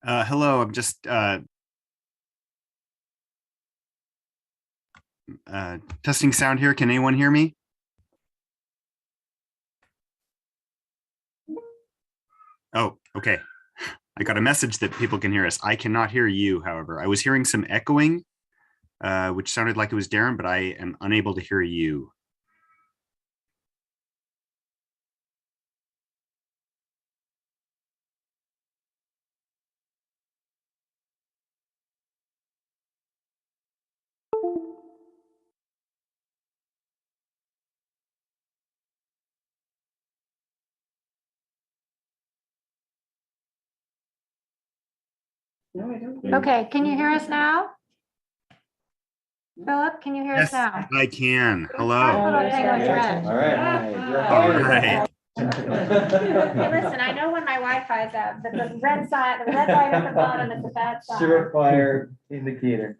Hello, I'm just testing sound here. Can anyone hear me? Oh, okay. I got a message that people can hear us. I cannot hear you, however. I was hearing some echoing, which sounded like it was Darren, but I am unable to hear you. No, I don't. Okay, can you hear us now? Philip, can you hear us now? I can. Hello. All right. All right. Hey, listen, I know when my Wi-Fi is out, but the red light at the bottom is a bad sign. Surefire indicator.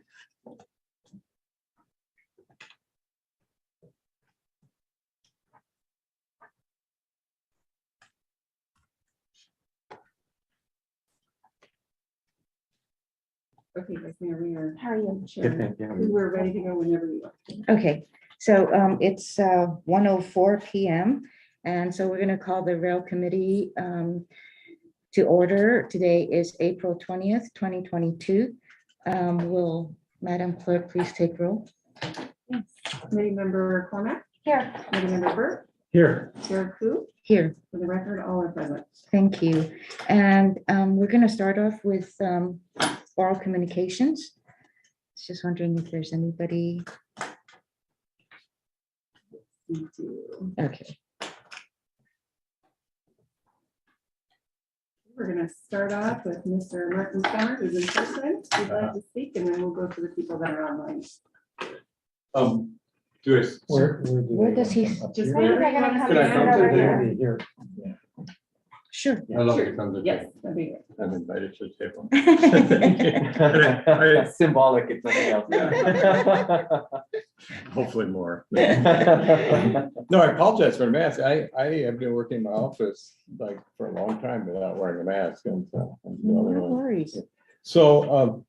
Okay, guys, there we are. How are you? Good, thank you. We were ready to go whenever you are. Okay, so it's 1:04 p.m. And so we're going to call the rail committee to order. Today is April 20th, 2022. Will Madam Clerk please take roll? Yes. Committee member Cormack, Here. committee member Burt, Here. Chair Ku, Here, for the record, all are present. thank you. And we're going to start off with oral communications. Just wondering if there's anybody. Me too. Okay. We're gonna start off with Mr. Martin Summer, who's in person, who'd like to speak, and then we'll go to the people that are online. Do it. Where does he? Just Where wherever are you they want gonna to come sit in down. over Over here? here. Sure. I love Sure. to come to. Yes, that'd be I'm invited to the table. It's symbolic, it's nothing else. Hopefully more. No, I apologize for the mask. I have been working in my office like for a long time without wearing a mask. And so I'm the No only one. worries. So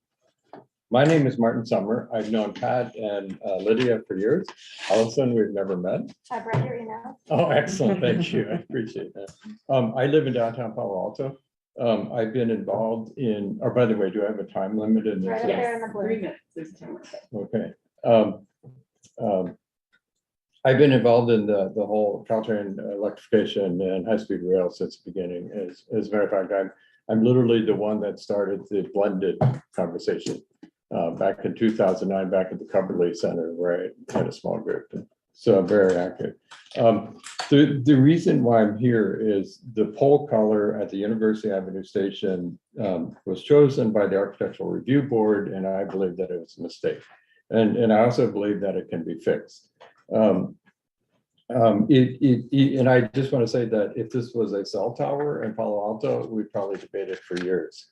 my name is Martin Summer. I've known Pat and Lydia for years. All of a sudden, we've never met. I've read your email. Oh, excellent. Thank you. I appreciate that. I live in downtown Palo Alto. I've been involved in, or by the way, do I have a time limit in Right this? up there in the Yes, blue. 3 minutes. There's a timer. Okay. I've been involved in the whole Caltrain electrification and high-speed rail since the beginning. As a matter of fact, I'm literally the one that started the blended conversation back in 2009, back at the Cumberley Center, where I had a small group. So I'm very active. The reason why I'm here is the pole color at the University Avenue Station was chosen by the Architectural Review Board, and I believe that it was a mistake. And I also believe that it can be fixed. And I just want to say that if this was a cell tower in Palo Alto, we'd probably debate it for years,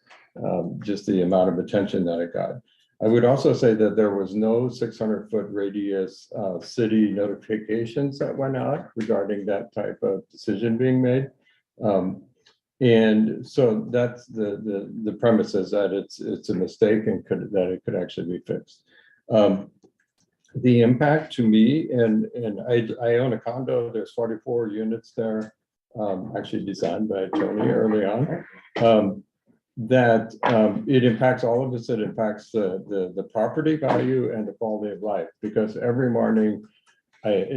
just the amount of attention that it got. I would also say that there was no 600-foot radius city notifications that went out regarding that type of decision being made. And so that's the premise is that it's a mistake and that it could actually be fixed. The impact to me, and I own a condo, there's 44 units there, actually designed by Tony early on, that it impacts all of us. It impacts the property value and the quality of life, because every morning,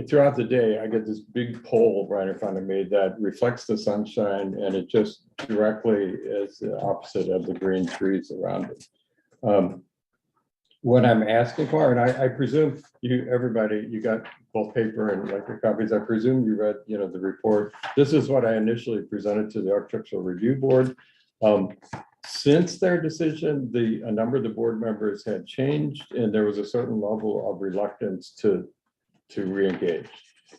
throughout the day, I get this big pole right in front of me that reflects the sunshine, and it just directly is the opposite of the green trees around it. What I'm asking for, and I presume everybody, you got both paper and electric copies. I presume you read, the report. This is what I initially presented to the Architectural Review Board. Since their decision, a number of the board members had changed, and there was a certain level of reluctance to re-engage.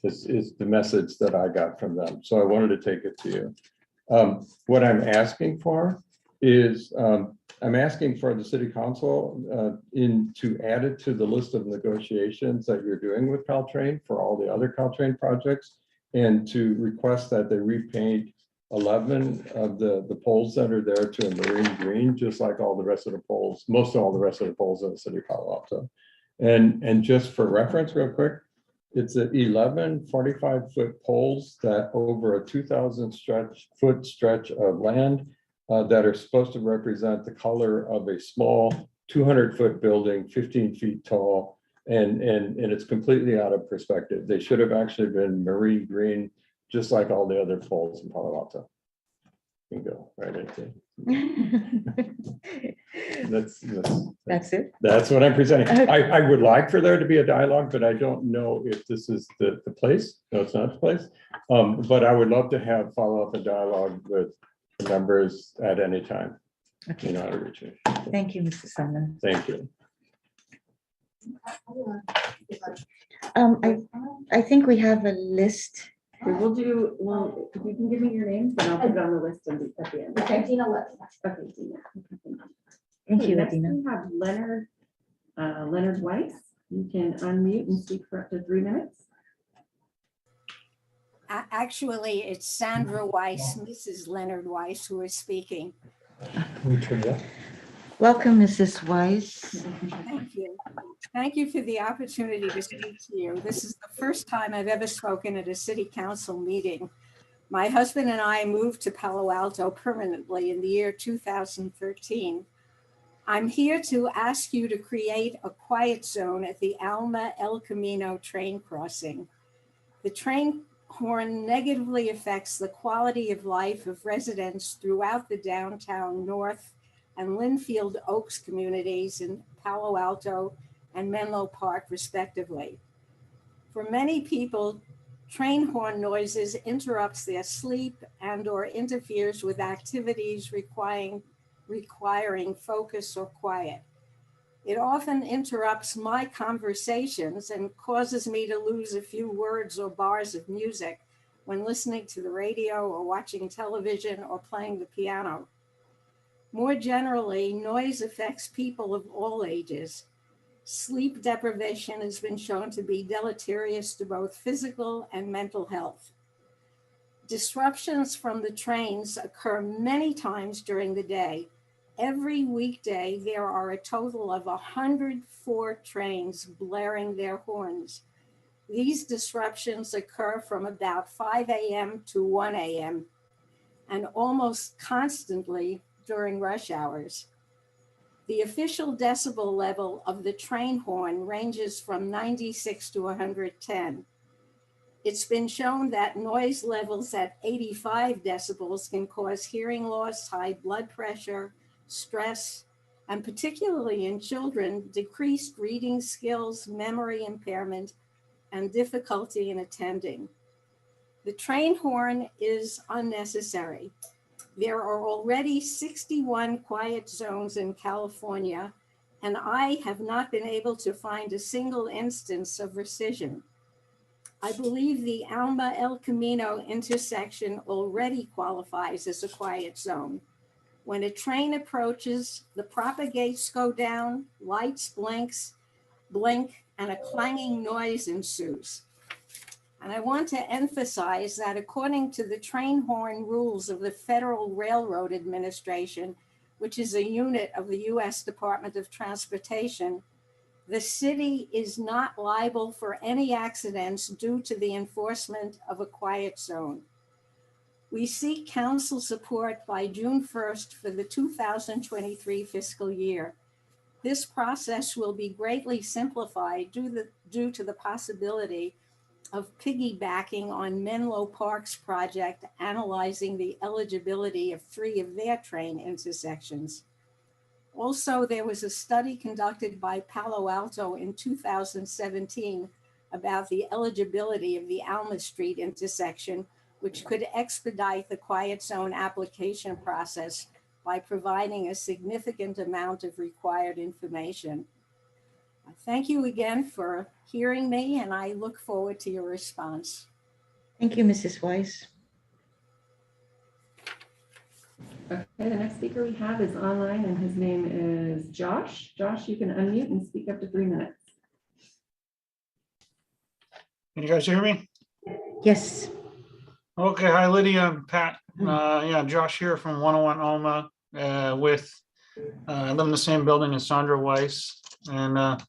This is the message that I got from them. So I wanted to take it to you. What I'm asking for is, I'm asking for the city council to add it to the list of negotiations that you're doing with Caltrain for all the other Caltrain projects, and to request that they repaint 11 of the poles that are there to a marine green, just like all the rest of the poles, most of all the rest of the poles in the city of Palo Alto. And just for reference, real quick, it's 11 45-foot poles that over a 2,000-foot stretch of land that are supposed to represent the color of a small 200-foot building, 15 feet tall, and it's completely out of perspective. They should have actually been marine green, just like all the other poles in Palo Alto. You can go right into That's it. That's what I'm presenting. Okay. I would like for there to be a dialogue, but I don't know if this is the place. No, it's not the place. But I would love to have follow-up and dialogue with the members at any time. Okay. You know how to reach me. Thank you, Mr. Simon. Thank you. I think we have a list. Okay, well, if you can give me your names, then I'll put it on the list at the end. Okay, Gina Lewis. Okay, Gina. Thank you, Next Adina. we have Leonard Weiss. You can unmute and speak for up to 3 minutes. Actually, it's Sandra Weiss, Mrs. Leonard Weiss, who is speaking. Welcome, Mrs. Weiss. Thank you. Thank you for the opportunity to speak to you. This is the first time I've ever spoken at a city council meeting. My husband and I moved to Palo Alto permanently in the year 2013. I'm here to ask you to create a quiet zone at the Alma El Camino train crossing. The train horn negatively affects the quality of life of residents throughout the downtown North and Linfield Oaks communities in Palo Alto and Menlo Park, respectively. For many people, train horn noises interrupts their sleep and/or interferes with activities requiring focus or quiet. It often interrupts my conversations and causes me to lose a few words or bars of music when listening to the radio or watching television or playing the piano. More generally, noise affects people of all ages. Sleep deprivation has been shown to be deleterious to both physical and mental health. Disruptions from the trains occur many times during the day. Every weekday, there are a total of 104 trains blaring their horns. These disruptions occur from about 5 a.m. to 1 a.m. and almost constantly during rush hours. The official decibel level of the train horn ranges from 96 to 110. It's been shown that noise levels at 85 decibels can cause hearing loss, high blood pressure, stress, and particularly in children, decreased reading skills, memory impairment, and difficulty in attending. The train horn is unnecessary. There are already 61 quiet zones in California, and I have not been able to find a single instance of rescission. I believe the Alma El Camino intersection already qualifies as a quiet zone. When a train approaches, the proper gates go down, lights blink, and a clanging noise ensues. And I want to emphasize that according to the train horn rules of the Federal Railroad Administration, which is a unit of the U.S. Department of Transportation, the city is not liable for any accidents due to the enforcement of a quiet zone. We seek council support by June 1st for the 2023 fiscal year. This process will be greatly simplified due to the possibility of piggybacking on Menlo Park's project analyzing the eligibility of 3 of their train intersections. Also, there was a study conducted by Palo Alto in 2017 about the eligibility of the Alma Street intersection, which could expedite the quiet zone application process by providing a significant amount of required information. Thank you again for hearing me, and I look forward to your response. Thank you, Mrs. Weiss. Okay, the next speaker we have is online and his name is Josh. Josh, you can unmute and speak up to 3 minutes. Can you guys hear me? Yes. Okay, hi Lydia and Pat. Yeah, Josh here from 101 Alma I live in the same building as Sandra Weiss. And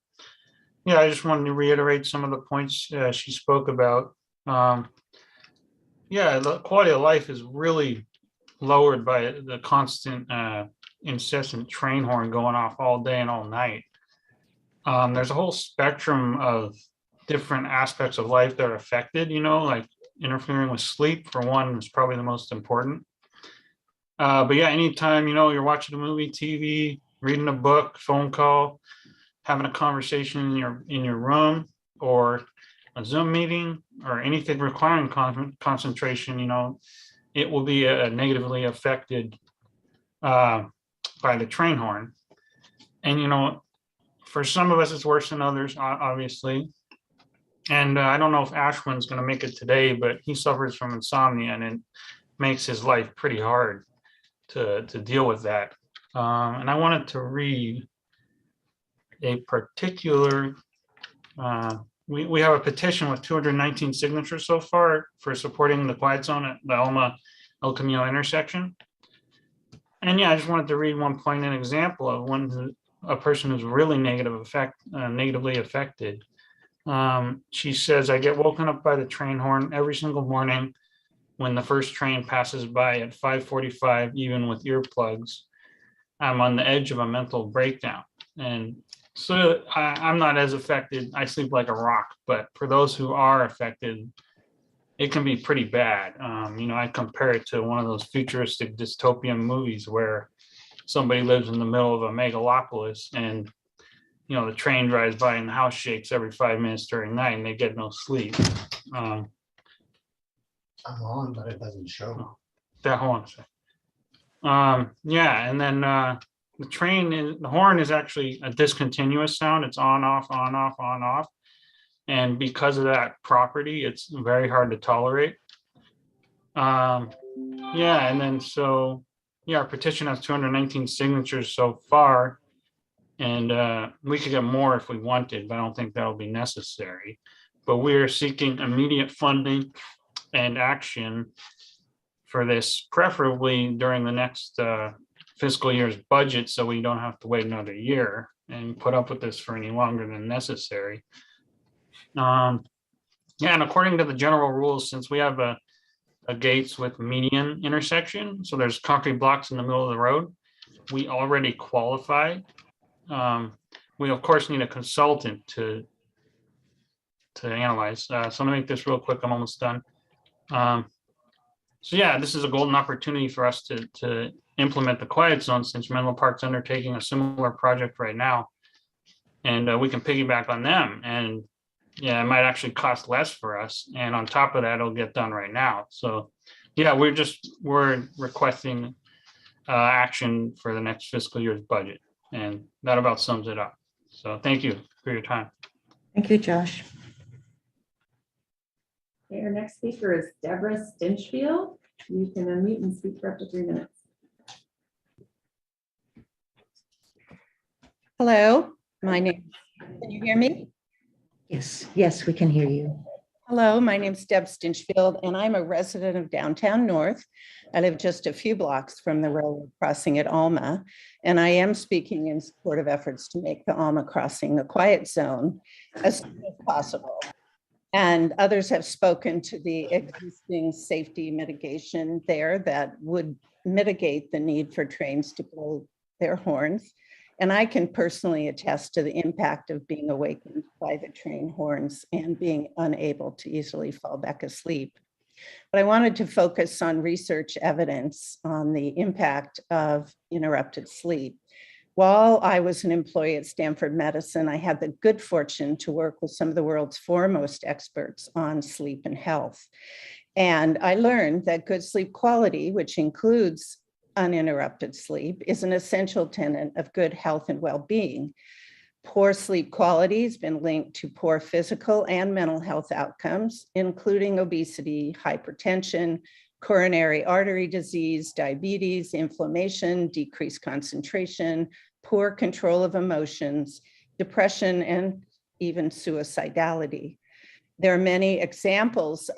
yeah, I just wanted to reiterate some of the points she spoke about. Yeah, the quality of life is really lowered by the constant incessant train horn going off all day and all night. There's a whole spectrum of different aspects of life that are affected, like interfering with sleep, for one, is probably the most important. But yeah, anytime, you're watching a movie, TV, reading a book, phone call, having a conversation in your room, or a Zoom meeting, or anything requiring concentration, it will be negatively affected by the train horn. And, for some of us, it's worse than others, obviously. And I don't know if Ashwin's going to make it today, but he suffers from insomnia, and it makes his life pretty hard to deal with that. And I wanted to read a particular, we have a petition with 219 signatures so far for supporting the quiet zone at the Alma El Camino intersection. And yeah, I just wanted to read one poignant example of a person who's really negatively affected. She says, I get woken up by the train horn every single morning when the first train passes by at 5:45, even with earplugs. I'm on the edge of a mental breakdown. And so I'm not as affected. I sleep like a rock, but for those who are affected, it can be pretty bad. I compare it to one of those futuristic dystopian movies where somebody lives in the middle of a megalopolis and the train drives by and the house shakes every 5 minutes during the night and they get no sleep. I'm on, but it doesn't show. Hold on a second. Yeah, and then the horn is actually a discontinuous sound. It's on, off, on, off, on, off. And because of that property, it's very hard to tolerate. Yeah, and then our petition has 219 signatures so far. And we could get more if we wanted, but I don't think that'll be necessary. But we are seeking immediate funding and action for this, preferably during the next fiscal year's budget, so we don't have to wait another year and put up with this for any longer than necessary. Yeah, and according to the general rules, since we have a gates with median intersection, so there's concrete blocks in the middle of the road, we already qualify. We of course need a consultant to analyze. So I'm gonna make this real quick. I'm almost done. So yeah, this is a golden opportunity for us to implement the quiet zone, since Menlo Park's undertaking a similar project right now. And we can piggyback on them, and yeah, it might actually cost less for us. And on top of that, it'll get done right now. So yeah, we're requesting action for the next fiscal year's budget. And that about sums it up. So thank you for your time. Thank you, Josh. Okay, our next speaker is Deborah Stinchfield. You can unmute and speak for up to 3 minutes. Hello, my name, can you hear me? Yes, yes, we can hear you. Hello, my name's Deb Stinchfield, and I'm a resident of downtown North. I live just a few blocks from the railroad crossing at Alma, and I am speaking in support of efforts to make the Alma crossing a quiet zone as soon as possible. And others have spoken to the existing safety mitigation there that would mitigate the need for trains to blow their horns. And I can personally attest to the impact of being awakened by the train horns and being unable to easily fall back asleep. But I wanted to focus on research evidence on the impact of interrupted sleep. While I was an employee at Stanford Medicine, I had the good fortune to work with some of the world's foremost experts on sleep and health. And I learned that good sleep quality, which includes uninterrupted sleep, is an essential tenet of good health and well-being. Poor sleep quality has been linked to poor physical and mental health outcomes, including obesity, hypertension, coronary artery disease, diabetes, inflammation, decreased concentration, poor control of emotions, depression, and even suicidality. There are many examples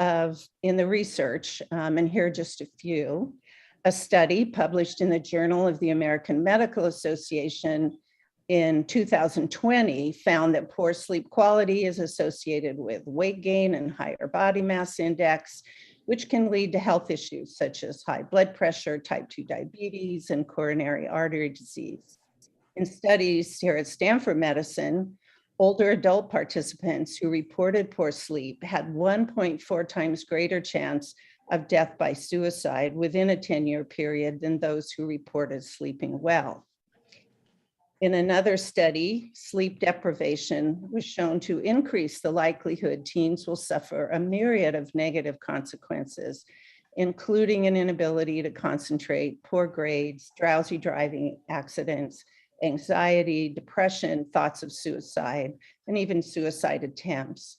in the research, and here are just a few. A study published in the Journal of the American Medical Association in 2020 found that poor sleep quality is associated with weight gain and higher body mass index, which can lead to health issues such as high blood pressure, type 2 diabetes, and coronary artery disease. In studies here at Stanford Medicine, older adult participants who reported poor sleep had 1.4 times greater chance of death by suicide within a 10-year period than those who reported sleeping well. In another study, sleep deprivation was shown to increase the likelihood teens will suffer a myriad of negative consequences, including an inability to concentrate, poor grades, drowsy driving accidents, anxiety, depression, thoughts of suicide, and even suicide attempts.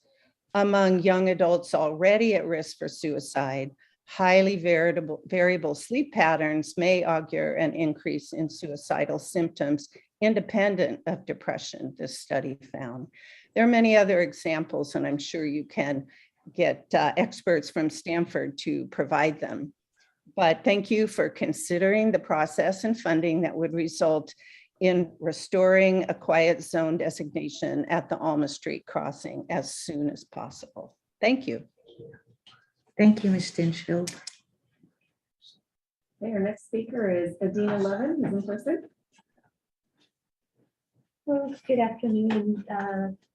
Among young adults already at risk for suicide, highly variable sleep patterns may augur an increase in suicidal symptoms independent of depression, this study found. There are many other examples, and I'm sure you can get experts from Stanford to provide them. But thank you for considering the process and funding that would result in restoring a quiet zone designation at the Alma Street crossing as soon as possible. Thank you. Thank you, Ms. Stinchfield. Okay, our next speaker is Adina Levin, who's in person. Well, good afternoon,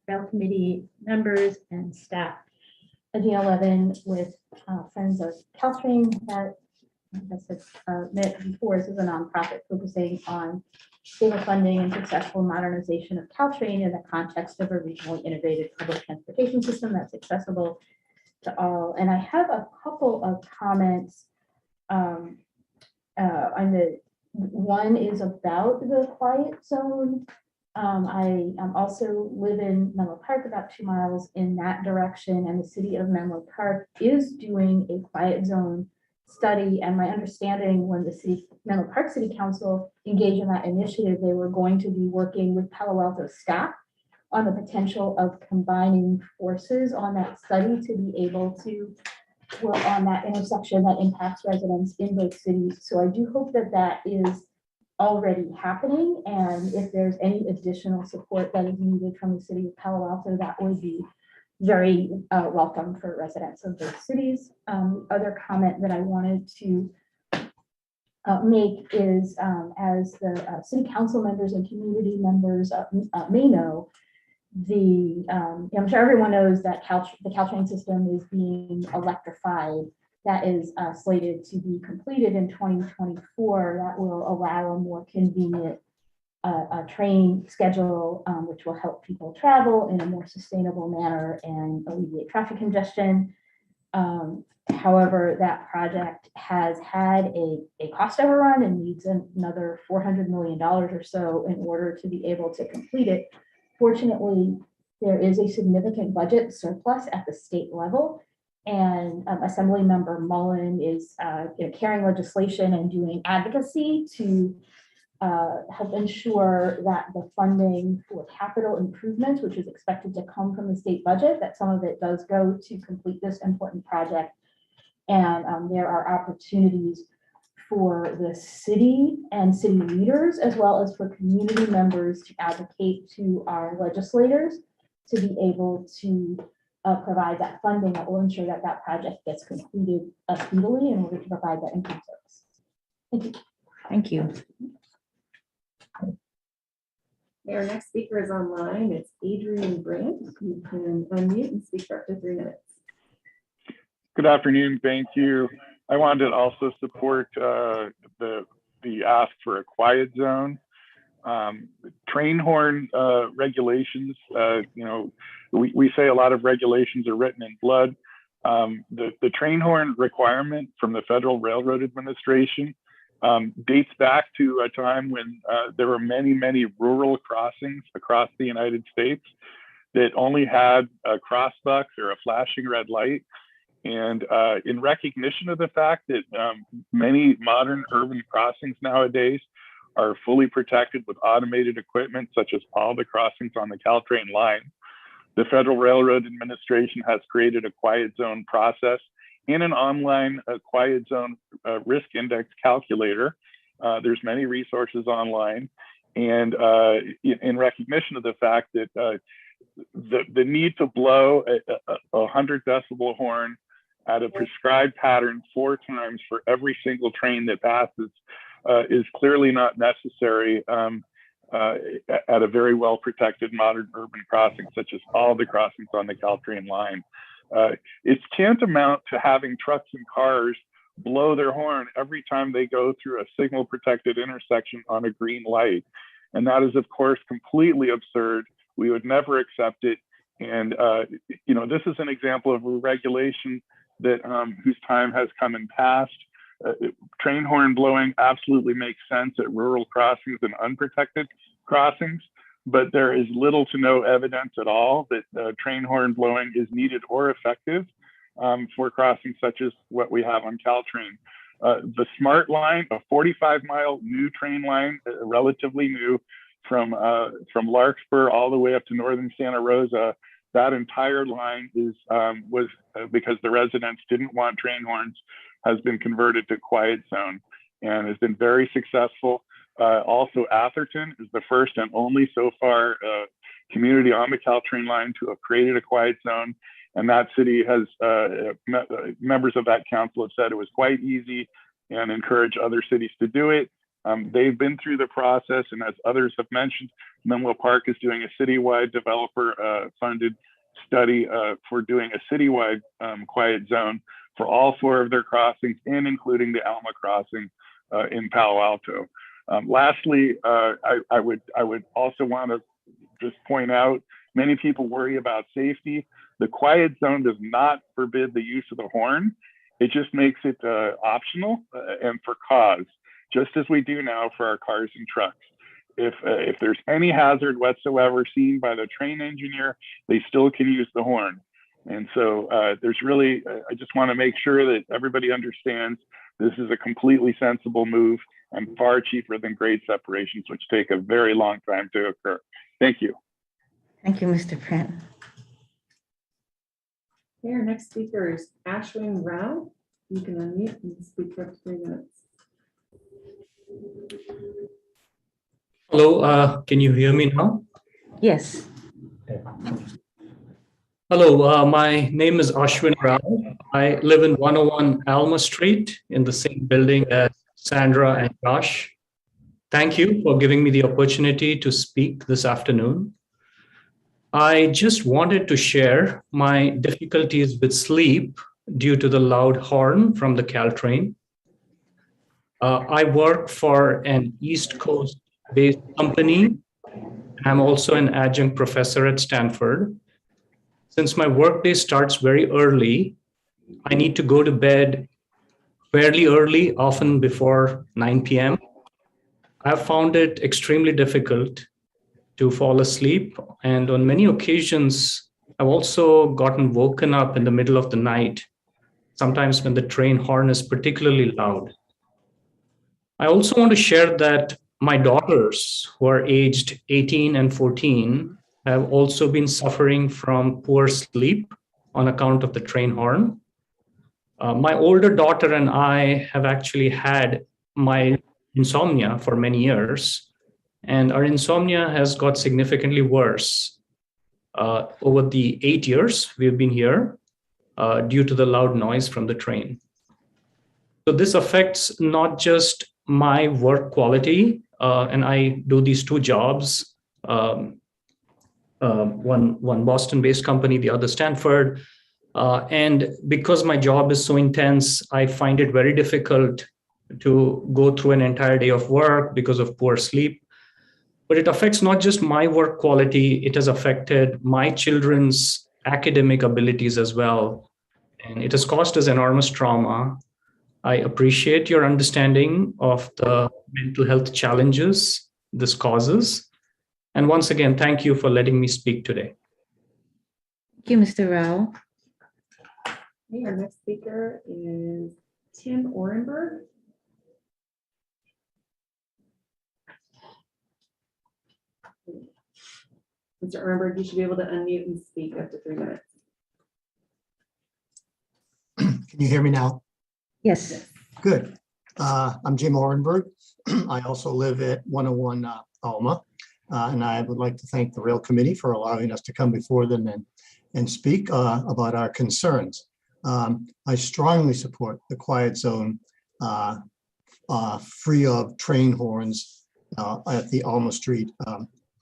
Rail Committee members and staff. Adina Levin with Friends of Caltrain that, as I met before, this is a nonprofit focusing on stable funding and successful modernization of Caltrain in the context of a regionally innovative public transportation system that's accessible to all. And I have a couple of comments on the one is about the quiet zone. I also live in Menlo Park, about 2 miles in that direction, and the city of Menlo Park is doing a quiet zone study. And my understanding, when the Menlo Park City Council engaged in that initiative, they were going to be working with Palo Alto staff on the potential of combining forces on that study to be able to work on that intersection that impacts residents in both cities. So I do hope that that is already happening, and if there's any additional support that is needed from the city of Palo Alto, that would be very welcome for residents of both cities. Other comment that I wanted to make is, as the city council members and community members may know, I'm sure everyone knows that the Caltrain system is being electrified. That is slated to be completed in 2024. That will allow a more convenient train schedule, which will help people travel in a more sustainable manner and alleviate traffic congestion. However, that project has had a cost overrun and needs another $400 million or so in order to be able to complete it. Fortunately, there is a significant budget surplus at the state level, and Assemblymember Mullen is carrying legislation and doing advocacy to help ensure that the funding for capital improvements, which is expected to come from the state budget, that some of it does go to complete this important project. And there are opportunities for the city and city leaders, as well as for community members, to advocate to our legislators to be able to provide that funding that will ensure that that project gets completed speedily in order to provide that improved service. Thank you. Thank you. Our next speaker is online. It's Adrian Brandt. You can unmute and speak for up to 3 minutes. Good afternoon. Thank you. I wanted to also support the ask for a quiet zone. Train horn regulations, we say a lot of regulations are written in blood. The train horn requirement from the Federal Railroad Administration dates back to a time when there were many, many rural crossings across the United States that only had crossbucks or a flashing red light. And in recognition of the fact that many modern urban crossings nowadays are fully protected with automated equipment, such as all the crossings on the Caltrain line, the Federal Railroad Administration has created a quiet zone process and an online quiet zone risk index calculator. There's many resources online. And in recognition of the fact that the need to blow a 100 decibel horn at a prescribed pattern 4 times for every single train that passes is clearly not necessary at a very well protected modern urban crossing, such as all the crossings on the Caltrain line. It's tantamount to having trucks and cars blow their horn every time they go through a signal protected intersection on a green light. And that is, of course, completely absurd. We would never accept it. And, this is an example of a regulation that whose time has come and passed. Train horn blowing absolutely makes sense at rural crossings and unprotected crossings, but there is little to no evidence at all that train horn blowing is needed or effective for crossings such as what we have on Caltrain. The Smart Line, a 45-mile new train line, relatively new, from Larkspur all the way up to northern Santa Rosa. That entire line was because the residents didn't want train horns, has been converted to quiet zone and has been very successful. Also, Atherton is the first and only so far community on the Caltrain line to have created a quiet zone. And that city has, members of that council have said it was quite easy and encourage other cities to do it. They've been through the process, and as others have mentioned, Menlo Park is doing a citywide developer funded study for doing a citywide quiet zone for all 4 of their crossings, and including the Alma crossing in Palo Alto. Lastly, I would also want to just point out, many people worry about safety. The quiet zone does not forbid the use of the horn. It just makes it optional and for cause, just as we do now for our cars and trucks. If there's any hazard whatsoever seen by the train engineer, they still can use the horn. And so there's really, I just want to make sure that everybody understands this is a completely sensible move and far cheaper than grade separations, which take a very long time to occur. Thank you. Thank you, Mr. Brandt. Okay, our next speaker is Ashwin Rao. You can unmute and speak for 3 minutes. Hello, can you hear me now? Yes. Hello, my name is Ashwin Rao. I live in 101 Alma Street in the same building as Sandra and Josh. Thank you for giving me the opportunity to speak this afternoon. I just wanted to share my difficulties with sleep due to the loud horn from the Caltrain. I work for an East Coast-based company. I'm also an adjunct professor at Stanford. Since my workday starts very early, I need to go to bed fairly early, often before 9 p.m. I've found it extremely difficult to fall asleep. And on many occasions, I've also gotten woken up in the middle of the night, sometimes when the train horn is particularly loud. I also want to share that my daughters, who are aged 18 and 14, have also been suffering from poor sleep on account of the train horn. My older daughter and I have actually had my insomnia for many years, and our insomnia has got significantly worse over the 8 years we've been here due to the loud noise from the train. So this affects not just my work quality, and I do these two jobs, one Boston-based company, the other Stanford. And because my job is so intense, I find it very difficult to go through an entire day of work because of poor sleep. But it affects not just my work quality, it has affected my children's academic abilities as well. And it has caused us enormous trauma. I appreciate your understanding of the mental health challenges this causes. And once again, thank you for letting me speak today. Thank you, Mr. Rao. Okay, our next speaker is Tim Orenberg. Mr. Orenberg, you should be able to unmute and speak up to 3 minutes. Can you hear me now? Yes. Good. I'm Jim Orenberg. I also live at 101 Alma, and I would like to thank the Rail Committee for allowing us to come before them and speak about our concerns. I strongly support the quiet zone free of train horns at the Alma Street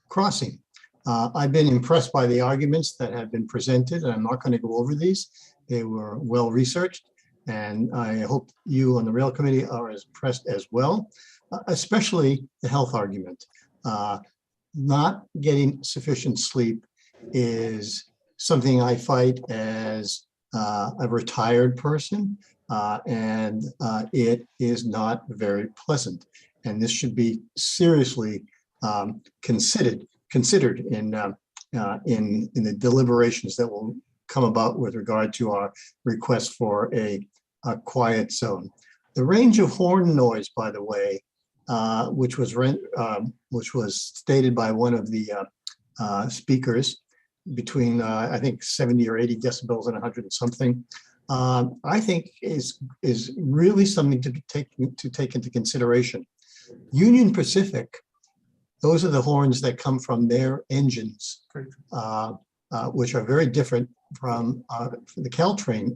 crossing. I've been impressed by the arguments that have been presented, and I'm not going to go over these. They were well researched, and I hope you on the Rail Committee are as impressed as well, especially the health argument. Not getting sufficient sleep is something I fight as a retired person, and it is not very pleasant. And this should be seriously considered in the deliberations that will come about with regard to our request for a quiet zone. The range of horn noise, by the way, which was stated by one of the speakers, between I think 70 or 80 decibels and 100 and something, I think is really something to take into consideration. Union Pacific, those are the horns that come from their engines, which are very different from the Caltrain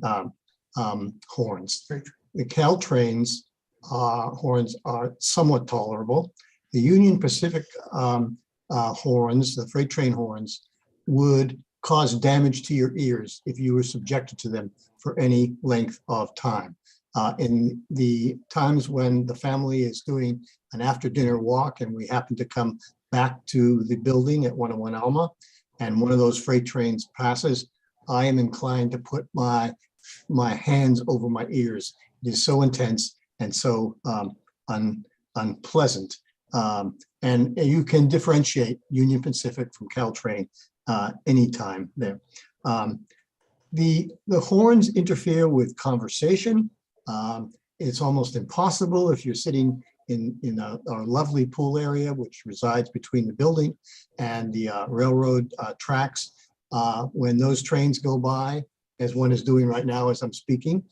horns. The Caltrain's horns are somewhat tolerable. The Union Pacific horns, the freight train horns, would cause damage to your ears if you were subjected to them for any length of time. In the times when the family is doing an after dinner walk and we happen to come back to the building at 101 Alma and one of those freight trains passes, I am inclined to put my hands over my ears. It is so intense and so unpleasant. And you can differentiate Union Pacific from Caltrain anytime there. The horns interfere with conversation. It's almost impossible if you're sitting in our lovely pool area, which resides between the building and the railroad tracks. When those trains go by, as one is doing right now as I'm speaking,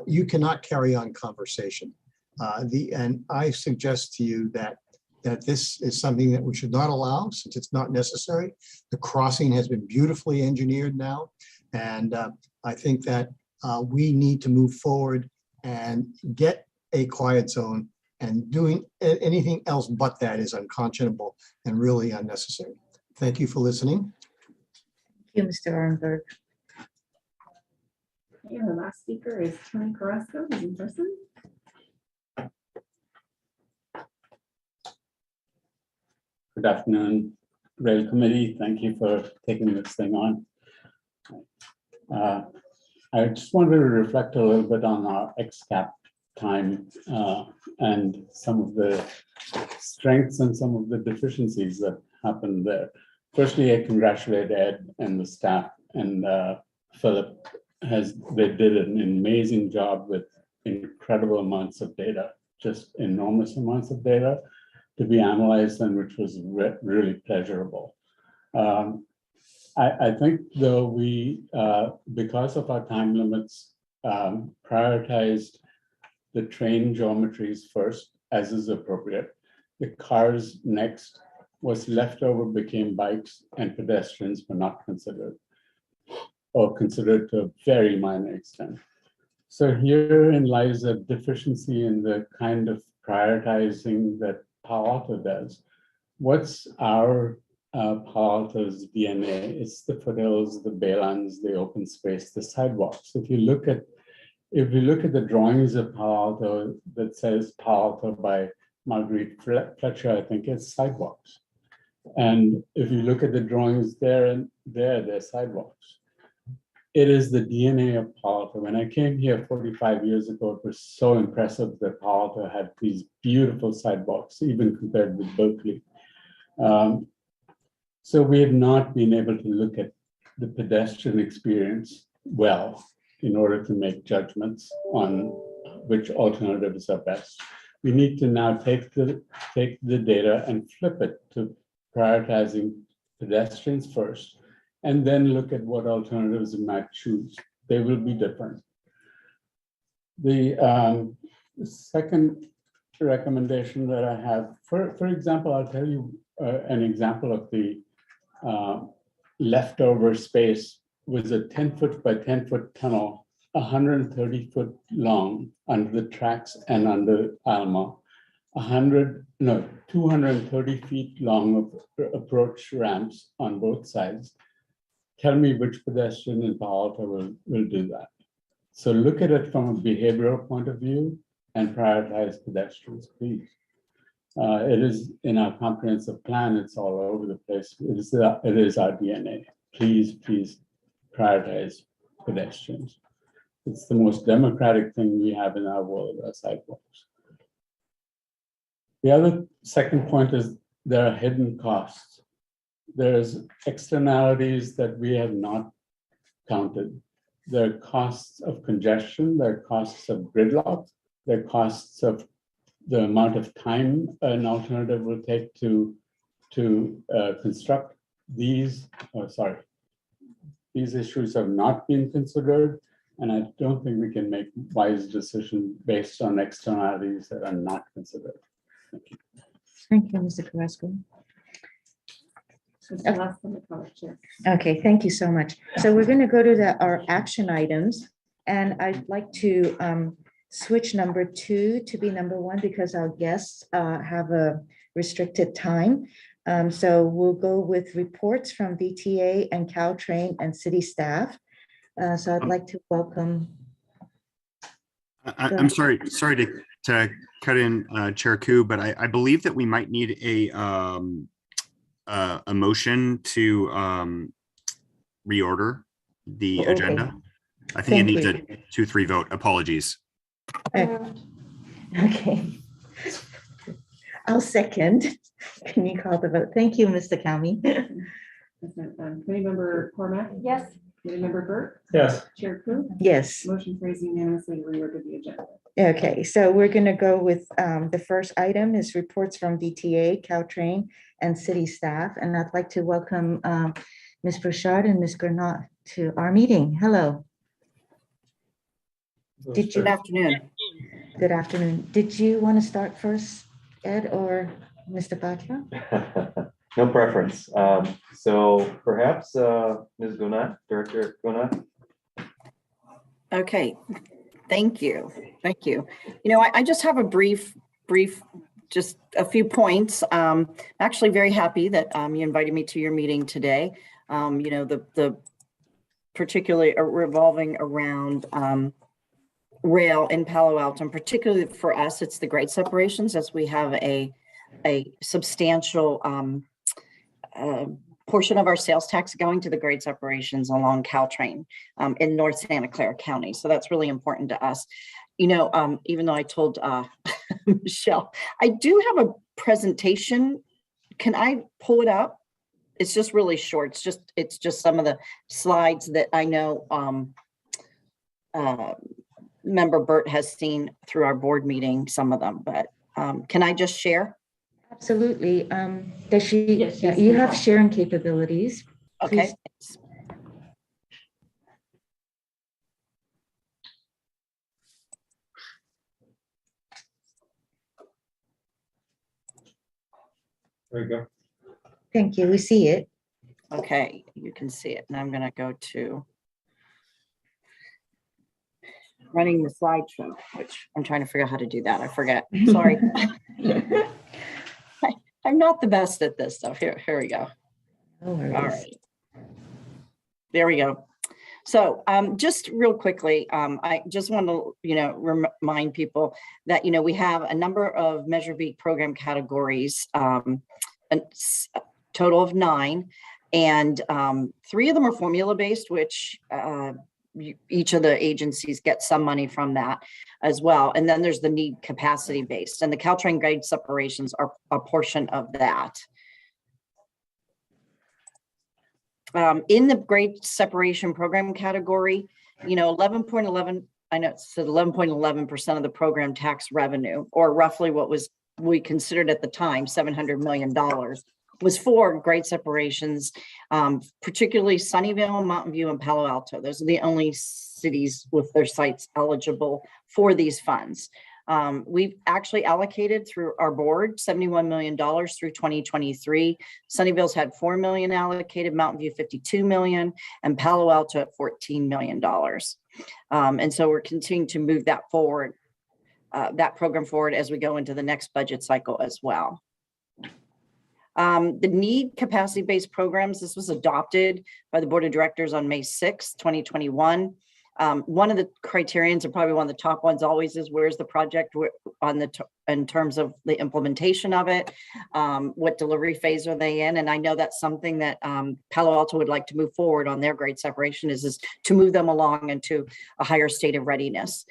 you cannot carry on conversation. And I suggest to you that this is something that we should not allow, since it's not necessary. The crossing has been beautifully engineered now, and I think that we need to move forward and get a quiet zone, and doing anything else but that is unconscionable and really unnecessary. Thank you for listening. you, Mr. Orenberg. And the last speaker is Tony Carrasco, who's in person. Good afternoon, Rail Committee. Thank you for taking this thing on. I just wanted to reflect a little bit on our XCAP time and some of the strengths and some of the deficiencies that happened there. Firstly, I congratulate Ed and the staff, and Philip they did an amazing job with incredible amounts of data, just enormous amounts of data to be analyzed, and which was really pleasurable. I think though we, because of our time limits, prioritized the train geometries first, as is appropriate. The cars next, what's left over became bikes, and pedestrians were not considered, or considered to a very minor extent. So herein lies a deficiency in the kind of prioritizing that Palo Alto does. What's our Palo Alto's DNA? It's the foothills, the baylands, the open space, the sidewalks. If you look at the drawings of Palo Alto that says Palo Alto by Marguerite Fletcher, I think it's sidewalks. And if you look at the drawings they're sidewalks. It is the DNA of Palo Alto. When I came here 45 years ago, it was so impressive that Palo Alto had these beautiful sidewalks, even compared with Berkeley. So we have not been able to look at the pedestrian experience well in order to make judgments on which alternatives are best. We need to now take the data and flip it to prioritizing pedestrians first, and then look at what alternatives we might choose. They will be different. The second recommendation that I have, for example, I'll tell you an example of the leftover space was a 10-foot by 10-foot tunnel, 130-foot long under the tracks and under Alma, 230 feet long of approach ramps on both sides. Tell me which pedestrian in Palo Alto will do that. So look at it from a behavioral point of view and prioritize pedestrians, please. It is in our comprehensive plan, it's all over the place. It is our DNA. Please prioritize pedestrians. It's the most democratic thing we have in our world, our sidewalks. The second point is there are hidden costs. There's externalities that we have not counted. There are costs of congestion, there are costs of gridlock, there are costs of the amount of time an alternative will take to construct these. These issues have not been considered, and I don't think we can make wise decisions based on externalities that are not considered. Thank you. Thank you, Mr. Carrasco. Chair. Okay, thank you so much. So we're going to go to our action items, and I'd like to switch number 2 to be number 1 because our guests have a restricted time. So we'll go with reports from VTA and Caltrain and city staff. So I'd like to welcome. I'm sorry to cut in, Chair Koo, but I believe that we might need a motion to reorder the agenda. I think it needs a 2-3 vote. Apologies. Okay. I'll second. Can you call the vote? Thank you, Mr. Kami. Committee member Cormack? Yes. Committee member Burt? Yes. Chair Koo? Yes. Motion carries unanimously to reorder the agenda. Okay, so we're going to go with the first item is reports from VTA, Caltrain, and city staff. And I'd like to welcome Ms. Bouchard and Ms. Granat to our meeting. Hello. Good afternoon. Good afternoon. Did you want to start first, Ed or Mr. Bhatia? No preference. So perhaps Ms. Gonat, Director Gonat. Okay, thank you. Thank you. You know, I just have a brief, just a few points. I'm actually very happy that you invited me to your meeting today. the particularly revolving around rail in Palo Alto, and particularly for us, it's the grade separations, as we have a substantial portion of our sales tax going to the grade separations along Caltrain in North Santa Clara County. So that's really important to us. Even though I told Michelle, I do have a presentation. Can I pull it up? It's just really short. It's just some of the slides that I know Member Burt has seen through our board meeting, some of them, but can I just share? Absolutely. Does she, Yes, yeah, you have sharing capabilities. Okay. Please. There you go. Thank you. We see it. Okay, you can see it. And I'm going to go to running the slideshow, which I'm trying to figure out how to do that. I forget. Sorry. I'm not the best at this stuff. Here we go. No worries. All right. There we go. So just real quickly, I just want to, remind people that, we have a number of Measure B program categories, a total of 9, and 3 of them are formula based, which each of the agencies get some money from that as well. And then there's the need capacity based, and the Caltrain grade separations are a portion of that. In the grade separation program category, 11.11, I know it said 11.11% of the program tax revenue, or roughly what we considered at the time, $700 million, was for grade separations, particularly Sunnyvale, Mountain View, and Palo Alto. Those are the only cities with their sites eligible for these funds. We've actually allocated through our board $71 million through 2023. Sunnyvale's had $4 million allocated, Mountain View $52 million, and Palo Alto at $14 million. And so we're continuing to move that forward, that program forward as we go into the next budget cycle as well. The need capacity-based programs, this was adopted by the board of directors on May 6, 2021. One of the criterions, and probably one of the top ones always, is where's the project in terms of the implementation of it, what delivery phase are they in? And I know that's something that Palo Alto would like to move forward on their grade separation is to move them along into a higher state of readiness.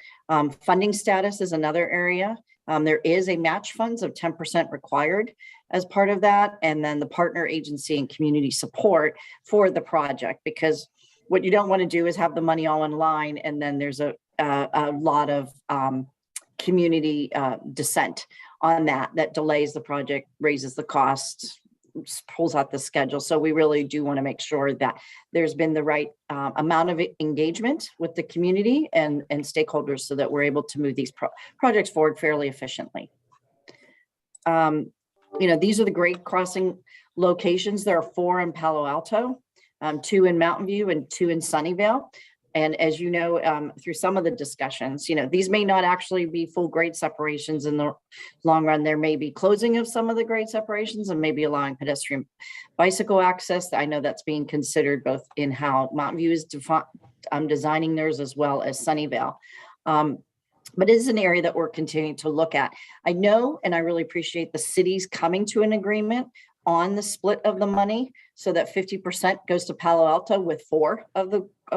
Funding status is another area. There is a match funds of 10% required as part of that, and then the partner agency and community support for the project, because what you don't want to do is have the money all in line and then there's a lot of community dissent on that delays the project, raises the costs, pulls out the schedule. So we really do want to make sure that there's been the right amount of engagement with the community and stakeholders so that we're able to move these projects forward fairly efficiently. These are the grade crossing locations. There are 4 in Palo Alto, 2 in Mountain View, and 2 in Sunnyvale. And as you know, through some of the discussions, these may not actually be full grade separations in the long run. There may be closing of some of the grade separations and maybe allowing pedestrian bicycle access. I know that's being considered both in how Mountain View is designing theirs as well as Sunnyvale. But it is an area that we're continuing to look at. I know, and I really appreciate the cities coming to an agreement on the split of the money so that 50% goes to Palo Alto with 4 of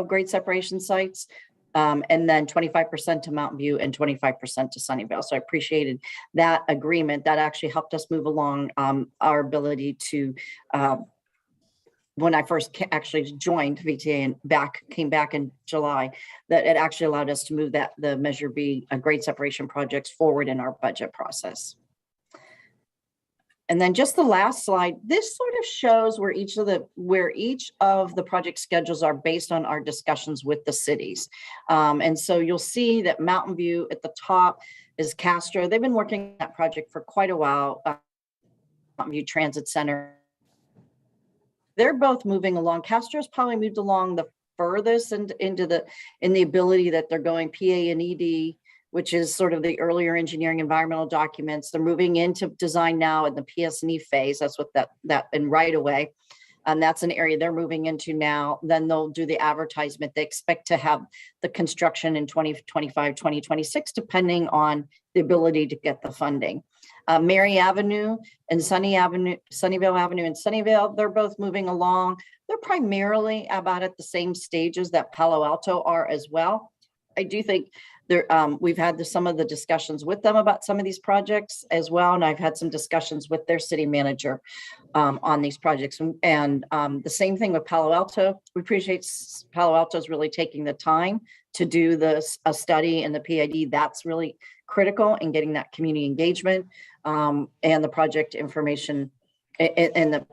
grade separation sites, and then 25% to Mountain View and 25% to Sunnyvale. So I appreciated that agreement. That actually helped us move along our ability to, when I first actually joined VTA and came back in July, that it actually allowed us to move the Measure B grade separation projects forward in our budget process. And then just the last slide, this sort of shows where each of the project schedules are based on our discussions with the cities. And so you'll see that Mountain View at the top is Castro. They've been working on that project for quite a while. Mountain View Transit Center. They're both moving along. Castro's probably moved along the furthest in the ability that they're going PA and ED, which is sort of the earlier engineering environmental documents. They're moving into design now in the PS&E phase. That's what that in right away. And that's an area they're moving into now. Then they'll do the advertisement. They expect to have the construction in 2025, 2026, depending on the ability to get the funding. Mary Avenue and Sunnyvale Avenue and Sunnyvale, they're both moving along. They're primarily about at the same stages that Palo Alto are as well. I do think there, we've had some of the discussions with them about some of these projects as well. And I've had some discussions with their city manager on these projects. And the same thing with Palo Alto. We appreciate Palo Alto's really taking the time to do a study and the PID. That's really critical in getting that community engagement and the project information and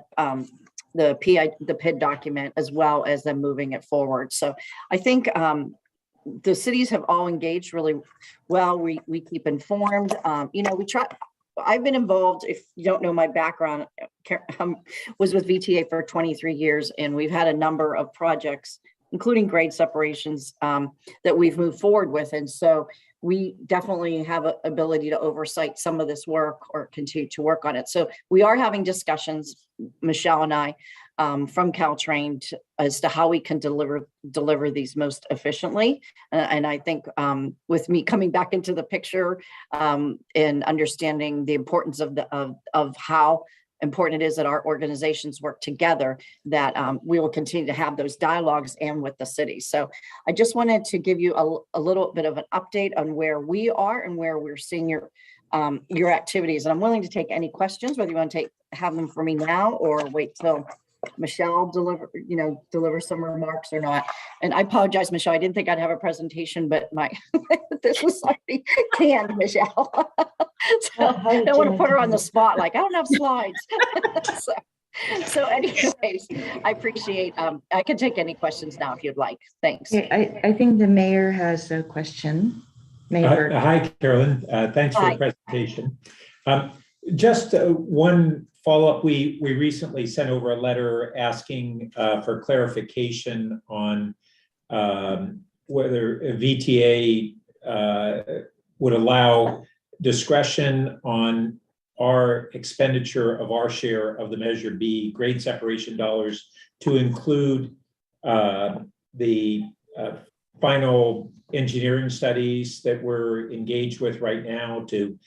the PID document, as well as them moving it forward. So I think the cities have all engaged really well. We keep informed. You know, we try. I've been involved, if you don't know my background, was with VTA for 23 years, and we've had a number of projects, including grade separations, that we've moved forward with. And so we definitely have an ability to oversight some of this work or continue to work on it. So we are having discussions, Michelle and I, from Caltrain as to how we can deliver these most efficiently. And I think with me coming back into the picture and understanding the importance of how important it is that our organizations work together, that we will continue to have those dialogues and with the city. So I just wanted to give you a little bit of an update on where we are and where we're seeing your activities. And I'm willing to take any questions, whether you want to have them for me now or wait till Michelle deliver some remarks or not. And I apologize, Michelle, I didn't think I'd have a presentation, but this was already canned, Michelle. So I don't want to put her on the spot, like I don't have slides. So anyways, I appreciate, I can take any questions now if you'd like. Thanks. I think the mayor has a question. Mayor. Hi, Carolyn. Thanks for the presentation. Just one follow-up. We recently sent over a letter asking for clarification on whether VTA would allow discretion on our expenditure of our share of the Measure B grade separation dollars to include the final engineering studies that we're engaged with right now to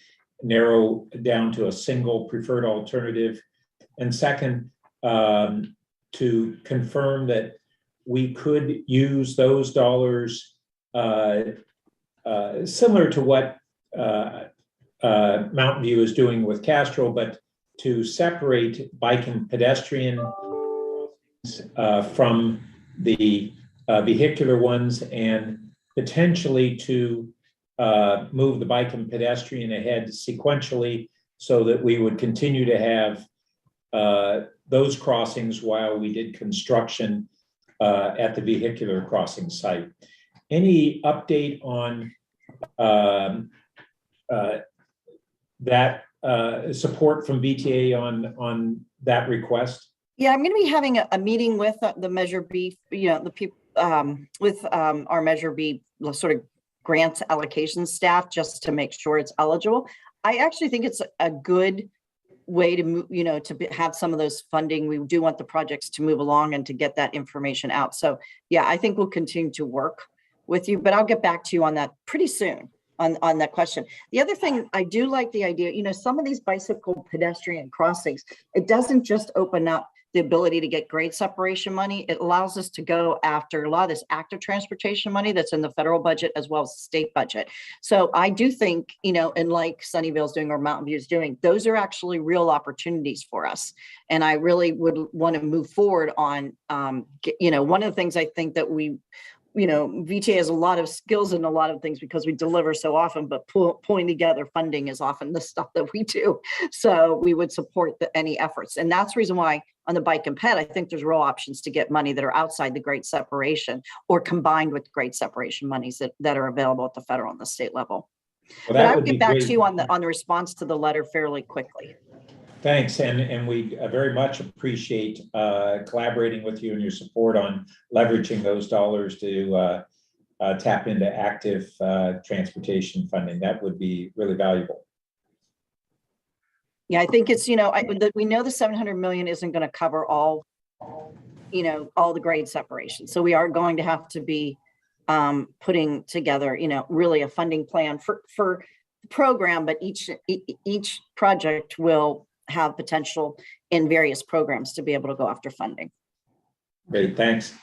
narrow down to a single preferred alternative. And second, to confirm that we could use those dollars similar to what Mountain View is doing with Castro, but to separate bike and pedestrian from the vehicular ones, and potentially to move the bike and pedestrian ahead sequentially so that we would continue to have those crossings while we did construction at the vehicular crossing site. Any update on that support from VTA on that request? Yeah, I'm going to be having a meeting with the Measure B, the people with our Measure B sort of grants allocation staff, just to make sure it's eligible. I actually think it's a good way to move, to have some of those funding. We do want the projects to move along and to get that information out. So yeah, I think we'll continue to work with you, but I'll get back to you on that pretty soon on that question. The other thing, I do like the idea, some of these bicycle pedestrian crossings, it doesn't just open up the ability to get grade separation money. It allows us to go after a lot of this active transportation money that's in the federal budget as well as the state budget. So I do think, and like Sunnyvale's doing or Mountain View's doing, those are actually real opportunities for us. And I really would want to move forward on, one of the things I think that we, VTA has a lot of skills in a lot of things because we deliver so often, but pulling together funding is often the stuff that we do. So we would support any efforts. And that's the reason why on the bike and ped, I think there's real options to get money that are outside the grade separation or combined with grade separation monies that are available at the federal and the state level. Well, but I'll get back to you on the response to the letter fairly quickly. Thanks, and we very much appreciate collaborating with you and your support on leveraging those dollars to tap into active transportation funding. That would be really valuable. Yeah, I think it's, we know the 700 million isn't going to cover all all the grade separation. So we are going to have to be putting together, really a funding plan for the program, but each project will have potential in various programs to be able to go after funding. Great, thanks.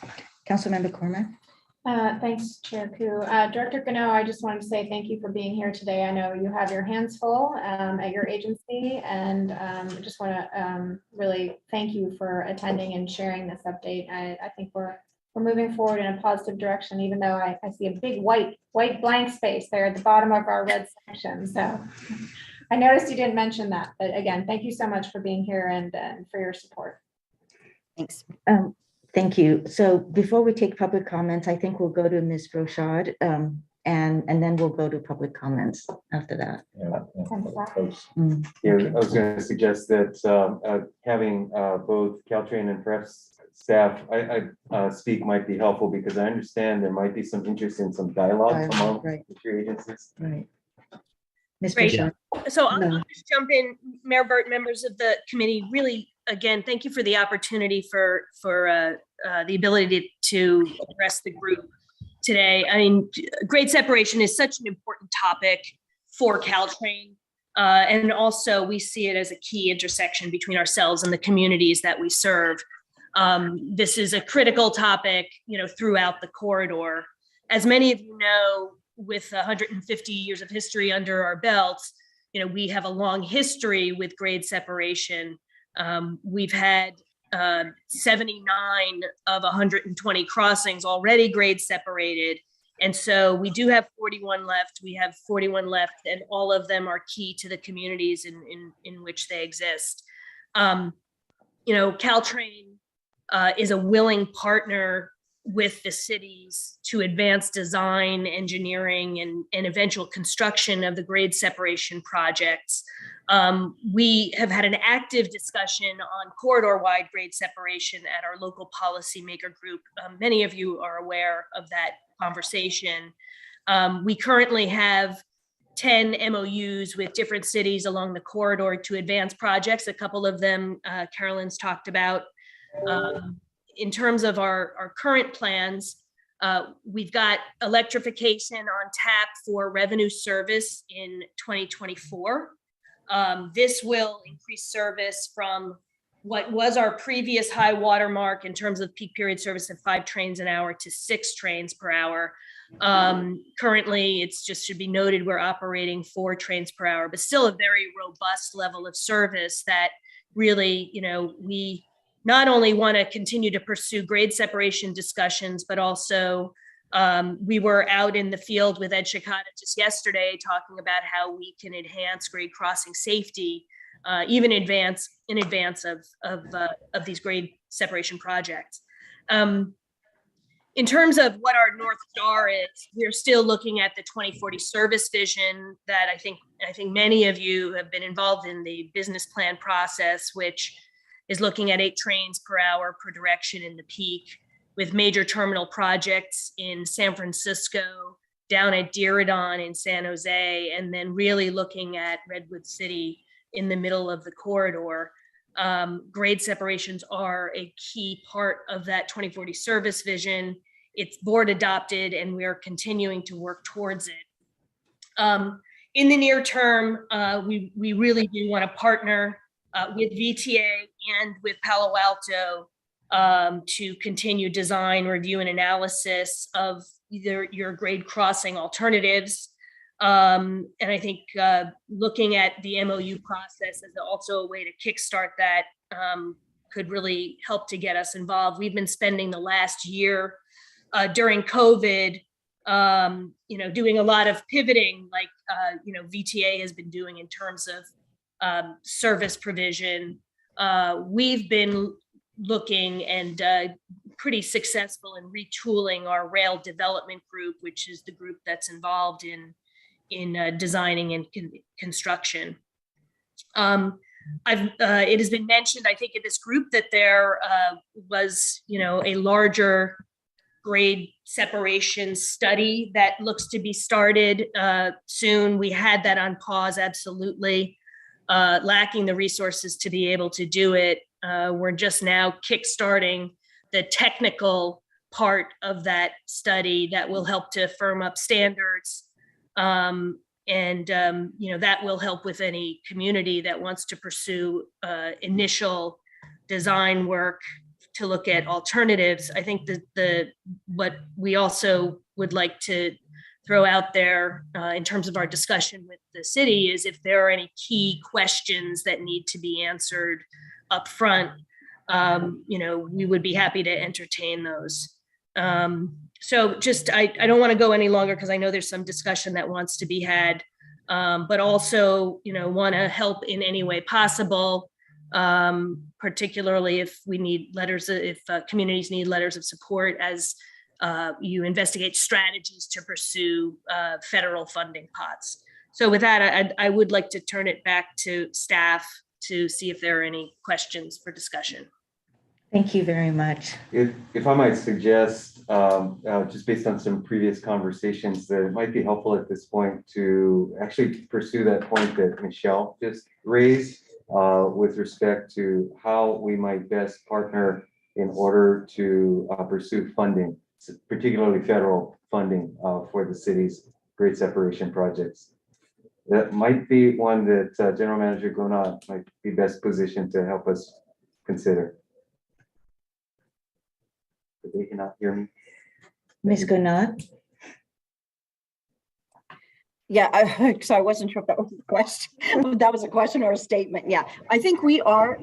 Councilmember Cormack. Thanks, Chair Koo. Director Gano, I just wanted to say thank you for being here today. I know you have your hands full at your agency, and I just want to really thank you for attending and sharing this update. I think we're moving forward in a positive direction, even though I see a big white blank space there at the bottom of our red section. So I noticed you didn't mention that, but again, thank you so much for being here and for your support. Thanks. Thank you. So before we take public comments, I think we'll go to Ms. Rochard, and then we'll go to public comments after that. Yeah, I was going to suggest that having both Caltrain and perhaps staff I speak might be helpful, because I understand there might be some interest in some dialogue among the three agencies. Right. Great. So I'll just jump in, Mayor Burt, members of the committee. Really, again, thank you for the opportunity for the ability to address the group today. I mean, grade separation is such an important topic for Caltrain, and also we see it as a key intersection between ourselves and the communities that we serve. This is a critical topic, throughout the corridor. As many of you know, with 150 years of history under our belts, we have a long history with grade separation. We've had 79 of 120 crossings already grade separated. And so we do have 41 left. We have 41 left, and all of them are key to the communities in which they exist. Caltrain is a willing partner with the cities to advance design, engineering, and eventual construction of the grade separation projects. We have had an active discussion on corridor-wide grade separation at our local policymaker group. Many of you are aware of that conversation. We currently have 10 MOUs with different cities along the corridor to advance projects. A couple of them Carolyn's talked about. In terms of our current plans, we've got electrification on tap for revenue service in 2024. This will increase service from what was our previous high water mark in terms of peak period service of 5 trains an hour to 6 trains per hour. Currently, it's just should be noted, we're operating 4 trains per hour, but still a very robust level of service that really, we not only want to continue to pursue grade separation discussions, but also we were out in the field with Ed Shikata just yesterday talking about how we can enhance grade crossing safety, even in advance of these grade separation projects. In terms of what our North Star is, we're still looking at the 2040 service vision that I think many of you have been involved in the business plan process, which is looking at 8 trains per hour per direction in the peak, with major terminal projects in San Francisco, down at Diridon in San Jose, and then really looking at Redwood City in the middle of the corridor. Grade separations are a key part of that 2040 service vision. It's board adopted, and we're continuing to work towards it. In the near term, we really do want to partner with VTA and with Palo Alto to continue design, review, and analysis of either your grade crossing alternatives. And I think looking at the MOU process as also a way to kickstart that could really help to get us involved. We've been spending the last year during COVID, doing a lot of pivoting, like, VTA has been doing in terms of service provision. We've been looking and pretty successful in retooling our rail development group, which is the group that's involved in designing and construction. It has been mentioned, I think, in this group that there was, a larger grade separation study that looks to be started soon. We had that on pause, absolutely. Lacking the resources to be able to do it. We're just now kickstarting the technical part of that study that will help to firm up standards. That will help with any community that wants to pursue initial design work to look at alternatives. I think what we also would like to throw out there in terms of our discussion with the city is if there are any key questions that need to be answered up front, we would be happy to entertain those. So just, I don't want to go any longer because I know there's some discussion that wants to be had, but also, want to help in any way possible, particularly if we need letters, if communities need letters of support as you investigate strategies to pursue federal funding pots. So with that, I would like to turn it back to staff to see if there are any questions for discussion. Thank you very much. If I might suggest, just based on some previous conversations, that it might be helpful at this point to actually pursue that point that Michelle just raised with respect to how we might best partner in order to pursue funding, particularly federal funding for the city's grade separation projects. That might be one that General Manager Gonod might be best positioned to help us consider. They cannot hear me. Ms. Gonod? Yeah, so I wasn't sure if that was a question. That was a question or a statement. Yeah, I think we are.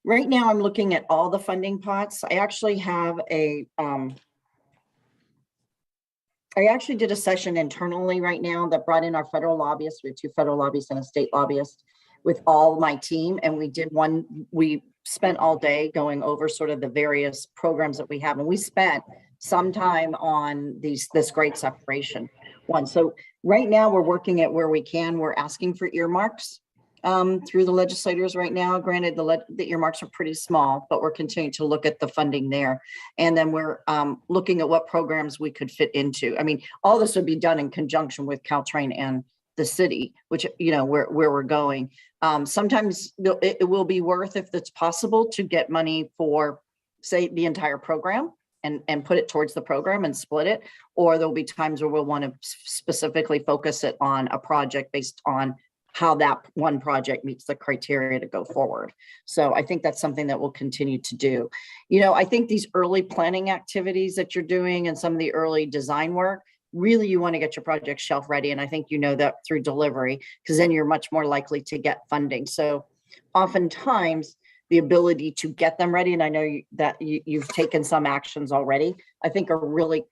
Right now, I'm looking at all the funding pots. I actually have a. I actually did a session internally right now that brought in our federal lobbyists. We have 2 federal lobbyists and a state lobbyist with all my team, and we did one. We spent all day going over sort of the various programs that we have, and we spent some time on this great separation one. So right now we're working at where we can. We're asking for earmarks through the legislators right now. Granted, the earmarks are pretty small, but we're continuing to look at the funding there. And then we're looking at what programs we could fit into. I mean, all this would be done in conjunction with Caltrain and the city, which, where we're going. Sometimes it will be worth, if it's possible, to get money for, say, the entire program and put it towards the program and split it. Or there'll be times where we'll want to specifically focus it on a project based on how that one project meets the criteria to go forward. So I think that's something that we'll continue to do. I think these early planning activities that you're doing and some of the early design work, really you want to get your project shelf ready. And I think that through delivery, because then you're much more likely to get funding. So oftentimes the ability to get them ready, and I know that you've taken some actions already, I think are really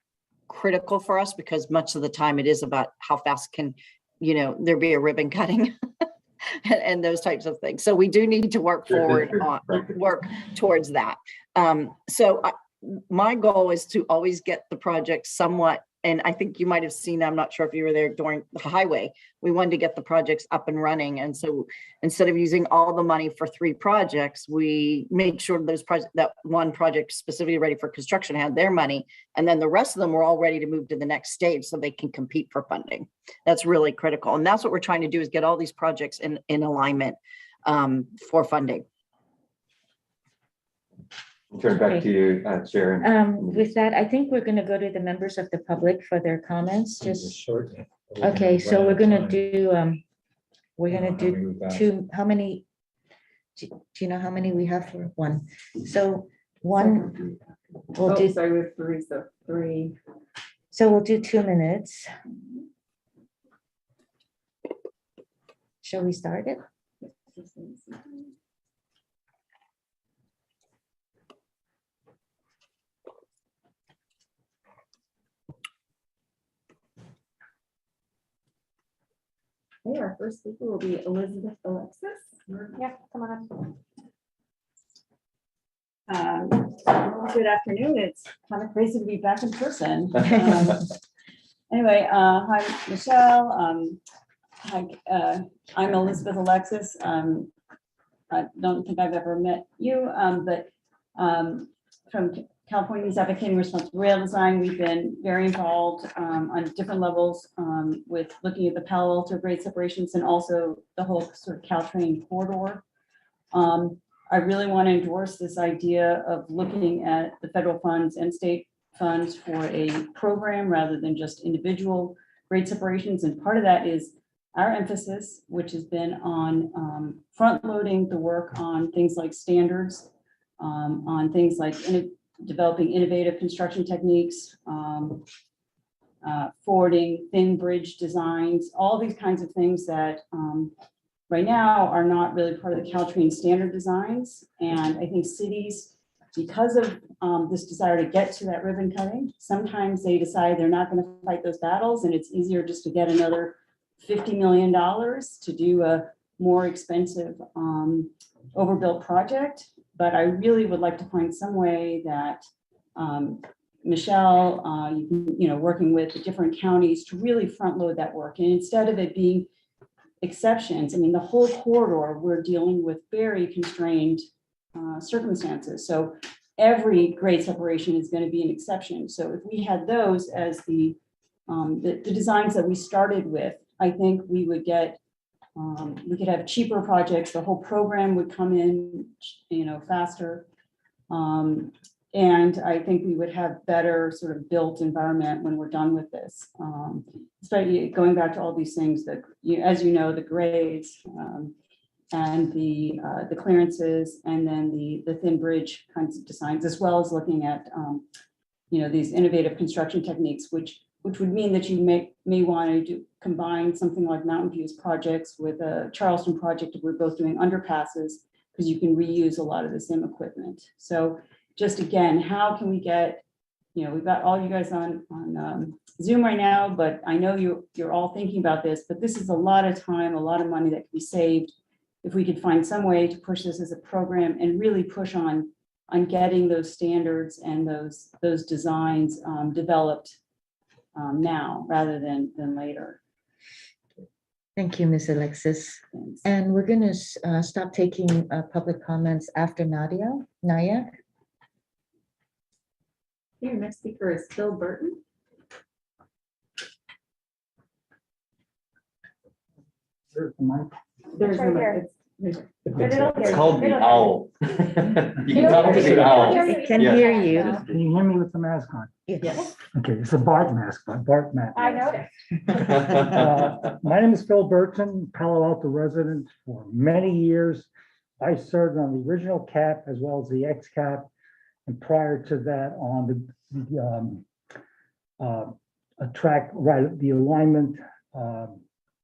critical for us, because much of the time it is about how fast can, there be a ribbon cutting and those types of things. So we do need to work forward on work towards that. My goal is to always get the project somewhat, and I think you might have seen, I'm not sure if you were there during the highway, we wanted to get the projects up and running. And so instead of using all the money for 3 projects, we made sure that one project specifically ready for construction had their money. And then the rest of them were all ready to move to the next stage so they can compete for funding. That's really critical. And that's what we're trying to do, is get all these projects in alignment for funding. Turn back to you, Sharon. With that, I think we're going to go to the members of the public for their comments. Okay, so we're going to do 2. How many? Do you know how many we have for one? So one. We'll do. Sorry, we have 3. So 3. So we'll do 2 minutes. Shall we start it? Okay, our first speaker will be Elizabeth Alexis. Yeah, come on up. Good afternoon. It's kind of crazy to be back in person. Anyway, hi, Michelle. I'm Elizabeth Alexis. I don't think I've ever met you, but from California's Advocating Responsible Rail Design, we've been very involved on different levels with looking at the Palo Alto grade separations and also the whole sort of Caltrain corridor I really want to endorse this idea of looking at the federal funds and state funds for a program rather than just individual grade separations. And part of that is our emphasis, which has been on front loading the work on things like standards, on things like developing innovative construction techniques, forwarding thin bridge designs, all these kinds of things that right now are not really part of the Caltrain standard designs. And I think cities, because of this desire to get to that ribbon cutting, sometimes they decide they're not going to fight those battles, and it's easier just to get another $50 million to do a more expensive overbuilt project. But I really would like to find some way that Michelle, working with the different counties to really front load that work. And instead of it being exceptions, I mean, the whole corridor, we're dealing with very constrained circumstances. So every grade separation is going to be an exception. So if we had those as the designs that we started with, I think we would get, we could have cheaper projects. The whole program would come in, faster. And I think we would have better sort of built environment when we're done with this. Especially going back to all these things that, as you know, the grades and the clearances, and then the thin bridge kinds of designs, as well as looking at these innovative construction techniques, which would mean that you may want to combine something like Mountain View's projects with a Charleston project if we're both doing underpasses, because you can reuse a lot of the same equipment. So just again, how can we get, we've got all you guys on Zoom right now, but I know you're all thinking about this, but this is a lot of time, a lot of money that could be saved if we could find some way to push this as a program and really push on getting those standards and those designs developed now rather than later. Thank you, Ms. Alexis. Thanks. And we're going to stop taking public comments after Naya. Your next speaker is Phil Burton. There's It's right here. It's called the owl. You can talk to the owl. It can Yeah. hear you. Can you hear me with the mask on? Yes. Okay, it's a Bart mask, but Bart mask. I noticed. My name is Phil Burton, Palo Alto resident for many years. I served on the original CAP as well as the ex-CAP, and prior to that on the alignment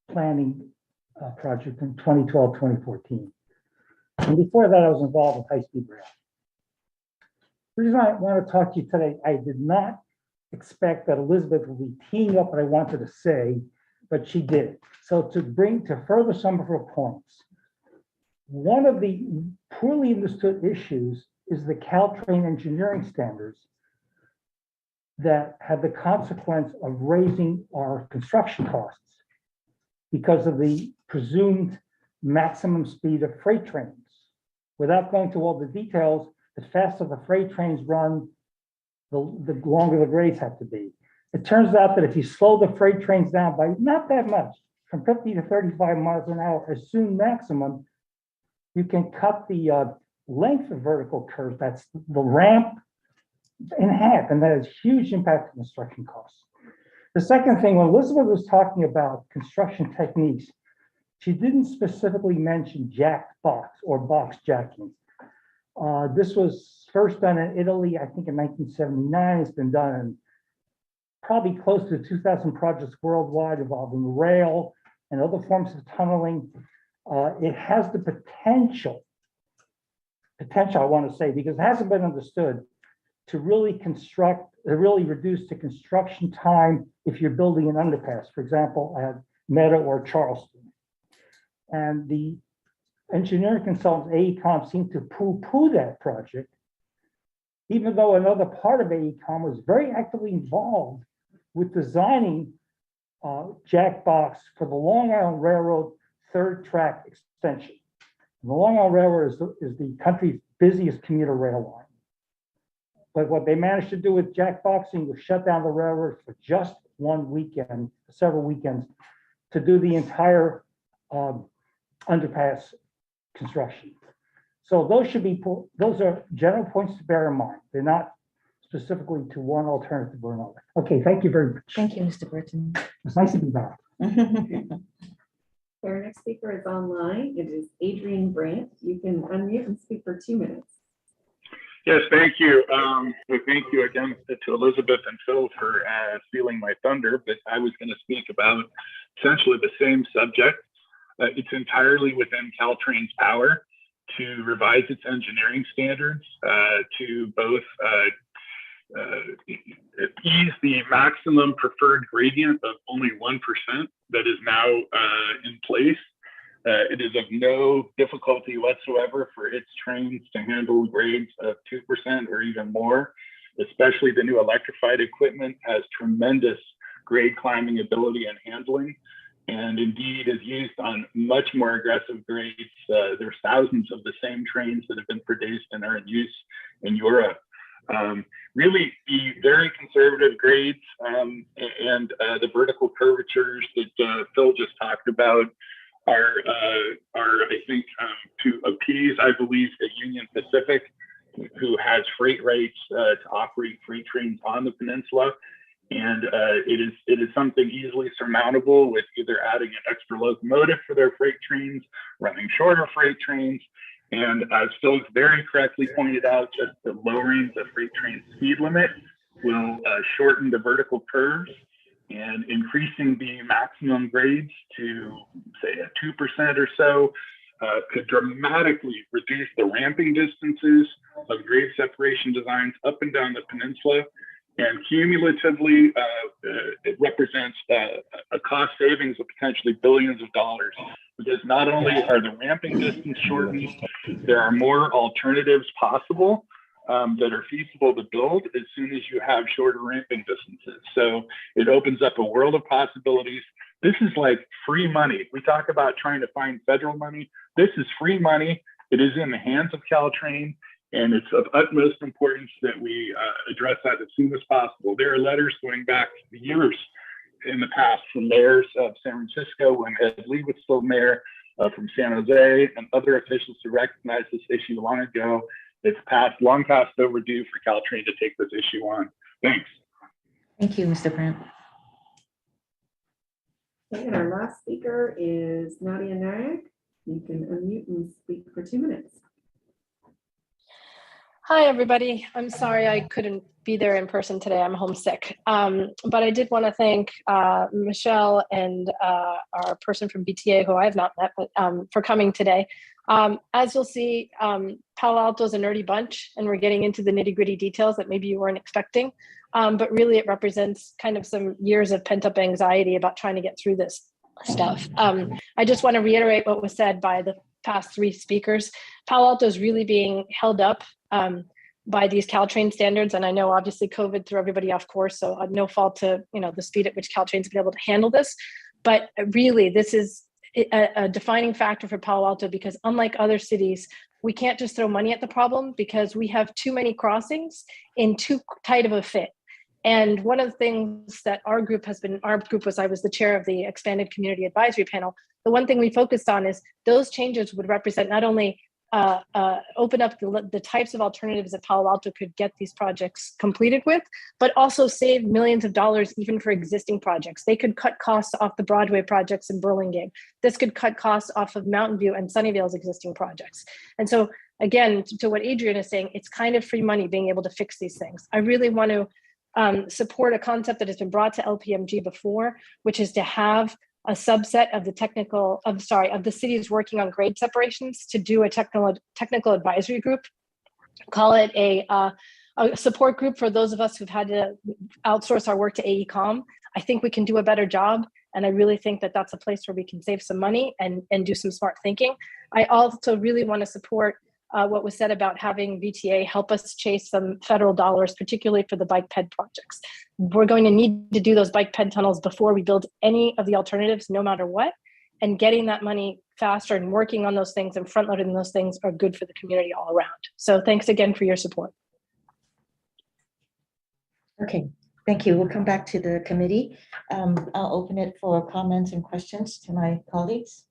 planning project in 2012, 2014. And before that, I was involved with high-speed rail. The reason I want to talk to you today, I did not expect that Elizabeth would be teeing up what I wanted to say, but she did. So to further some of her points, one of the poorly understood issues is the Caltrain engineering standards that had the consequence of raising our construction costs because of the presumed maximum speed of freight trains. Without going to all the details, the faster the freight trains run, the longer the grades have to be. It turns out that if you slow the freight trains down by not that much, from 50 to 35 miles an hour, assumed maximum, you can cut the length of vertical curve, that's the ramp, in half, and that has huge impact on construction costs. The second thing, when Elizabeth was talking about construction techniques, she didn't specifically mention jacked box or box jacking. This was first done in Italy, I think in 1979. It's been done in probably close to 2,000 projects worldwide involving rail and other forms of tunneling. It has the potential, I want to say, because it hasn't been understood, to really reduce the construction time if you're building an underpass, for example, at Meta or Charleston. And the engineering consultants, AECOM, seemed to poo-poo that project, even though another part of AECOM was very actively involved with designing jack box for the Long Island Railroad third track extension. And the Long Island Railroad is the country's busiest commuter rail line. But what they managed to do with jackboxing was shut down the railroad for just one weekend, several weekends, to do the entire underpass construction. So those should be, those are general points to bear in mind. They're not specifically to one alternative or another. Okay, thank you very much. Thank you, Mr. Burton. It's nice to be back. Our next speaker is online. It is Adrian Brandt. You can unmute and speak for 2 minutes. Yes, thank you. Thank you again to Elizabeth and Phil for stealing my thunder, but I was going to speak about essentially the same subject. It's entirely within Caltrain's power to revise its engineering standards to both ease the maximum preferred gradient of only 1% that is now in place. It is of no difficulty whatsoever for its trains to handle grades of 2% or even more, especially the new electrified equipment has tremendous grade climbing ability and handling, and indeed is used on much more aggressive grades. There's thousands of the same trains that have been produced and are in use in Europe. Really, the very conservative grades and the vertical curvatures that Phil just talked about are I think, to appease, I believe, Union Pacific, who has freight rates to operate freight trains on the peninsula. And it is something easily surmountable with either adding an extra locomotive for their freight trains, running shorter freight trains, and as Phil very correctly pointed out, just the lowering the freight train speed limit will shorten the vertical curves, and increasing the maximum grades to say a 2% or so could dramatically reduce the ramping distances of grade separation designs up and down the peninsula. And cumulatively, it represents a cost savings of potentially billions of dollars, because not only are the ramping distance shortened, there are more alternatives possible that are feasible to build as soon as you have shorter ramping distances. So it opens up a world of possibilities. This is like free money. We talk about trying to find federal money. This is free money. It is in the hands of Caltrain, and it's of utmost importance that we address that as soon as possible. There are letters going back years in the past from mayors of San Francisco when Ed Lee was still mayor, from San Jose, and other officials who recognized this issue long ago. It's long past overdue for Caltrain to take this issue on. Thanks. Thank you, Mr. Brandt. Okay, and our last speaker is Nadia Nayak. You can unmute and speak for 2 minutes. Hi, everybody. I'm sorry I couldn't be there in person today. I'm homesick. But I did want to thank Michelle and our person from BTA, who I have not met, but for coming today. As you'll see, Palo Alto is a nerdy bunch, and we're getting into the nitty-gritty details that maybe you weren't expecting. But really, it represents kind of some years of pent-up anxiety about trying to get through this stuff. I just want to reiterate what was said by the past 3 speakers. Palo Alto is really being held up by these Caltrain standards, and I know obviously COVID threw everybody off course, so no fault to the speed at which Caltrain's been able to handle this. But really, this is a defining factor for Palo Alto, because unlike other cities, we can't just throw money at the problem, because we have too many crossings in too tight of a fit. And one of the things that our group was, I was the chair of the expanded community advisory panel. The one thing we focused on is those changes would represent not only open up the types of alternatives that Palo Alto could get these projects completed with, but also save millions of dollars even for existing projects. They could cut costs off the Broadway projects in Burlingame. This could cut costs off of Mountain View and Sunnyvale's existing projects. And so again, to what Adrian is saying, it's kind of free money being able to fix these things. I really want to support a concept that has been brought to LPMG before, which is to have a subset of the cities working on grade separations to do a technical advisory group. Call it a support group for those of us who've had to outsource our work to AECOM. I think we can do a better job, and I really think that that's a place where we can save some money and do some smart thinking. I also really want to support what was said about having VTA help us chase some federal dollars, particularly for the bike ped projects. We're going to need to do those bike ped tunnels before we build any of the alternatives, no matter what. And getting that money faster and working on those things and front loading those things are good for the community all around. So thanks again for your support. Okay, thank you. We'll come back to the committee. I'll open it for comments and questions to my colleagues.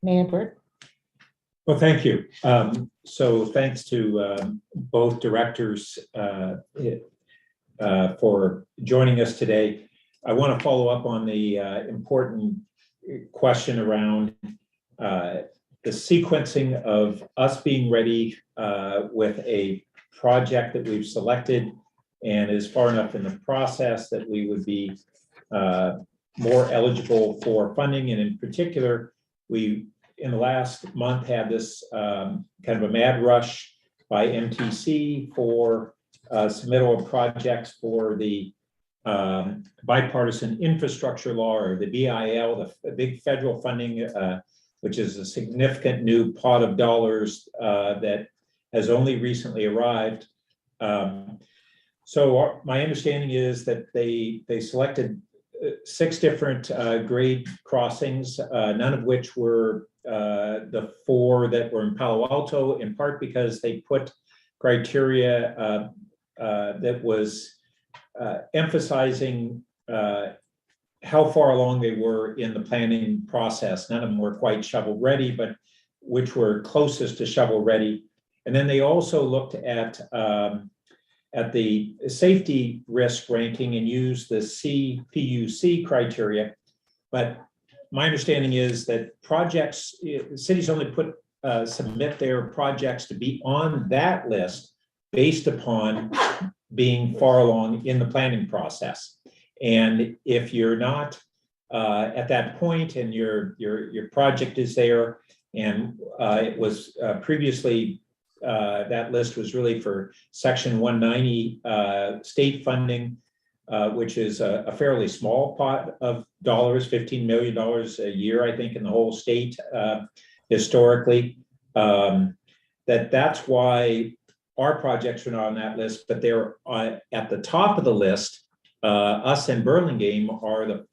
Mayor Burt. Well, thank you. So thanks to both directors for joining us today. I want to follow up on the important question around the sequencing of us being ready with a project that we've selected and is far enough in the process that we would be more eligible for funding. And in particular, we, in the last month, had this kind of a mad rush by MTC for submittal of projects for the bipartisan infrastructure law, or the BIL, the big federal funding, which is a significant new pot of dollars that has only recently arrived. So my understanding is that they selected 6 different grade crossings, none of which were the 4 that were in Palo Alto, in part because they put criteria that was emphasizing how far along they were in the planning process. None of them were quite shovel ready, but which were closest to shovel ready. And then they also looked at the safety risk ranking and used the CPUC criteria. But my understanding is that projects, cities only submit their projects to be on that list based upon being far along in the planning process. And if you're not at that point and your project is there, and it was previously, that list was really for Section 190 state funding, which is a fairly small pot of dollars, $15 million a year, I think, in the whole state historically. That's why our projects are not on that list, but they're at the top of the list. Us and Burlingame are the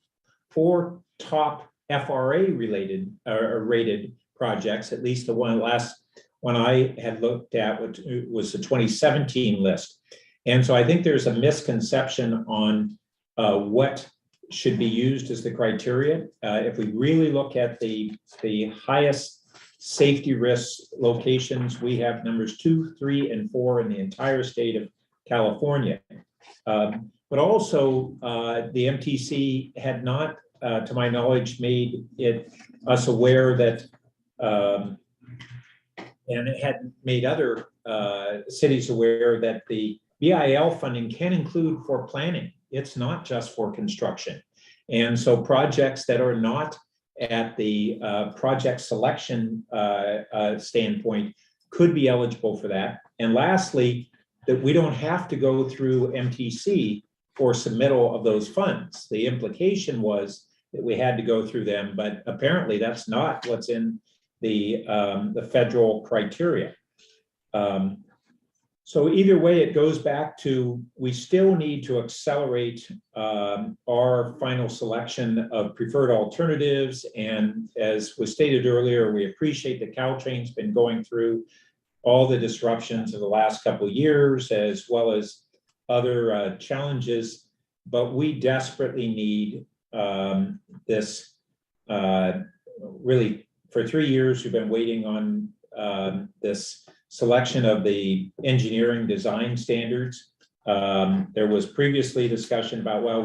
4 top FRA related rated projects, at least the last one I had looked at, which was the 2017 list. And so I think there's a misconception on what should be used as the criteria. If we really look at the highest safety risk locations, we have numbers 2, 3, and 4 in the entire state of California. But also the MTC had not, to my knowledge, made us aware that, and it had made other cities aware that the BIL funding can include for planning. It's not just for construction. And so projects that are not at the project selection standpoint could be eligible for that. And lastly, that we don't have to go through MTC for submittal of those funds. The implication was that we had to go through them, but apparently that's not what's in the federal criteria. So either way, it goes back to, we still need to accelerate our final selection of preferred alternatives. And as was stated earlier, we appreciate that Caltrain's been going through all the disruptions of the last couple of years, as well as other challenges, but we desperately need this. Really, for 3 years, we've been waiting on this selection of the engineering design standards. There was previously discussion about, well,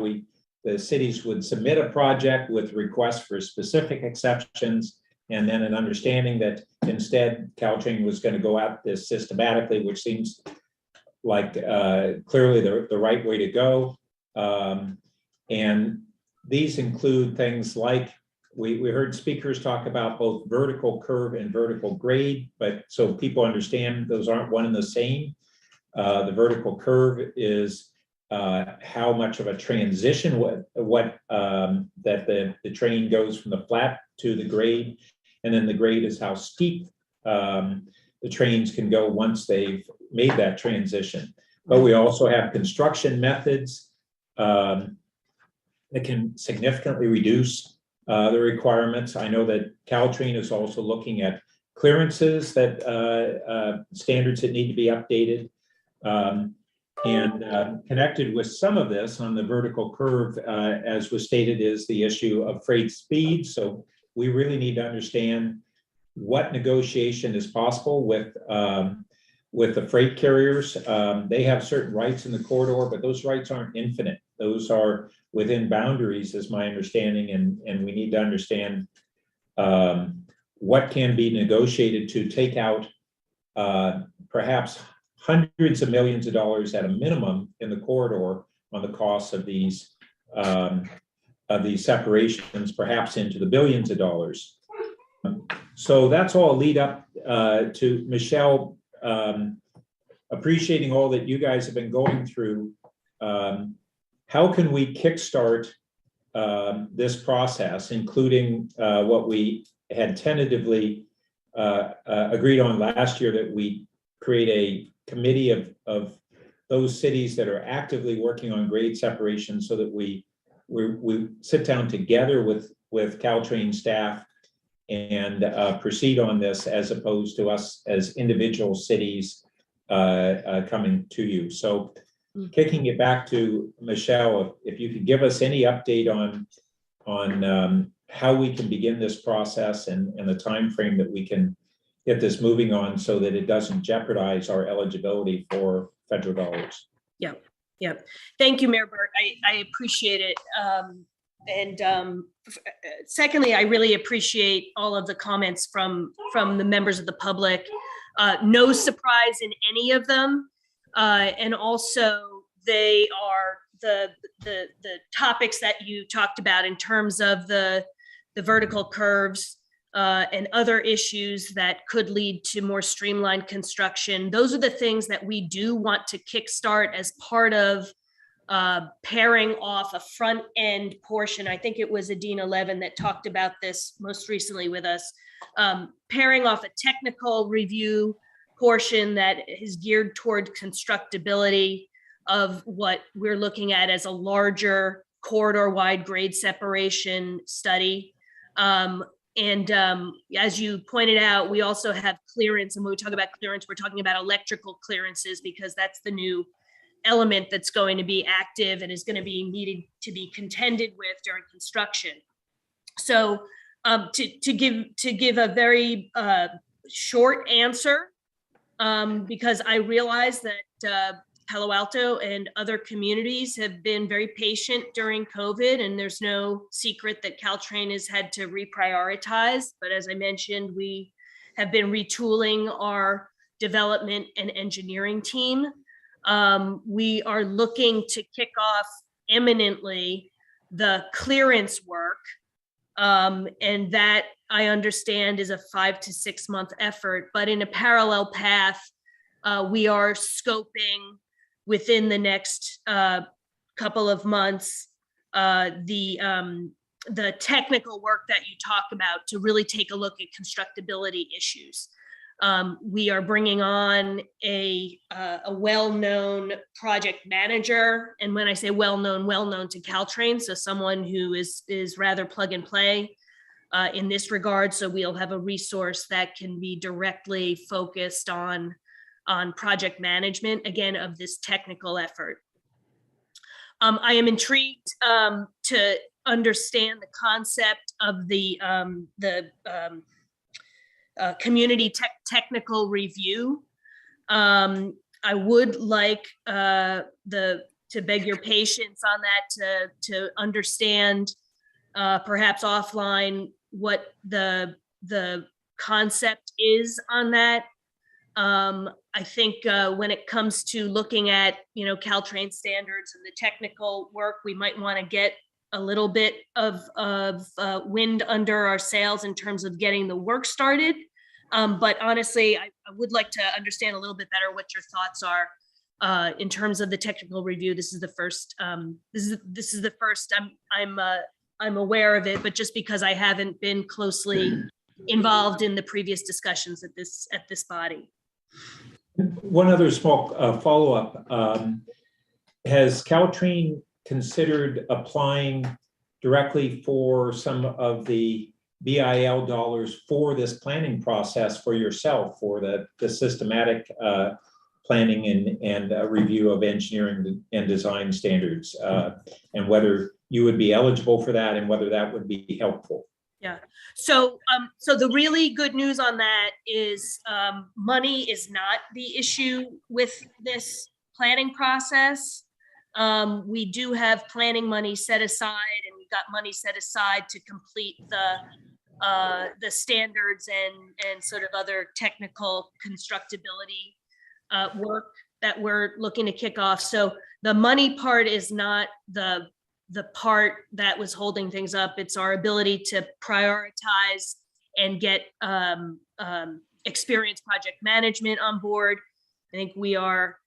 the cities would submit a project with requests for specific exceptions, and then an understanding that instead Caltrain was going to go at this systematically, which seems like clearly the right way to go. And these include things like, we heard speakers talk about both vertical curve and vertical grade, but so people understand those aren't one and the same. The vertical curve is how much of a transition, that the train goes from the flat to the grade, and then the grade is how steep the trains can go once they've made that transition. But we also have construction methods that can significantly reduce the requirements. I know that Caltrain is also looking at clearances that standards that need to be updated. And connected with some of this on the vertical curve, as was stated, is the issue of freight speed. So we really need to understand what negotiation is possible with the freight carriers. They have certain rights in the corridor, but those rights aren't infinite. Those are within boundaries, is my understanding, and we need to understand what can be negotiated to take out perhaps hundreds of millions of dollars at a minimum in the corridor on the costs of these separations, perhaps into the billions of dollars. So that's all lead up to Michelle appreciating all that you guys have been going through. How can we kickstart this process, including what we had tentatively agreed on last year, that we create a committee of those cities that are actively working on grade separation, so that we sit down together with Caltrain staff and proceed on this, as opposed to us as individual cities coming to you. So kicking it back to Michelle, if you could give us any update on how we can begin this process and the time frame that we can get this moving on, so that it doesn't jeopardize our eligibility for federal dollars. Yeah. Thank you, Mayor Burt. I appreciate it. Secondly, I really appreciate all of the comments from the members of the public. No surprise in any of them. And also they are the topics that you talked about in terms of the vertical curves and other issues that could lead to more streamlined construction. Those are the things that we do want to kickstart as part of pairing off a front end portion. I think it was Adina Levin that talked about this most recently with us, pairing off a technical review portion that is geared toward constructability of what we're looking at as a larger corridor wide grade separation study. As you pointed out, we also have clearance, and when we talk about clearance, we're talking about electrical clearances, because that's the new element that's going to be active and is going to be needed to be contended with during construction. So to give a very short answer, because I realize that Palo Alto and other communities have been very patient during COVID, and there's no secret that Caltrain has had to reprioritize. But as I mentioned, we have been retooling our development and engineering team. We are looking to kick off imminently the clearance work, and that I understand is a 5 to 6 month effort, but in a parallel path, we are scoping within the next couple of months the technical work that you talk about, to really take a look at constructability issues. We are bringing on a well-known project manager, and when I say well-known to Caltrain, so someone who is rather plug and play in this regard. So we'll have a resource that can be directly focused on project management, again, of this technical effort. I am intrigued to understand the concept of the community technical review. I would like to beg your patience on that, to understand perhaps offline what the concept is on that. I think when it comes to looking at, Caltrain standards and the technical work, we might want to get a little bit of wind under our sails in terms of getting the work started. But honestly, I would like to understand a little bit better what your thoughts are in terms of the technical review. This is the first. This is the first I'm aware of it, but just because I haven't been closely involved in the previous discussions at this body. One other small follow-up. Has Caltrain considered applying directly for some of the BIL dollars for this planning process for yourself, for the systematic planning and review of engineering and design standards, and whether you would be eligible for that and whether that would be helpful? Yeah. So, so the really good news on that is money is not the issue with this planning process. We do have planning money set aside, and we've got money set aside to complete the standards and sort of other technical constructability work that we're looking to kick off. So the money part is not the part that was holding things up. It's our ability to prioritize and get experienced project management on board. I think we are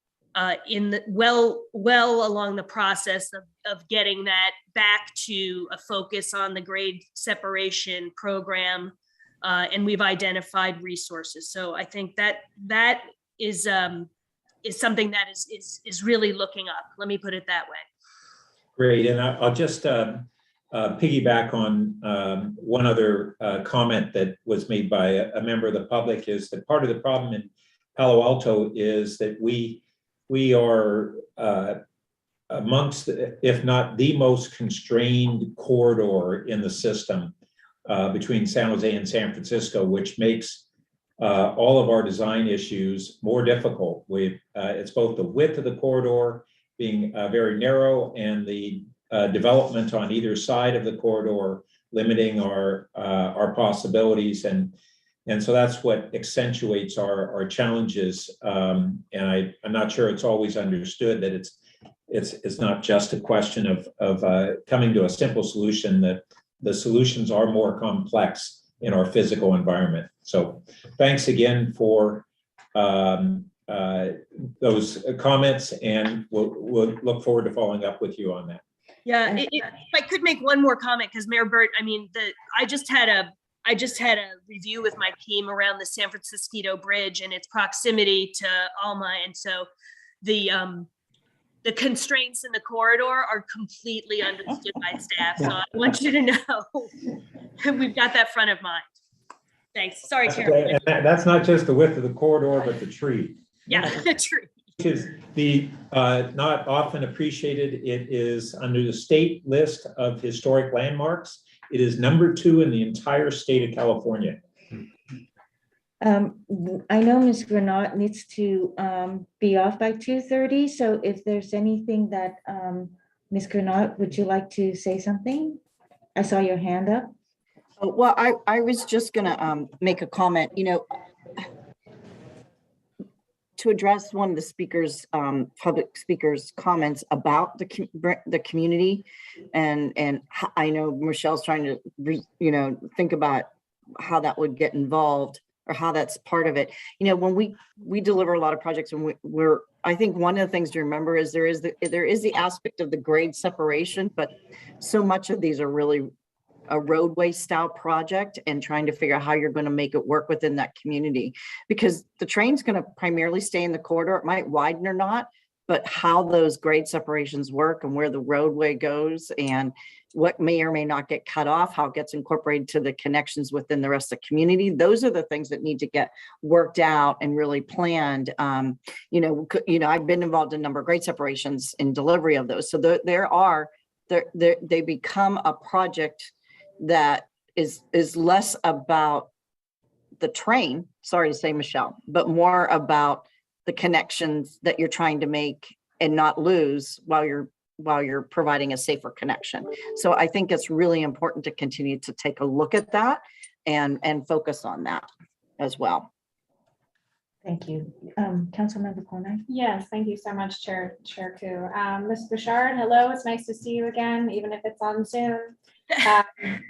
in the well along the process of getting that back to a focus on the grade separation program, and we've identified resources. So I think that is something that is really looking up. Let me put it that way. Great, and I'll just piggyback on one other comment that was made by a member of the public, is that part of the problem in Palo Alto is that we are amongst, if not the most constrained corridor in the system between San Jose and San Francisco, which makes all of our design issues more difficult. It's both the width of the corridor being very narrow and the development on either side of the corridor limiting our possibilities, and so that's what accentuates our challenges. And I'm not sure it's always understood that it's not just a question of coming to a simple solution, that the solutions are more complex in our physical environment. So thanks again for those comments, and we'll look forward to following up with you on that. Yeah, if I could make one more comment, because Mayor Burt, I mean, I just had a review with my team around the San Francisco Bridge and its proximity to Alma, and so the constraints in the corridor are completely understood by staff. So I want you to know we've got that front of mind. Thanks. Sorry, Chair. And that's not just the width of the corridor, but the tree. Yeah, the tree. Which is the not often appreciated. It is under the state list of historic landmarks. It is number 2 in the entire state of California. I know Ms. Granat needs to be off by 2:30. So if there's anything that, Ms. Granat, would you like to say something? I saw your hand up. Well, I was just gonna make a comment, to address one of the speakers, public speakers' comments about the community, and I know Michelle's trying to think about how that would get involved or how that's part of it. When we deliver a lot of projects, and I think one of the things to remember is there is the aspect of the grade separation, but so much of these are really a roadway style project, and trying to figure out how you're going to make it work within that community, because the train's going to primarily stay in the corridor. It might widen or not, but how those grade separations work and where the roadway goes and what may or may not get cut off, how it gets incorporated to the connections within the rest of the community. Those are the things that need to get worked out and really planned. I've been involved in a number of grade separations in delivery of those. So they become a project that is less about the train, sorry to say, Michelle, but more about the connections that you're trying to make and not lose while you're providing a safer connection. So I think it's really important to continue to take a look at that and focus on that as well. Thank you. Councilmember Cornell. Yes, thank you so much, Chair Koo. Ms. Bouchard, hello, it's nice to see you again, even if it's on Zoom.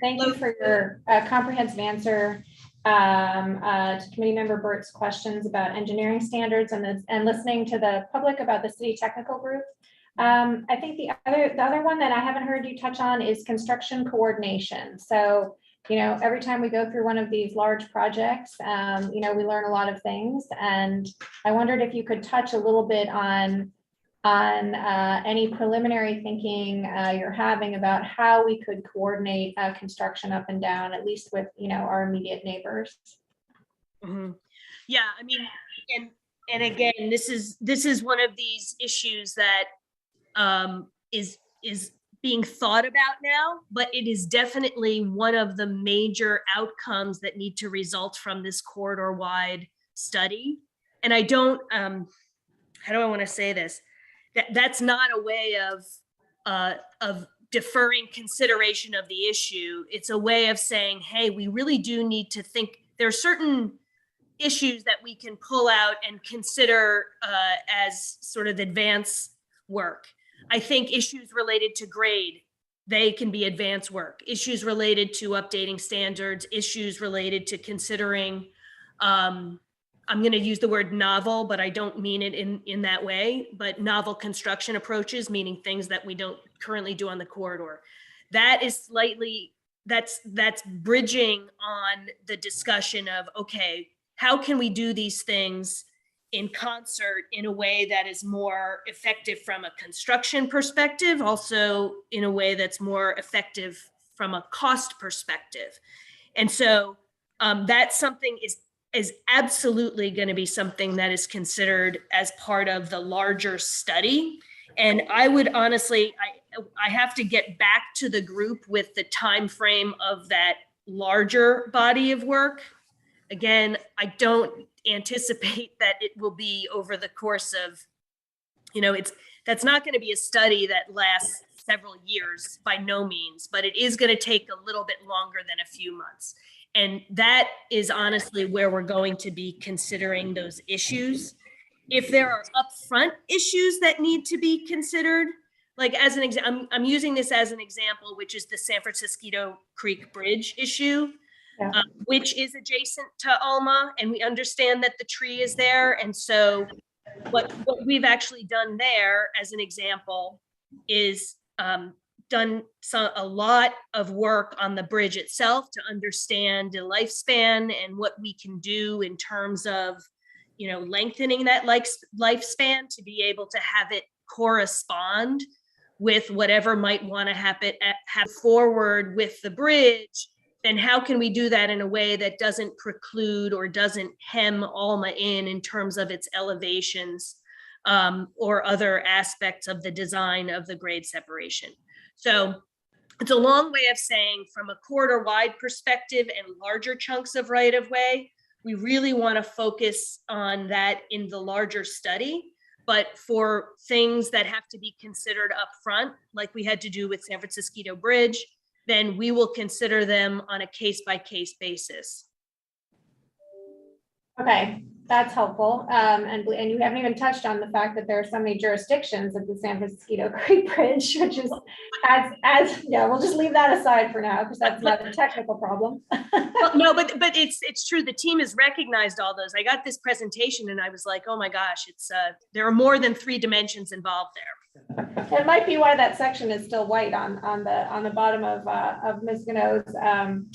Thank you for your comprehensive answer to Committee Member Burt's questions about engineering standards and listening to the public about the city technical group. I think the other one that I haven't heard you touch on is construction coordination. So, every time we go through one of these large projects, we learn a lot of things, and I wondered if you could touch a little bit on any preliminary thinking you're having about how we could coordinate construction up and down, at least with our immediate neighbors. Mm-hmm. Yeah, I mean, and again, this is one of these issues that is being thought about now, but it is definitely one of the major outcomes that need to result from this corridor-wide study. And I don't, how do I want to say this? That's not a way of deferring consideration of the issue. It's a way of saying, hey, we really do need to think. There are certain issues that we can pull out and consider as sort of advance work. I think issues related to grade, they can be advanced work. Issues related to updating standards, issues related to considering, I'm going to use the word novel, but I don't mean it in that way, but novel construction approaches, meaning things that we don't currently do on the corridor. That is slightly, that's bridging on the discussion of, okay, how can we do these things in concert in a way that is more effective from a construction perspective, also in a way that's more effective from a cost perspective. And so that's something is absolutely going to be something that is considered as part of the larger study. And I would honestly, I have to get back to the group with the time frame of that larger body of work. Again, I don't anticipate that it will be over the course of, that's not going to be a study that lasts several years by no means, but it is going to take a little bit longer than a few months. And that is honestly where we're going to be considering those issues. If there are upfront issues that need to be considered, like as an example, I'm using this as an example, which is the San Francisco Creek Bridge issue. Yeah. Which is adjacent to Alma, and we understand that the tree is there. And so what we've actually done there, as an example, is done a lot of work on the bridge itself to understand the lifespan and what we can do in terms of, lengthening that lifespan to be able to have it correspond with whatever might want to happen forward with the bridge. Then how can we do that in a way that doesn't preclude or doesn't hem Alma in terms of its elevations or other aspects of the design of the grade separation? So it's a long way of saying, from a corridor-wide perspective and larger chunks of right-of-way, we really want to focus on that in the larger study. But for things that have to be considered up front, like we had to do with San Francisco Bridge, then we will consider them on a case-by-case basis. Okay, that's helpful. And you haven't even touched on the fact that there are so many jurisdictions of the San Francisco Creek Bridge, which is yeah, we'll just leave that aside for now because that's not a technical problem. Well, no, but it's true. The team has recognized all those. I got this presentation and I was like, oh my gosh, it's there are more than 3 dimensions involved there. It might be why that section is still white on the bottom of Ms. Gano's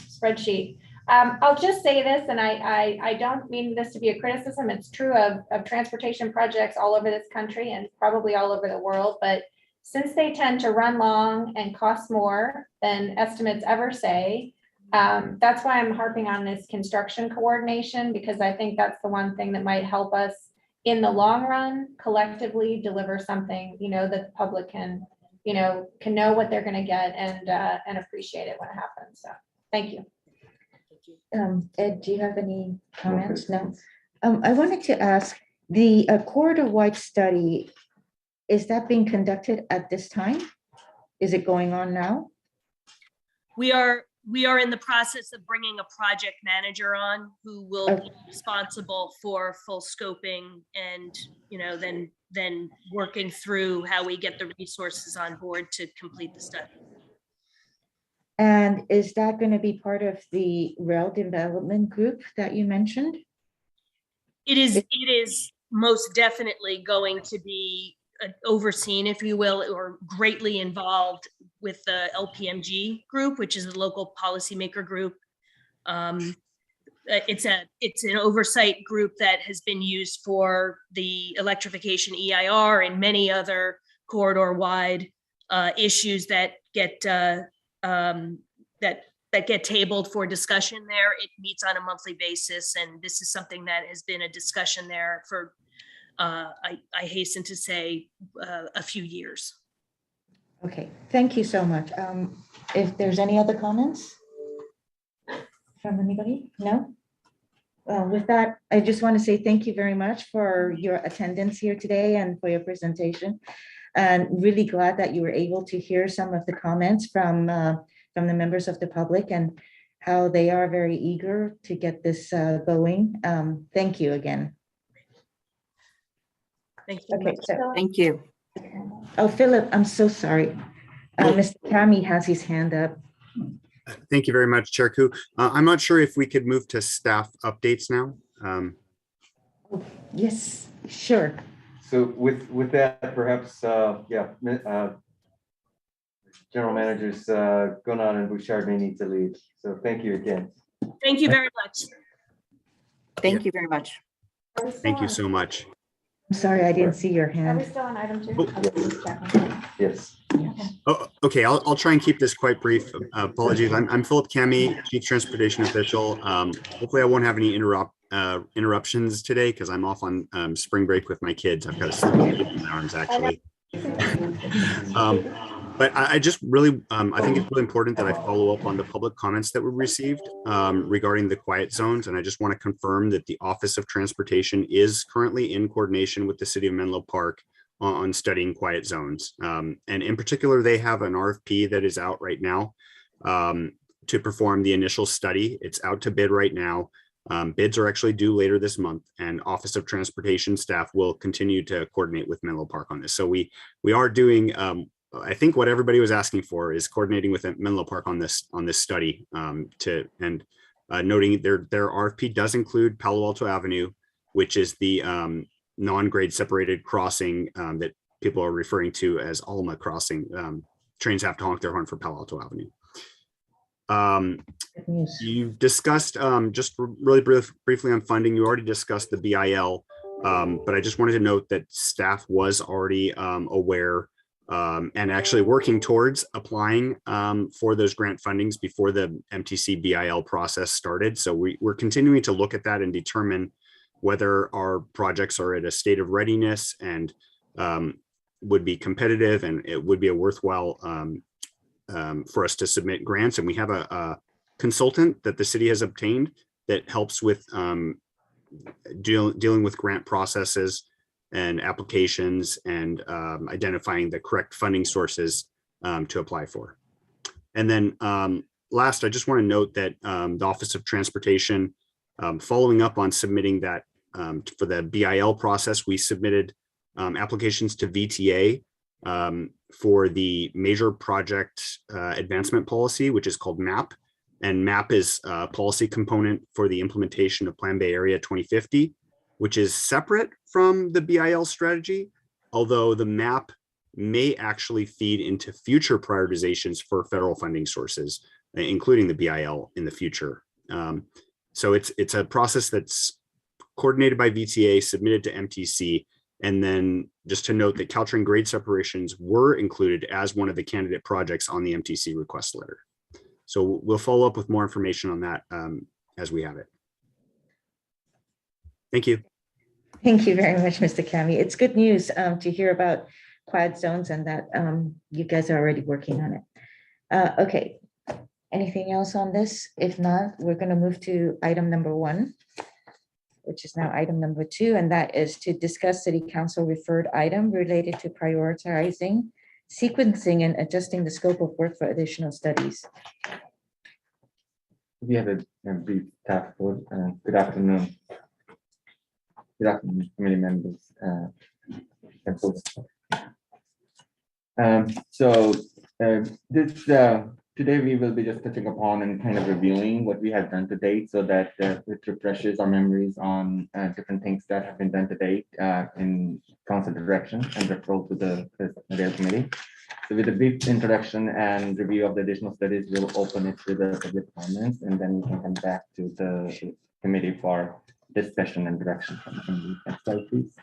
spreadsheet. I'll just say this, and I don't mean this to be a criticism. It's true of transportation projects all over this country and probably all over the world. But since they tend to run long and cost more than estimates ever say, that's why I'm harping on this construction coordination, because I think that's the one thing that might help us in the long run collectively deliver something, that the public can know what they're going to get and appreciate it when it happens. So thank you. Ed, do you have any comments? No. I wanted to ask, the corridor-wide study, is that being conducted at this time? Is it going on now? We are in the process of bringing a project manager on who will be responsible for full scoping and, then working through how we get the resources on board to complete the study. And is that going to be part of the rail development group that you mentioned? It is most definitely going to be overseen, if you will, or greatly involved with the LPMG group, which is a local policymaker group. It's an oversight group that has been used for the electrification EIR and many other corridor-wide issues that get that get tabled for discussion there. It meets on a monthly basis, and this is something that has been a discussion there for I hasten to say a few years. Okay, thank you so much. If there's any other comments from anybody? No? With that, I just want to say thank you very much for your attendance here today and for your presentation. And really glad that you were able to hear some of the comments from the members of the public and how they are very eager to get this going. Thank you again. Thank you. Okay, so, Thank you. oh, Philip, I'm so sorry. Mr. Kami has his hand up. Thank you very much, Chair Koo. I'm not sure if we could move to staff updates now. Yes, sure. So with that, perhaps, General Managers Gonan and Bouchard may need to leave. So thank you again. Thank you very much. Thank you very much. Thank you so much. I'm sorry, I didn't see your Are we hand. still on item 2? Yes. Oh, okay, I'll try and keep this quite brief. Apologies. I'm Philip Kami, Chief Transportation Official. Hopefully I won't have any interruptions today because I'm off on spring break with my kids. I've got a sleeping kid in my arms actually. But I just really, I think it's really important that I follow up on the public comments that were received regarding the quiet zones. And I just want to confirm that the Office of Transportation is currently in coordination with the City of Menlo Park on studying quiet zones. And in particular, they have an RFP that is out right now to perform the initial study. It's out to bid right now. Bids are actually due later this month, and Office of Transportation staff will continue to coordinate with Menlo Park on this. So we are doing, I think what everybody was asking for is coordinating with Menlo Park on this study noting their RFP does include Palo Alto Avenue, which is the non-grade separated crossing that people are referring to as Alma crossing. Trains have to honk their horn for Palo Alto Avenue. You've discussed just really briefly on funding. You already discussed the BIL, but I just wanted to note that staff was already aware and actually working towards applying for those grant fundings before the MTC BIL process started. So we're continuing to look at that and determine whether our projects are at a state of readiness and would be competitive and it would be a worthwhile for us to submit grants. And we have a consultant that the city has obtained that helps with dealing with grant processes and applications and identifying the correct funding sources to apply for. And then last, I just want to note that the Office of Transportation, following up on submitting that for the BIL process, we submitted applications to VTA for the Major Project Advancement Policy, which is called MAP. And MAP is a policy component for the implementation of Plan Bay Area 2050, which is separate from the BIL strategy, although the MAP may actually feed into future prioritizations for federal funding sources, including the BIL in the future. So it's a process that's coordinated by VTA, submitted to MTC, and then just to note that Caltrain grade separations were included as one of the candidate projects on the MTC request letter. So we'll follow up with more information on that as we have it. Thank you. Thank you very much, Mr. Kami. It's good news to hear about quiet zones and that you guys are already working on it. Okay, anything else on this? If not, we're going to move to item number 1, which is now item number 2, and that is to discuss City Council referred item related to prioritizing, sequencing, and adjusting the scope of work for additional studies. We have a brief task force. Good afternoon. Good afternoon, committee members. Today we will be just touching upon and kind of reviewing what we have done to date so that it refreshes our memories on different things that have been done to date in council direction and referral to the rail committee. So with a brief introduction and review of the additional studies, we'll open it to the public comments and then we can come back to the committee for discussion and direction from the committee. Next slide, please.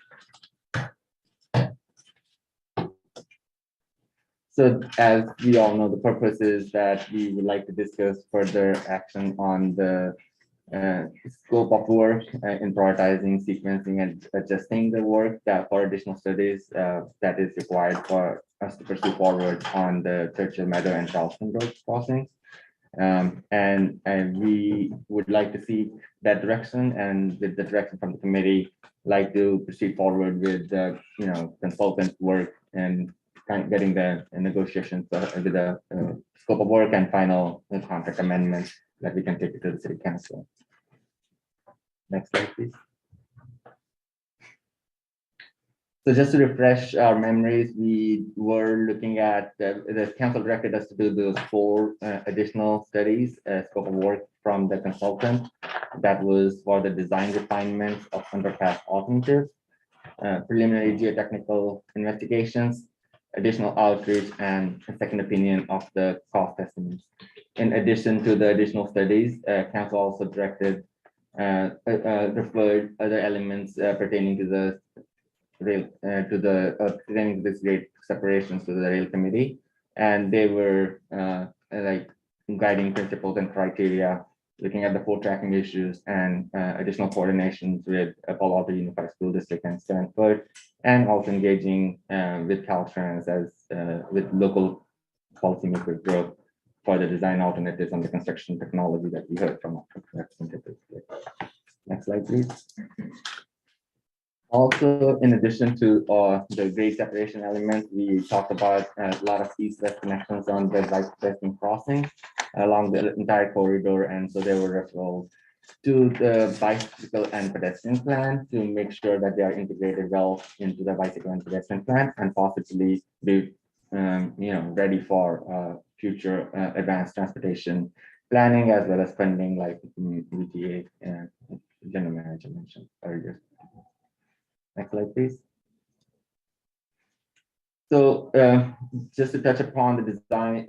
So as we all know, the purpose is that we would like to discuss further action on the scope of work in prioritizing, sequencing, and adjusting the work that for additional studies that is required for us to pursue forward on the Churchill Meadow and Charleston Road crossings. And we would like to see that direction, and with the direction from the committee, like to proceed forward with the consultant work and kind of getting the negotiations with the scope of work and final contract amendments that we can take it to the city council. Next slide, please. So just to refresh our memories, we were looking at the council directed us to do those 4 additional studies, scope of work from the consultant. That was for the design refinements of underpass alternatives, preliminary geotechnical investigations, additional outreach, and a second opinion of the cost estimates. In addition to the additional studies, council also directed referred other elements pertaining to the rail pertaining to this grade separations to the rail committee, and they were like guiding principles and criteria, looking at the 4 tracking issues and additional coordinations with Palo Alto Unified School District and Stanford, and also engaging with Caltrain as with local policymakers group for the design alternatives and the construction technology that we heard from our representatives. Next slide, please. Also, in addition to the grade separation element, we talked about a lot of east-west connections on the right-western crossing along the entire corridor, and so there were referrals to the bicycle and pedestrian plan to make sure that they are integrated well into the bicycle and pedestrian plan, and possibly be ready for future advanced transportation planning, as well as funding, like BTA general manager mentioned earlier. Next slide, please. So just to touch upon the design,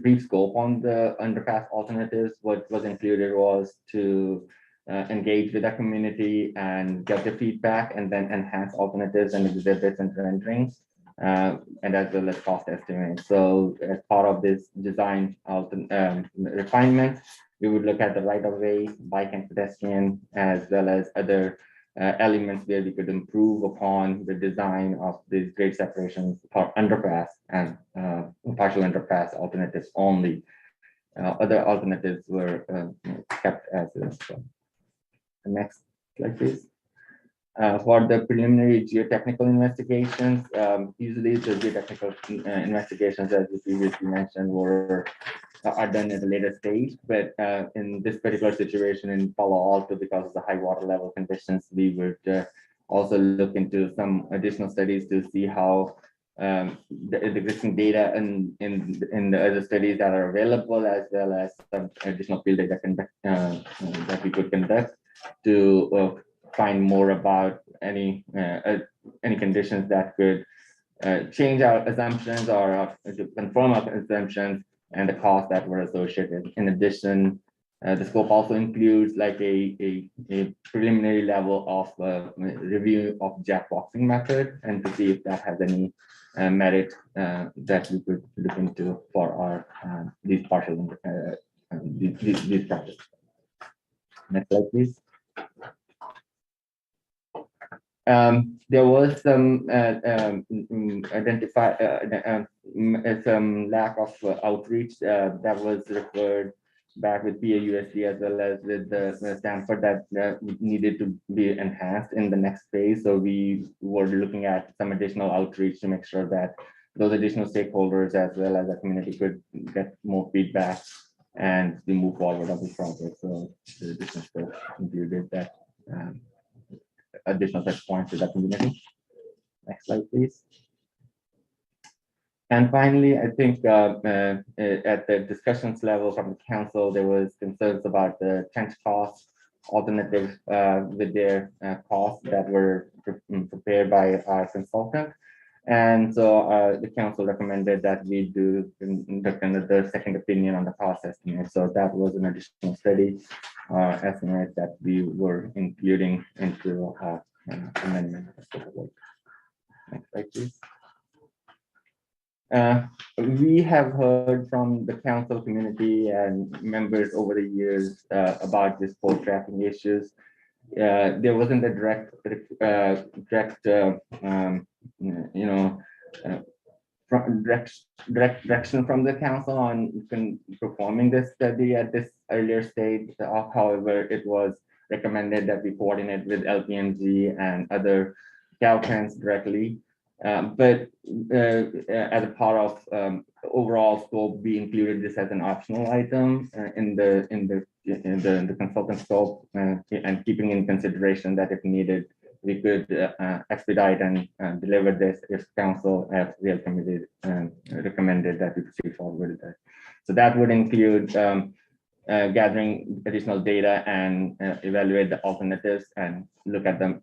brief scope on the underpass alternatives, what was included was to engage with the community and get the feedback, and then enhance alternatives and exhibits and renderings, and as well as cost estimates. So as part of this design refinement, we would look at the right-of-way, bike and pedestrian, as well as other elements where we could improve upon the design of these grade separations for underpass and partial underpass alternatives only. Other alternatives were kept as is. So, next slide, please. For the preliminary geotechnical investigations, usually the geotechnical investigations, as we previously mentioned, are done at a later stage, but in this particular situation in Palo Alto, because of the high water level conditions, we would also look into some additional studies to see how the existing data in the other studies that are available, as well as some additional field data that we could conduct to find more about any conditions that could change our assumptions or to confirm our assumptions and the costs that were associated. In addition, the scope also includes like a preliminary level of review of jackboxing method, and to see if that has any merit that we could look into for our these partial these projects. Next slide, please. There was some some lack of outreach that was referred back with PAUSD as well as with the Stanford that needed to be enhanced in the next phase. So we were looking at some additional outreach to make sure that those additional stakeholders as well as the community could get more feedback and we move forward on this project. So the additional stuff included that additional touch points with the community. Next slide, please. And finally, I think at the discussions level from the council, there was concerns about the trench costs, alternatives with their costs that were prepared by our consultant. And so the council recommended that we do the second opinion on the cost estimate. So that was an additional study estimate that we were including into our amendment. Next slide, please. We have heard from the council community and members over the years about this pole tracking issues. There wasn't a direct direction from the council on performing this study at this earlier stage. However, it was recommended that we coordinate with LPMG and other Caltrains directly. But as a part of overall scope, we included this as an optional item in the consultant scope, and keeping in consideration that if needed, we could expedite and deliver this if council as real committee recommended that we proceed forward with that. So that would include gathering additional data and evaluate the alternatives and look at them,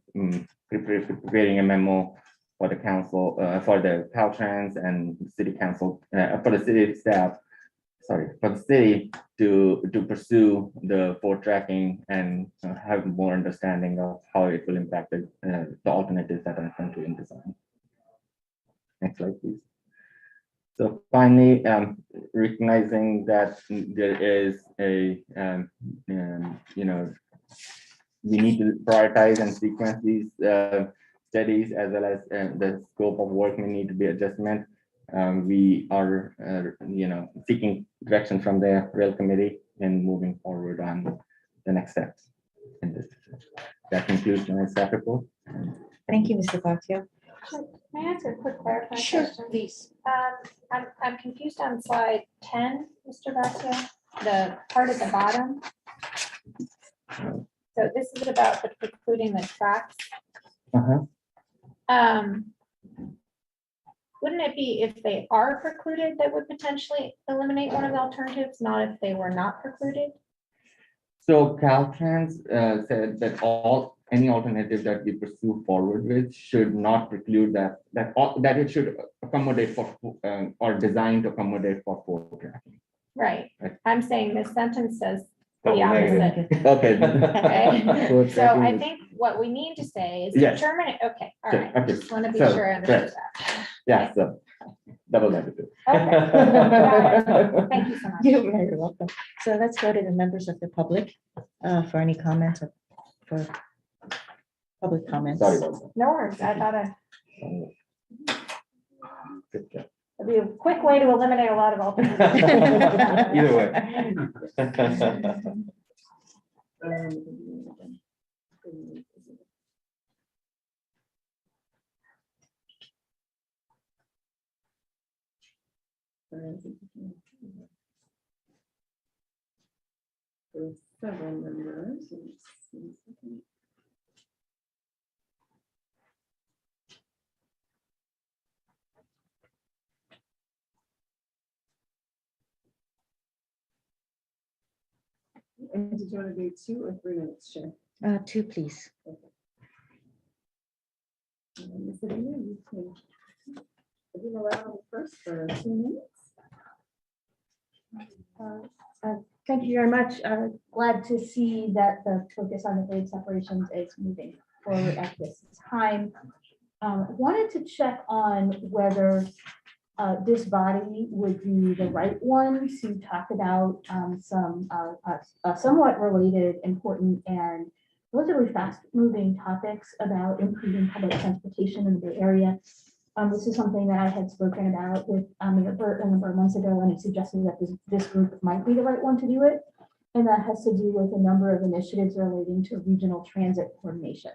preparing a memo for the council, for the Caltrains and city council, for the city staff, for the city to pursue the pole tracking and have more understanding of how it will impact the alternatives that are currently in design. Next slide, please. So finally, recognizing that there is a, we need to prioritize and sequence these studies, as well as the scope of work may need to be adjustment. We are, seeking direction from the rail committee and moving forward on the next steps in this. That concludes my staff report. Thank you, Mr. Bhatia. May I ask a quick clarifying Sure, question? please. I'm confused on slide 10, Mr. Bhatia, the part at the bottom. So this is about the precluding the tracks. Wouldn't it be if they are precluded that would potentially eliminate one of the alternatives, not if they were not precluded? So Caltrans said that any alternative that we pursue forward with should not preclude that it should accommodate for or designed to accommodate for pole tracking. Right. I'm saying this sentence says the opposite. Okay. Okay. So I think what we need to say is Yes. determine it. Okay. All Okay, right. okay. Just want to be So, sure I understood right. that. Yeah, so double negative. Okay. Thank you so much. You're very welcome. So let's go to the members of the public for any comments or for public comments. Sorry about that. No worries. I thought Good job. it'd be a quick way to eliminate a lot of alternatives. Either way. Several members. And did you want to do 2 or 3 minutes, Chair? 2, please. Ms. Adina, you can allow first for 2 minutes. Thank you very much. Glad to see that the focus on the grade separations is moving forward at this time. Wanted to check on whether this body would be the right one to talk about some somewhat related, important, and relatively fast-moving topics about improving public transportation in the Bay Area. This is something that I had spoken about with Mayor Burt a number of months ago, and he suggested that this group might be the right one to do it. And that has to do with a number of initiatives relating to regional transit coordination.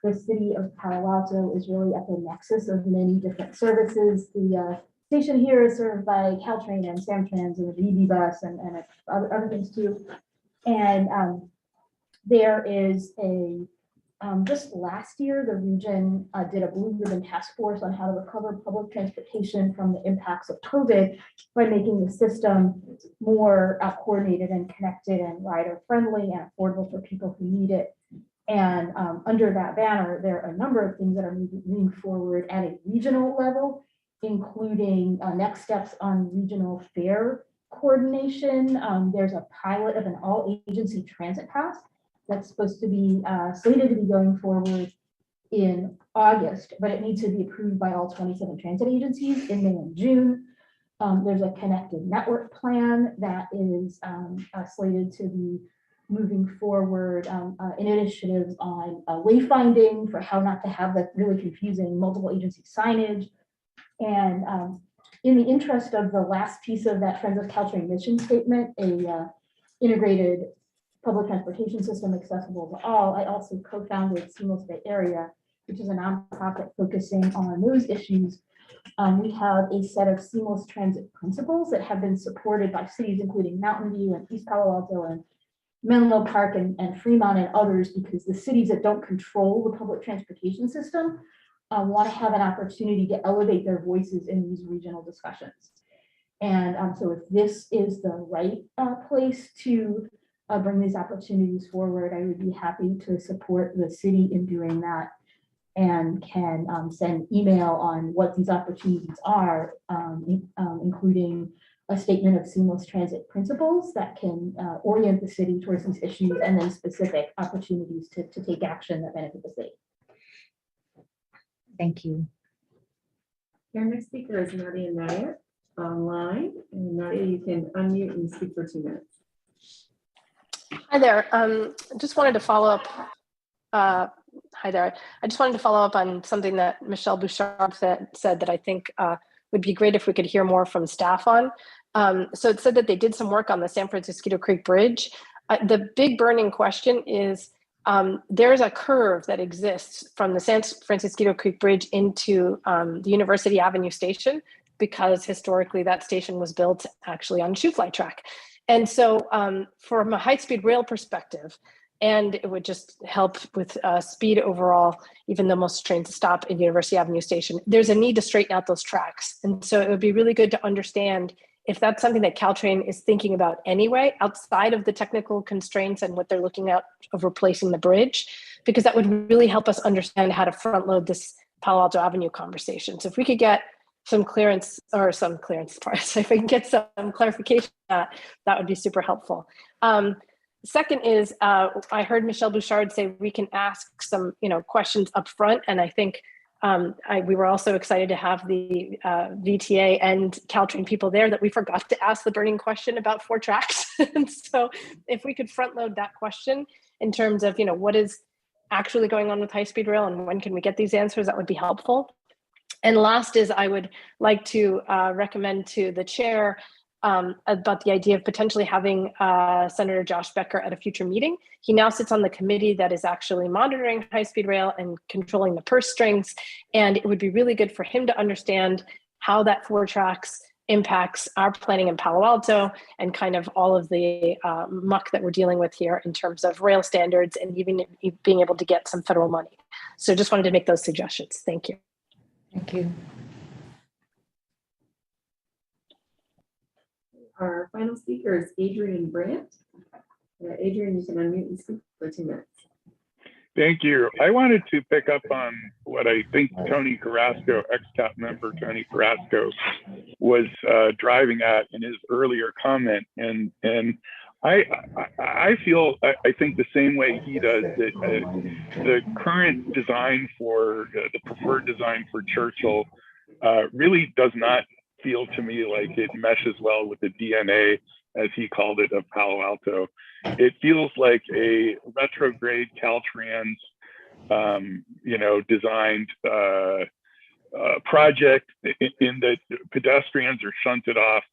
The city of Palo Alto is really at the nexus of many different services. The station here is served by Caltrain and Samtrans and the EV bus and other things too. And there is just last year, the region did a blue ribbon task force on how to recover public transportation from the impacts of COVID by making the system more coordinated and connected and rider friendly and affordable for people who need it. And under that banner, there are a number of things that are moving forward at a regional level, including next steps on regional fare coordination. There's a pilot of an all agency transit pass that's supposed to be slated to be going forward in August, but it needs to be approved by all 27 transit agencies in May and June. There's a connected network plan that is slated to be moving forward, initiatives on wayfinding for how not to have that really confusing multiple agency signage. And in the interest of the last piece of that Friends of Caltrain mission statement, a integrated public transportation system accessible to all, I also co-founded Seamless Bay Area, which is a nonprofit focusing on those issues. We have a set of seamless transit principles that have been supported by cities, including Mountain View and East Palo Alto and Menlo Park and Fremont and others, because the cities that don't control the public transportation system want to have an opportunity to elevate their voices in these regional discussions. And so if this is the right place to bring these opportunities forward, I would be happy to support the city in doing that, and can send email on what these opportunities are, including a statement of seamless transit principles that can orient the city towards these issues, and then specific opportunities to take action that benefit the city. Thank you. Our next speaker is Nadia Nair online. And Nadia, you can unmute and speak for 2 minutes. Hi there. Just wanted to follow up. Hi there. I just wanted to follow up on something that Michelle Bouchard said that I think would be great if we could hear more from staff on. So it said that they did some work on the San Francisco Creek Bridge. The big burning question is there's a curve that exists from the San Francisco Creek Bridge into the University Avenue station, because historically that station was built actually on shoe fly track. And so from a high-speed rail perspective, and it would just help with speed overall, even though most trains stop at University Avenue Station, there's a need to straighten out those tracks. And so it would be really good to understand if that's something that Caltrain is thinking about anyway, outside of the technical constraints and what they're looking at of replacing the bridge, because that would really help us understand how to front load this Palo Alto Avenue conversation. So if we could get some clearance, if we can get some clarification on that would be super helpful. Second is, I heard Michelle Bouchard say we can ask some, questions up front, and I think we were also excited to have the VTA and Caltrain people there that we forgot to ask the burning question about 4 tracks. And so if we could front load that question in terms of, what is actually going on with high-speed rail and when can we get these answers, that would be helpful. And last is, I would like to recommend to the chair about the idea of potentially having Senator Josh Becker at a future meeting. He now sits on the committee that is actually monitoring high-speed rail and controlling the purse strings. And it would be really good for him to understand how that 4 tracks impacts our planning in Palo Alto and kind of all of the muck that we're dealing with here in terms of rail standards and even being able to get some federal money. So just wanted to make those suggestions. Thank you. Thank you. Our final speaker is Adrian Brandt. Adrian, you can unmute and speak for 2 minutes. Thank you. I wanted to pick up on what I think Tony Carrasco, ex-CAP member Tony Carrasco, was driving at in his earlier comment. And I feel, I think the same way he does, that the current design for, the preferred design for Churchill really does not feel to me like it meshes well with the DNA, as he called it, of Palo Alto. It feels like a retrograde Caltrans, designed project in that pedestrians are shunted off,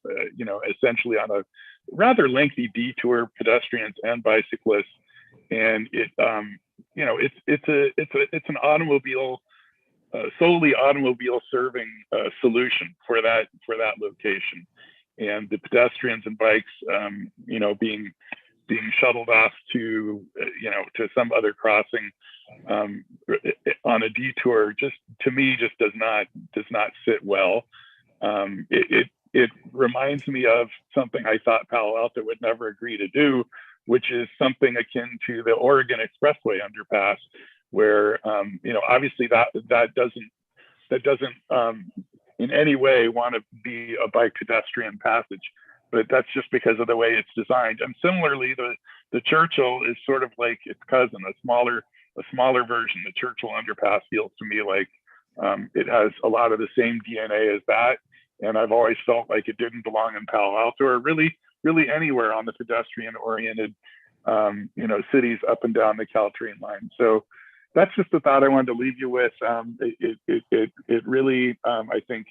essentially on a rather lengthy detour, pedestrians and bicyclists, and it's an automobile. Solely automobile serving solution for that location, and the pedestrians and bikes, being shuttled off to some other crossing on a detour, just to me just does not sit well. It reminds me of something I thought Palo Alto would never agree to do, which is something akin to the Oregon Expressway underpass, where obviously that doesn't in any way want to be a bike pedestrian passage, but that's just because of the way it's designed. And similarly, the Churchill is sort of like its cousin, a smaller smaller version. The Churchill underpass feels to me like it has a lot of the same DNA as that. And I've always felt like it didn't belong in Palo Alto or really anywhere on the pedestrian oriented, cities up and down the Caltrain line. So that's just the thought I wanted to leave you with. It really, I think,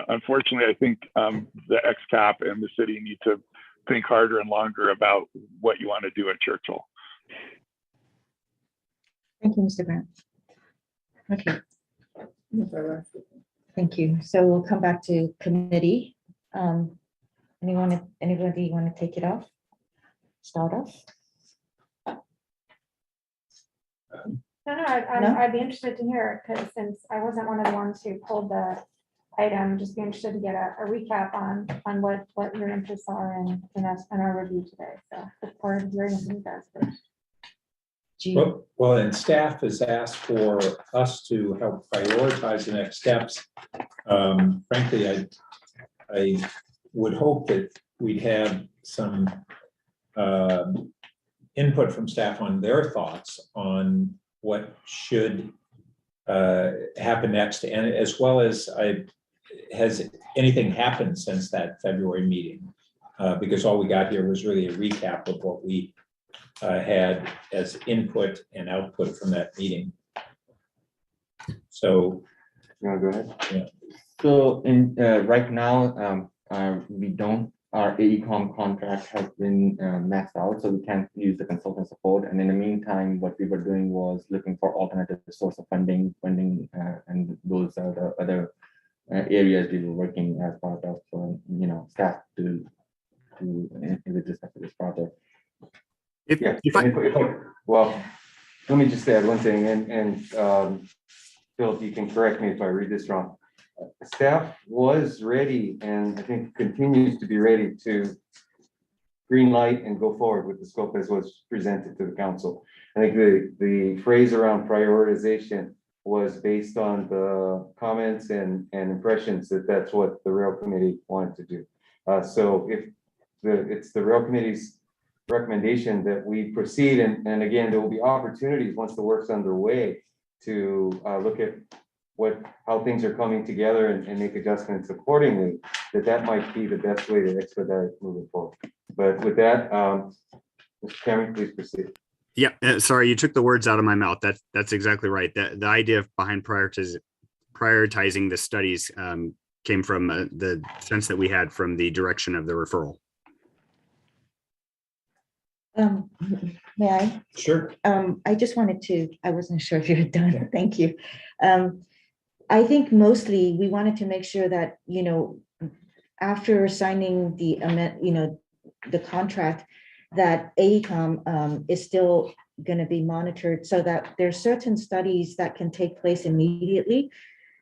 unfortunately, I think the XCAP and the city need to think harder and longer about what you want to do at Churchill. Thank you, Mr. Brandt. Okay. Thank you. So we'll come back to committee. Anybody want to take it off? Start off? No, I'd be interested to hear, because since I wasn't one of the ones who pulled the item, just be interested to get a recap on what your interests are in our review today. So look forward to hearing from you guys first. Well, and staff has asked for us to help prioritize the next steps. Frankly, I would hope that we'd have some input from staff on their thoughts on what should happen next, and as well as has anything happened since that February meeting? Because all we got here was really a recap of what we had as input and output from that meeting. So, you want to go ahead? Yeah. So in right now, we don't. Our AECOM contract has been maxed out, so we can't use the consultant support. And in the meantime, what we were doing was looking for alternative source of funding, and those are the other areas we were working as part of, staff to with respect to this project. Well, let me just add one thing, and Phil, you can correct me if I read this wrong. Staff was ready, and I think continues to be ready to green light and go forward with the scope as was presented to the council. I think the phrase around prioritization was based on the comments and impressions that that's what the rail committee wanted to do. So if it's the rail committee's recommendation that we proceed, and again, there will be opportunities once the work's underway to look at how things are coming together and make adjustments accordingly, that might be the best way to expedite moving forward. But with that, Mr. Chairman, please proceed. Yeah, sorry, you took the words out of my mouth. That's exactly right. The idea behind prioritizing the studies came from the sense that we had from the direction of the referral. May I? Sure. I just wanted to, I wasn't sure if you had done it. Thank you. I think mostly we wanted to make sure that, after signing the contract, that AECOM is still going to be monitored, so that there's certain studies that can take place immediately.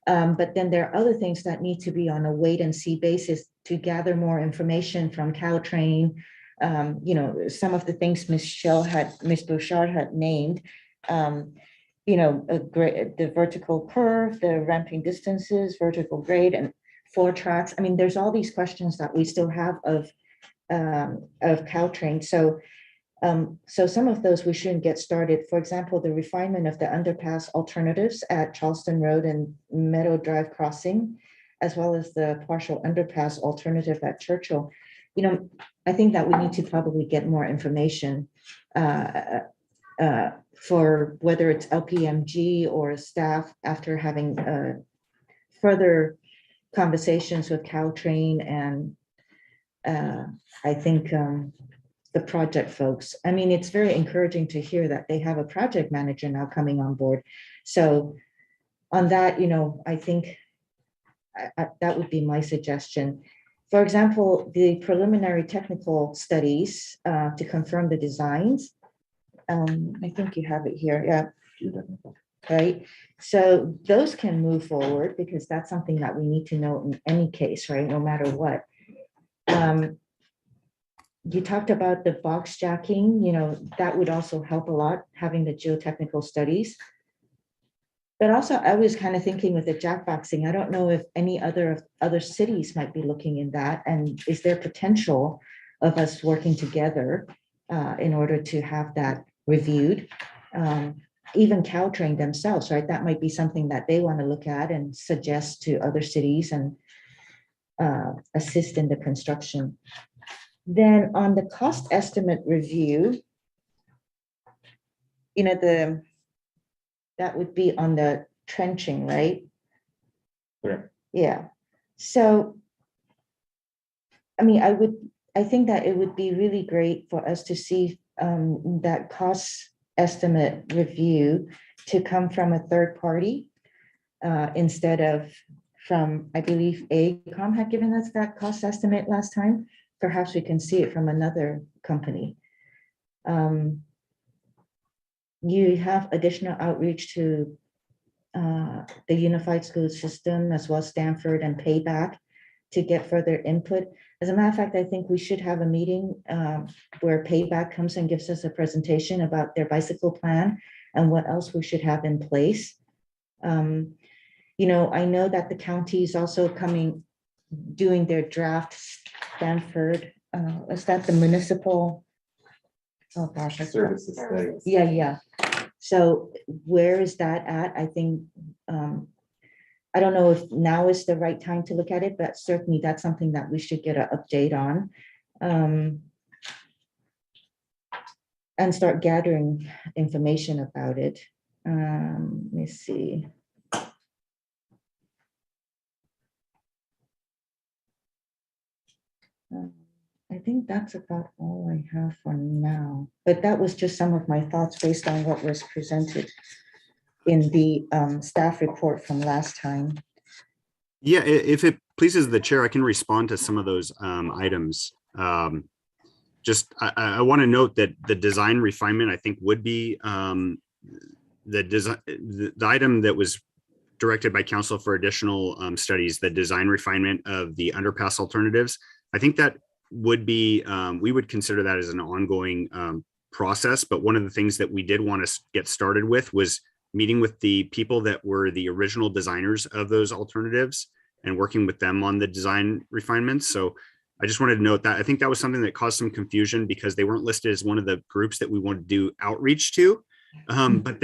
But then there are other things that need to be on a wait and see basis to gather more information from Caltrain. Some of the things Ms. Bouchard had named, the vertical curve, the ramping distances, vertical grade, and floor tracks. I mean, there's all these questions that we still have of Caltrain. So some of those we shouldn't get started. For example, the refinement of the underpass alternatives at Charleston Road and Meadow Drive crossing, as well as the partial underpass alternative at Churchill. I think that we need to probably get more information for whether it's LPMG or staff after having further conversations with Caltrain and I think the project folks. I mean, it's very encouraging to hear that they have a project manager now coming on board. So on that, I think that would be my suggestion. For example, the preliminary technical studies to confirm the designs. I think you have it here. Yeah. Right. So those can move forward because that's something that we need to know in any case, right? No matter what. You talked about the box jacking, that would also help a lot, having the geotechnical studies. But also, I was kind of thinking with the jackboxing, I don't know if any other cities might be looking in that, and is there potential of us working together in order to have that reviewed? even Caltrain themselves, right? That might be something that they want to look at and suggest to other cities and assist in the construction. Then on the cost estimate review, you know, that would be on the trenching, right? Correct. Yeah. So, I mean, I think that it would be really great for us to see that cost estimate review to come from a third party instead of from, I believe AECOM had given us that cost estimate last time. Perhaps we can see it from another company. You have additional outreach to the Unified School System as well as Stanford and Payback to get further input. As a matter of fact, I think we should have a meeting where Payback comes and gives us a presentation about their bicycle plan and what else we should have in place. You know, I know that the county is also doing their draft Stanford, is that the municipal? Oh gosh. Services studies. Yeah. So where is that at? I think, I don't know if now is the right time to look at it, but certainly that's something that we should get an update on. And start gathering information about it. Let me see. I think that's about all I have for now, but that was just some of my thoughts based on what was presented in the staff report from last time. Yeah, if it pleases the chair, I can respond to some of those items. Just I want to note that the design refinement, I think, would be the item that was directed by council for additional studies, the design refinement of the underpass alternatives. I think that would be, we would consider that as an ongoing process. But one of the things that we did want to get started with was meeting with the people that were the original designers of those alternatives and working with them on the design refinements. So I just wanted to note that I think that was something that caused some confusion because they weren't listed as one of the groups that we wanted to do outreach to. But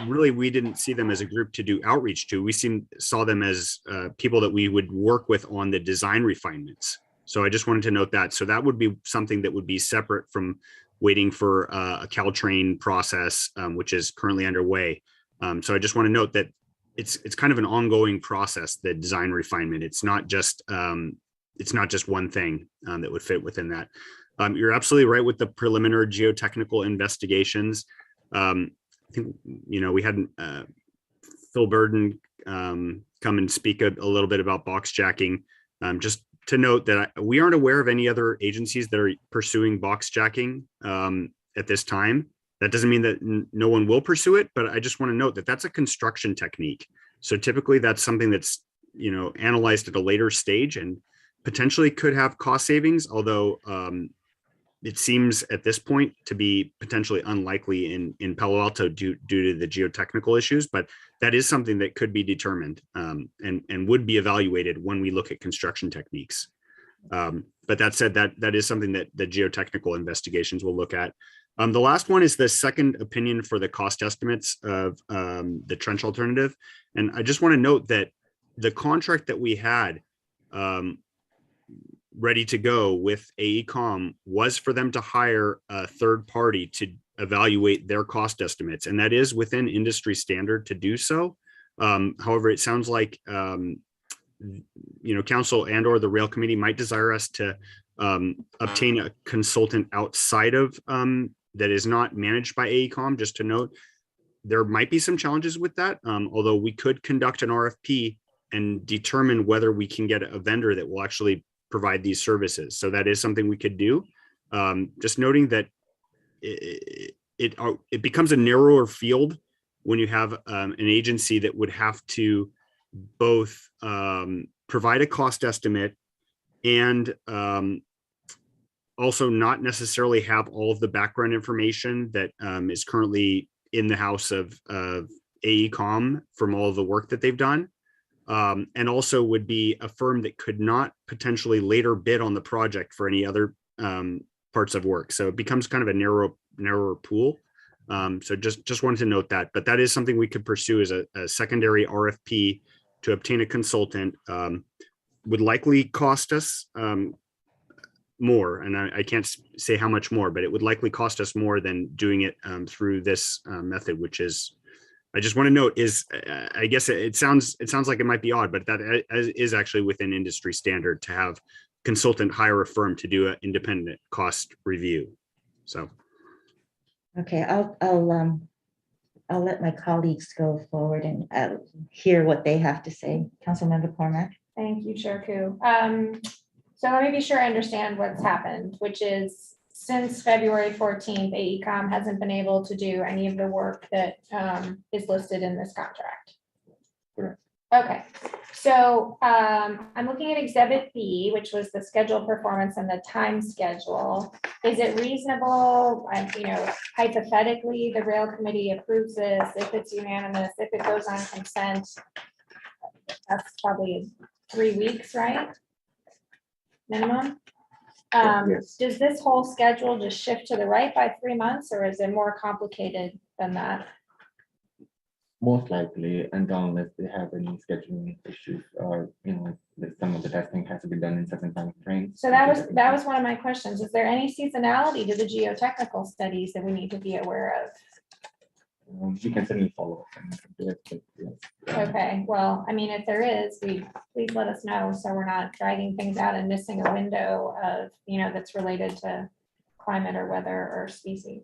really, we didn't see them as a group to do outreach to. We saw them as people that we would work with on the design refinements. So I just wanted to note that. So that would be something that would be separate from waiting for a Caltrain process, which is currently underway. So I just want to note that it's kind of an ongoing process, the design refinement. It's not just one thing that would fit within that. You're absolutely right with the preliminary geotechnical investigations. I think, you know, we had Phil Burden come and speak a little bit about box jacking. Just to note that we aren't aware of any other agencies that are pursuing box jacking at this time. That doesn't mean that no one will pursue it, but I just want to note that that's a construction technique. So typically that's something that's, you know, analyzed at a later stage and potentially could have cost savings, although it seems at this point to be potentially unlikely in Palo Alto due to the geotechnical issues, but that is something that could be determined and would be evaluated when we look at construction techniques. But that said, that is something that the geotechnical investigations will look at. The last one is the second opinion for the cost estimates of the trench alternative. And I just want to note that the contract that we had ready to go with AECOM was for them to hire a third party to evaluate their cost estimates. And that is within industry standard to do so. However, it sounds like, you know, council and or the rail committee might desire us to obtain a consultant outside of that is not managed by AECOM. Just to note, there might be some challenges with that, although we could conduct an RFP and determine whether we can get a vendor that will actually provide these services. So that is something we could do. Just noting that it becomes a narrower field when you have an agency that would have to both provide a cost estimate and also not necessarily have all of the background information that is currently in the house of AECOM from all of the work that they've done. And also would be a firm that could not potentially later bid on the project for any other parts of work. So it becomes kind of a narrower pool. So just wanted to note that, but that is something we could pursue as a secondary RFP to obtain a consultant. Would likely cost us more, and I can't say how much more, but it would likely cost us more than doing it through this method, which is, I just want to note is, I guess it sounds like it might be odd, but that is actually within industry standard to have consultant hire a firm to do an independent cost review. So. Okay, I'll let my colleagues go forward and hear what they have to say. Councilmember Cormack. Thank you, Chair Koo. So let me be sure I understand what's happened, which is since February 14th, AECom hasn't been able to do any of the work that is listed in this contract. Correct. Okay, so I'm looking at Exhibit B, which was the schedule performance and the time schedule. Is it reasonable, hypothetically, the rail committee approves this, if it's unanimous, if it goes on consent, that's probably 3 weeks, right? Minimum. Yes. Does this whole schedule just shift to the right by 3 months, or is it more complicated than that? Most likely, and unless they have any scheduling issues, or that some of the testing has to be done in certain time frames. So that was one of my questions. Is there any seasonality to the geotechnical studies that we need to be aware of? We can certainly follow up. And do it, but yes. Okay, well, I mean, if there is, please let us know, so we're not dragging things out and missing a window of, that's related to climate or weather or species.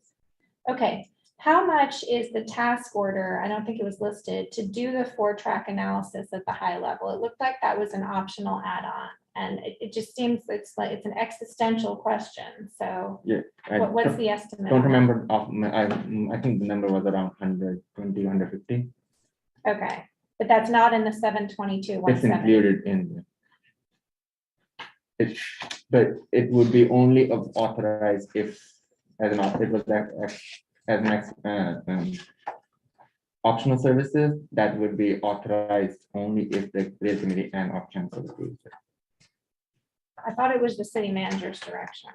Okay, how much is the task order? I don't think it was listed to do the 4-track analysis at the high level. It looked like that was an optional add-on, and it just seems it's an existential question. So yeah, what's the estimate? Don't remember. I think the number was around 120, 150. Okay, but that's not in the 722. It's included in it, but it would be only authorized if as optional services. That would be authorized only if the rail committee and option services. I thought it was the city manager's direction.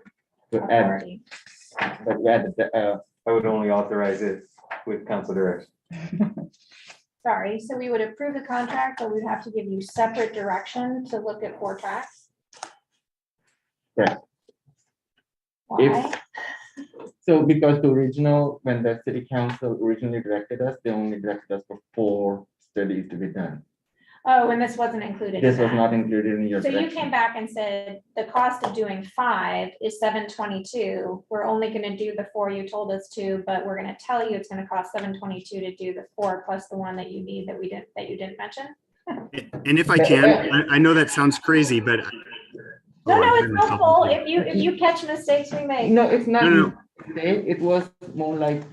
So Authority. I would only authorize it with council direction. Sorry, so we would approve the contract, but we'd have to give you separate direction to look at 4 tracks? Right. Why? So because when the city council originally directed us, they only directed us for 4 studies to be done. Oh, and this wasn't included. This was not included in your So you direction. came back and said, the cost of doing 5 is 722. We're only gonna do the 4 you told us to, but we're gonna tell you it's gonna cost 722 to do the 4 plus the one that you need that you didn't mention. And if I can, I know that sounds crazy, but No, it's helpful. If you catch mistakes we make. No, it's not. No. It was more like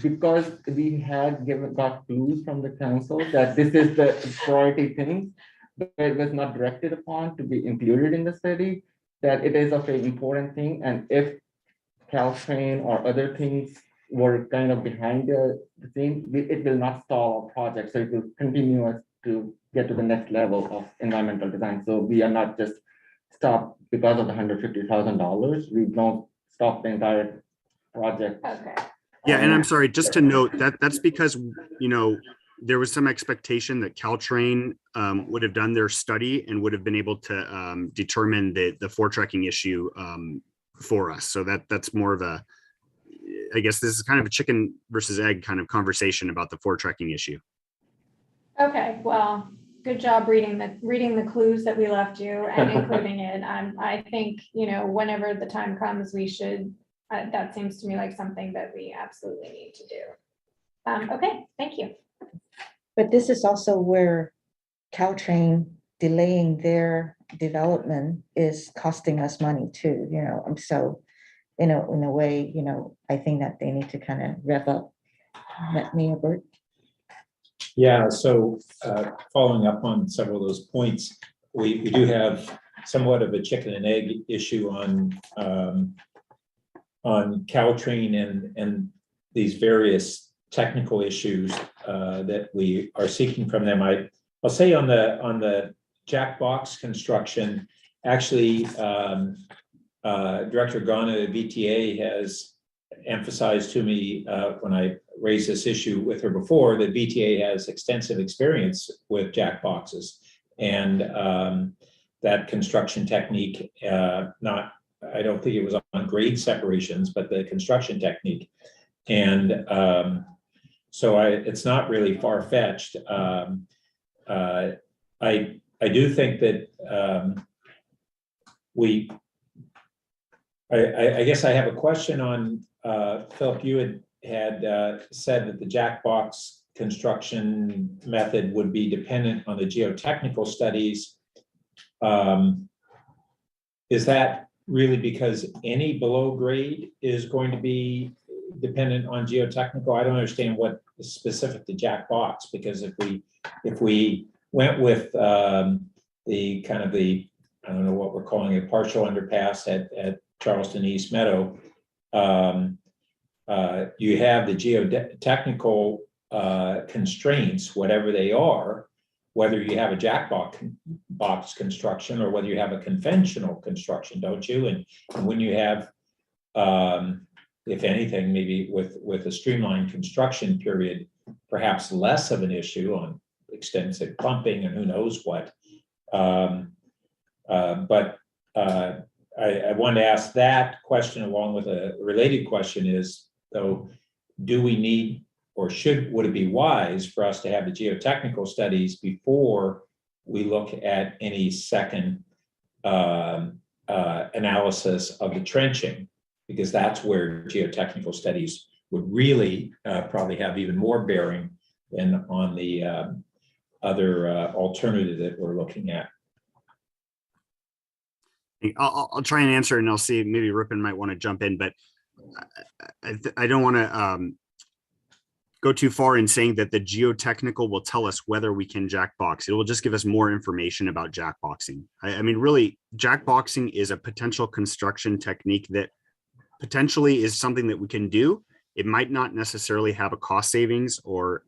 because we had got clues from the council that this is the priority thing, but it was not directed upon to be included in the study, that it is of an important thing. And if Caltrain or other things were kind of behind the thing, it will not stall our project. So it will continue us to get to the next level of environmental design. So we are not just stopped because of the $150,000. We don't stop the entire project. Okay. Yeah, and I'm sorry, just to note that's because, there was some expectation that Caltrain would have done their study and would have been able to determine the 4-tracking issue for us. So that's more of a, I guess this is kind of a chicken versus egg kind of conversation about the 4-tracking issue. Okay, well, good job reading the clues that we left you and including it. I think, whenever the time comes, we should, that seems to me like something that we absolutely need to do. Okay, thank you. But this is also where Caltrain delaying their development is costing us money too, so, in a way, I think that they need to kind of rev up. Let me, Bert. Yeah, so following up on several of those points, we do have somewhat of a chicken and egg issue on Caltrain and these various technical issues that we are seeking from them. I'll say on the jack box construction, actually, Director Ghana at VTA emphasized to me when I raised this issue with her before that BTA has extensive experience with jack boxes, and that construction technique, I don't think it was on grade separations, but the construction technique. And so it's not really far-fetched. I do think that I guess I have a question on, Philip, you had said that the jackbox construction method would be dependent on the geotechnical studies. Is that really because any below grade is going to be dependent on geotechnical? I don't understand what is specific to jackbox, because if we went with the kind of the, I don't know what we're calling it, partial underpass at Charleston East Meadow, you have the geotechnical constraints, whatever they are, whether you have a jackbox construction or whether you have a conventional construction, don't you? And when you have, if anything, maybe with a streamlined construction period, perhaps less of an issue on extensive pumping and who knows what. But I wanted to ask that question along with a related question is, though, do we need or would it be wise for us to have the geotechnical studies before we look at any second analysis of the trenching? Because that's where geotechnical studies would really probably have even more bearing than on the other alternative that we're looking at. I'll try and answer, and I'll see, maybe Ripon might want to jump in, but I don't want to go too far in saying that the geotechnical will tell us whether we can jackbox. It will just give us more information about jackboxing. I mean, really, jackboxing is a potential construction technique that potentially is something that we can do. It might not necessarily have a cost savings or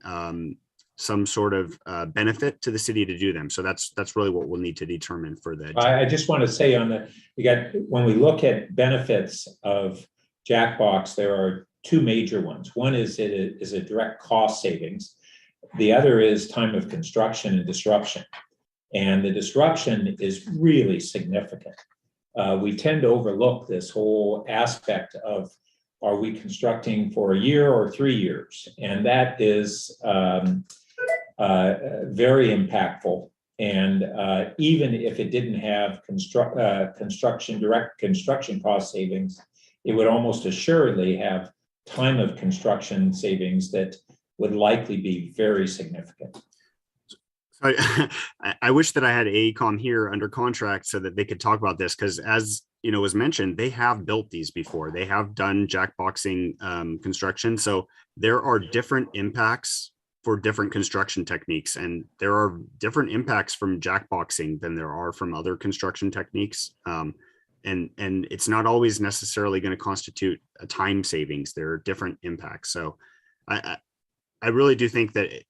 some sort of benefit to the city to do them. So that's really what we'll need to determine for the. I just want to say when we look at benefits of jackbox, there are two major ones. One is it is a direct cost savings. The other is time of construction and disruption. And the disruption is really significant. We tend to overlook this whole aspect of, are we constructing for a year or 3 years? And that is very impactful. And even if it didn't have direct construction cost savings, it would almost assuredly have time of construction savings that would likely be very significant. I wish that I had AECOM here under contract so that they could talk about this, because as you know, was mentioned, they have built these before. They have done jackboxing construction. So there are different impacts for different construction techniques, and there are different impacts from jackboxing than there are from other construction techniques. And it's not always necessarily going to constitute a time savings. There are different impacts. So I really do think that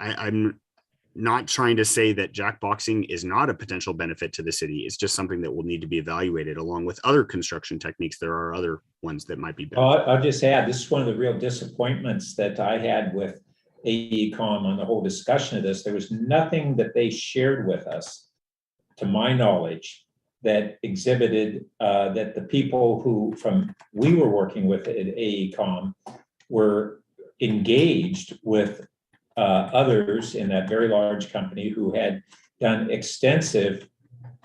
I'm not trying to say that jackboxing is not a potential benefit to the city. It's just something that will need to be evaluated along with other construction techniques. There are other ones that might be better. I'll just add, this is one of the real disappointments that I had with AECOM on the whole discussion of this. There was nothing that they shared with us, to my knowledge, that exhibited that the people we were working with at AECOM were engaged with others in that very large company who had done extensive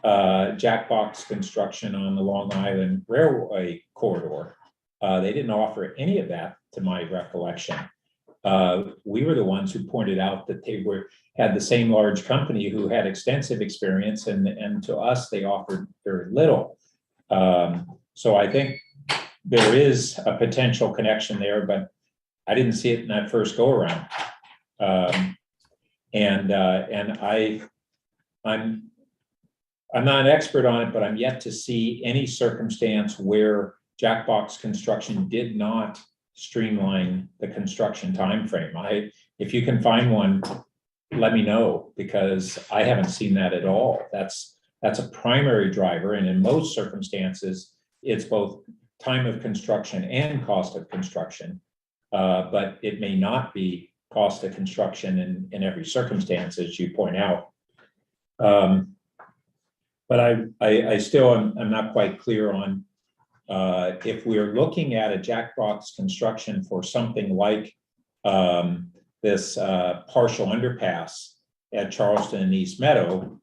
jackbox construction on the Long Island Railway corridor. They didn't offer any of that, to my recollection. We were the ones who pointed out that they had the same large company who had extensive experience, and to us, they offered very little. So I think there is a potential connection there, but I didn't see it in that first go around. And I'm not an expert on it, but I'm yet to see any circumstance where jackbox construction did not streamline the construction timeframe. If you can find one, let me know, because I haven't seen that at all. That's a primary driver, and in most circumstances, it's both time of construction and cost of construction. But it may not be cost of construction in every circumstance, as you point out. But I still am not quite clear on if we're looking at a jackbox construction for something like this partial underpass at Charleston and East Meadow,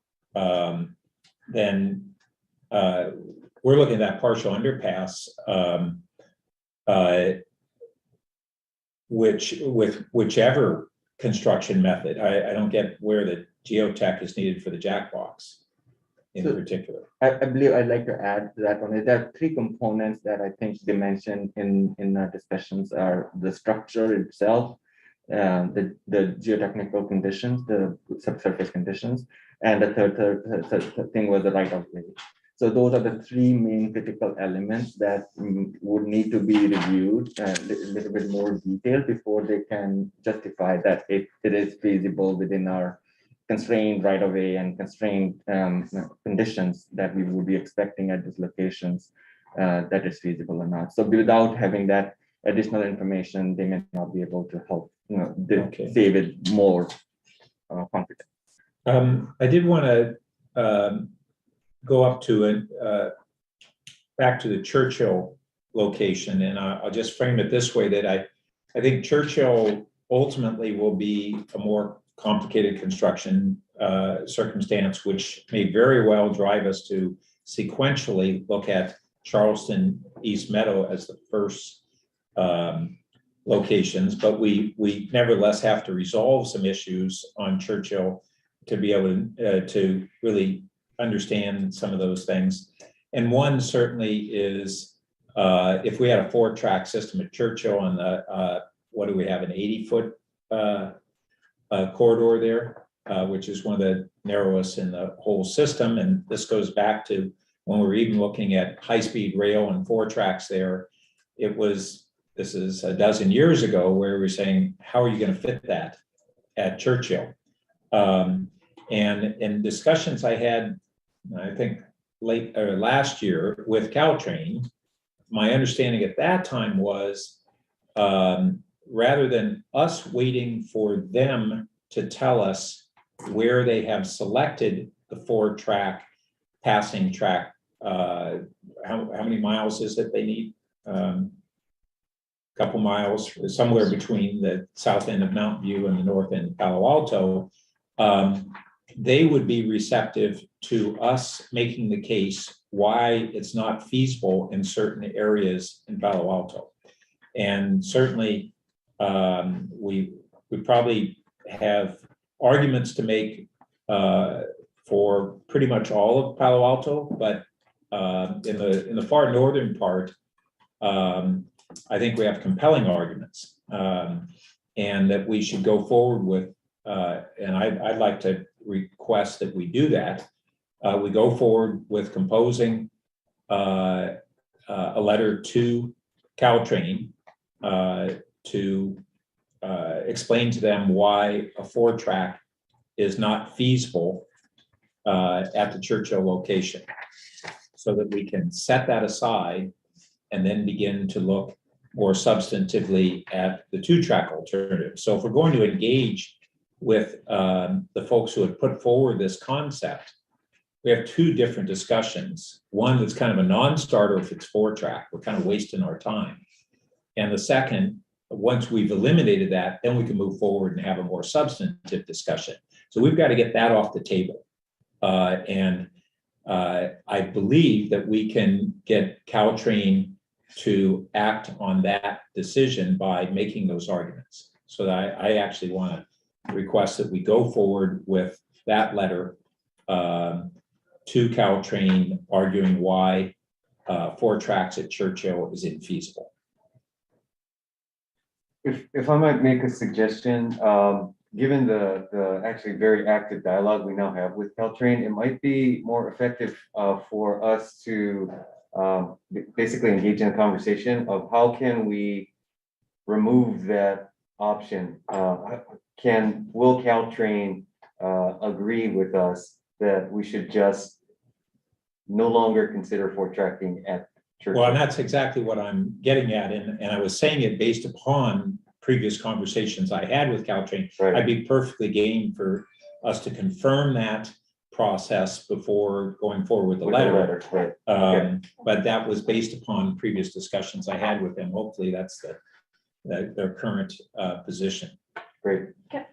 then we're looking at that partial underpass, with whichever construction method. I don't get where the geotech is needed for the jackbox in particular. I believe I'd like to add to that one. There are three components that I think they mentioned in our discussions are the structure itself, the geotechnical conditions, the subsurface conditions, and the third thing was the right of way. So those are the three main critical elements that would need to be reviewed a little bit more detailed before they can justify that it is feasible within our constrained right of way and constrained conditions that we would be expecting at these locations, that is feasible or not. So without having that additional information, they may not be able to help, say with more confidence. I did want to go up to it, back to the Churchill location, and I'll just frame it this way, that I think Churchill ultimately will be a more complicated construction circumstance, which may very well drive us to sequentially look at Charleston, East Meadow as the first locations, but we nevertheless have to resolve some issues on Churchill to be able to really understand some of those things. And one certainly is if we had a 4-track system at Churchill on the, what do we have, an 80-foot corridor there, which is one of the narrowest in the whole system. And this goes back to when we were even looking at high-speed rail and 4 tracks there. This is a dozen years ago where we were saying, how are you going to fit that at Churchill? And in discussions I had, I think last year with Caltrain, my understanding at that time was rather than us waiting for them to tell us where they have selected the 4-track passing track, how many miles is it they need? Couple miles, somewhere between the south end of Mountain View and the north end of Palo Alto. They would be receptive to us making the case why it's not feasible in certain areas in Palo Alto. And certainly we probably have arguments to make for pretty much all of Palo Alto, but in the far northern part, I think we have compelling arguments, and that we should go forward with, and I'd like to request that we do that. We go forward with composing a letter to Caltrain to explain to them why a 4-track is not feasible at the Churchill location, so that we can set that aside and then begin to look more substantively at the 2-track alternative. So if we're going to engage with the folks who had put forward this concept, we have 2 different discussions. One that's kind of a non-starter if it's 4-track, we're kind of wasting our time. And the second, once we've eliminated that, then we can move forward and have a more substantive discussion. So we've got to get that off the table. And I believe that we can get Caltrain to act on that decision by making those arguments. So that I actually want to request that we go forward with that letter to Caltrain arguing why 4 tracks at Churchill is infeasible. If I might make a suggestion, given the actually very active dialogue we now have with Caltrain, it might be more effective for us to basically engage in a conversation of how can we remove that option. Will Caltrain agree with us that we should just no longer consider 4-tracking at Well, and that's exactly what I'm getting at. And I was saying it based upon previous conversations I had with Caltrain. Right. I'd be perfectly game for us to confirm that process before going forward with the With the letter. letter, right. Okay. But that was based upon previous discussions I had with them. Hopefully that's their current position. Great. Can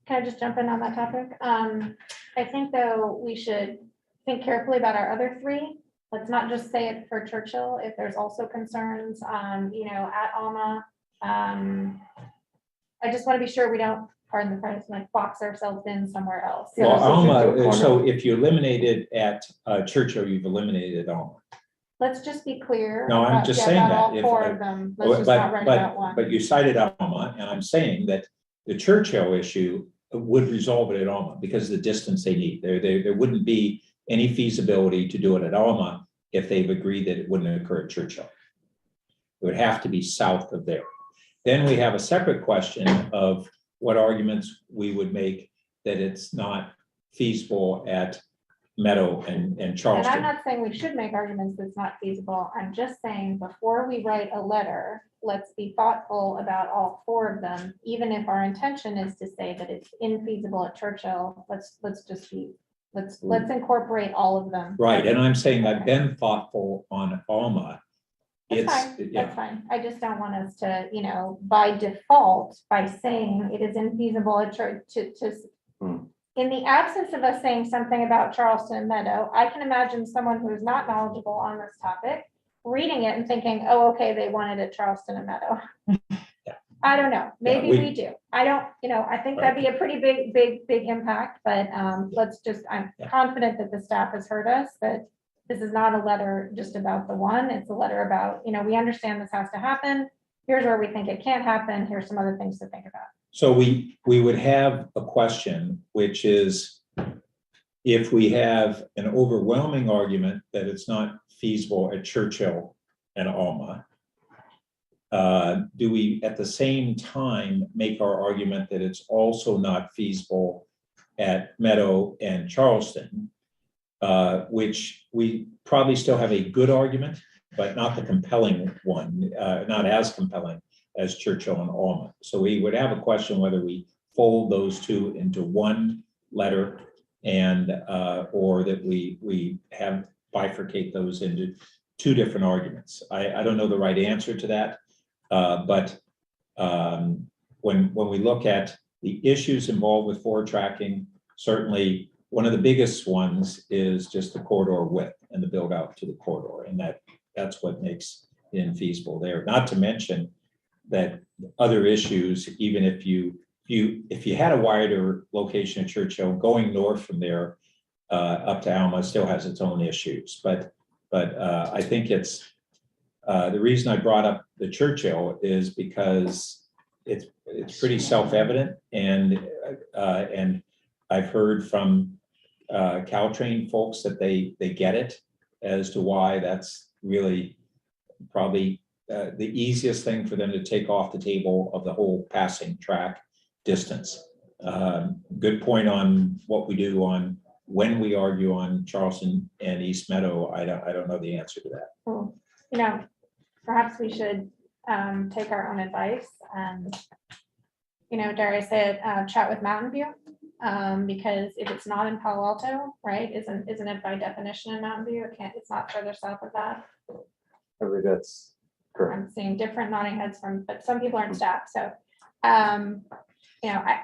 I just jump in on that topic? I think though we should think carefully about our other three. Let's not just say it for Churchill. If there's also concerns, at Alma. I just want to be sure we don't, pardon the phrase, like box ourselves in somewhere else. Well, Alma, so if you eliminate it at Churchill, you've eliminated Alma. Let's just be clear. No, I'm just saying about that. all four of them. Let's just not write about one. But you cited Alma, and I'm saying that the Churchill issue would resolve it at Alma because of the distance they need. There wouldn't be any feasibility to do it at Alma if they've agreed that it wouldn't occur at Churchill. It would have to be south of there. Then we have a separate question of what arguments we would make that it's not feasible at Meadow and Charleston. And I'm not saying we should make arguments that's not feasible. I'm just saying before we write a letter, let's be thoughtful about all four of them. Even if our intention is to say that it's infeasible at Churchill, let's incorporate all of them. Right, and I'm saying I've been thoughtful on Alma. That's fine. That's fine. I just don't want us to, by default, by saying it is infeasible at Church in the absence of us saying something about Charleston and Meadow, I can imagine someone who is not knowledgeable on this topic reading it and thinking, oh, okay, they wanted it Charleston and Meadow. Yeah. I don't know. Maybe Yeah, we do. I don't, I think that'd be a pretty big impact, but I'm confident that the staff has heard us, that this is not a letter just about the one. It's a letter about, we understand this has to happen. Here's where we think it can't happen. Here's some other things to think about. So we would have a question, which is, if we have an overwhelming argument that it's not feasible at Churchill and Alma, do we at the same time make our argument that it's also not feasible at Meadow and Charleston, which we probably still have a good argument, but not the compelling one, not as compelling as Churchill and Alma. So we would have a question whether we fold those two into one letter and or that we have bifurcate those into two different arguments. I don't know the right answer to that, but when we look at the issues involved with forward tracking, certainly one of the biggest ones is just the corridor width and the build out to the corridor, and that's what makes it infeasible there. Not to mention that other issues, even if you had a wider location at Churchill, going north from there up to Alma still has its own issues. But I think it's the reason I brought up the Churchill is because it's pretty self-evident, and I've heard from Caltrain folks that they get it as to why that's really probably the easiest thing for them to take off the table of the whole passing track distance. Good point on what we do on when we argue on Charleston and East Meadow. I don't know the answer to that. Well, perhaps we should take our own advice and, dare I say it, chat with Mountain View. Because if it's not in Palo Alto, right, isn't it by definition in Mountain View? It's not further south of that. I believe that's correct. I'm seeing different nodding heads but some people aren't staff. So, I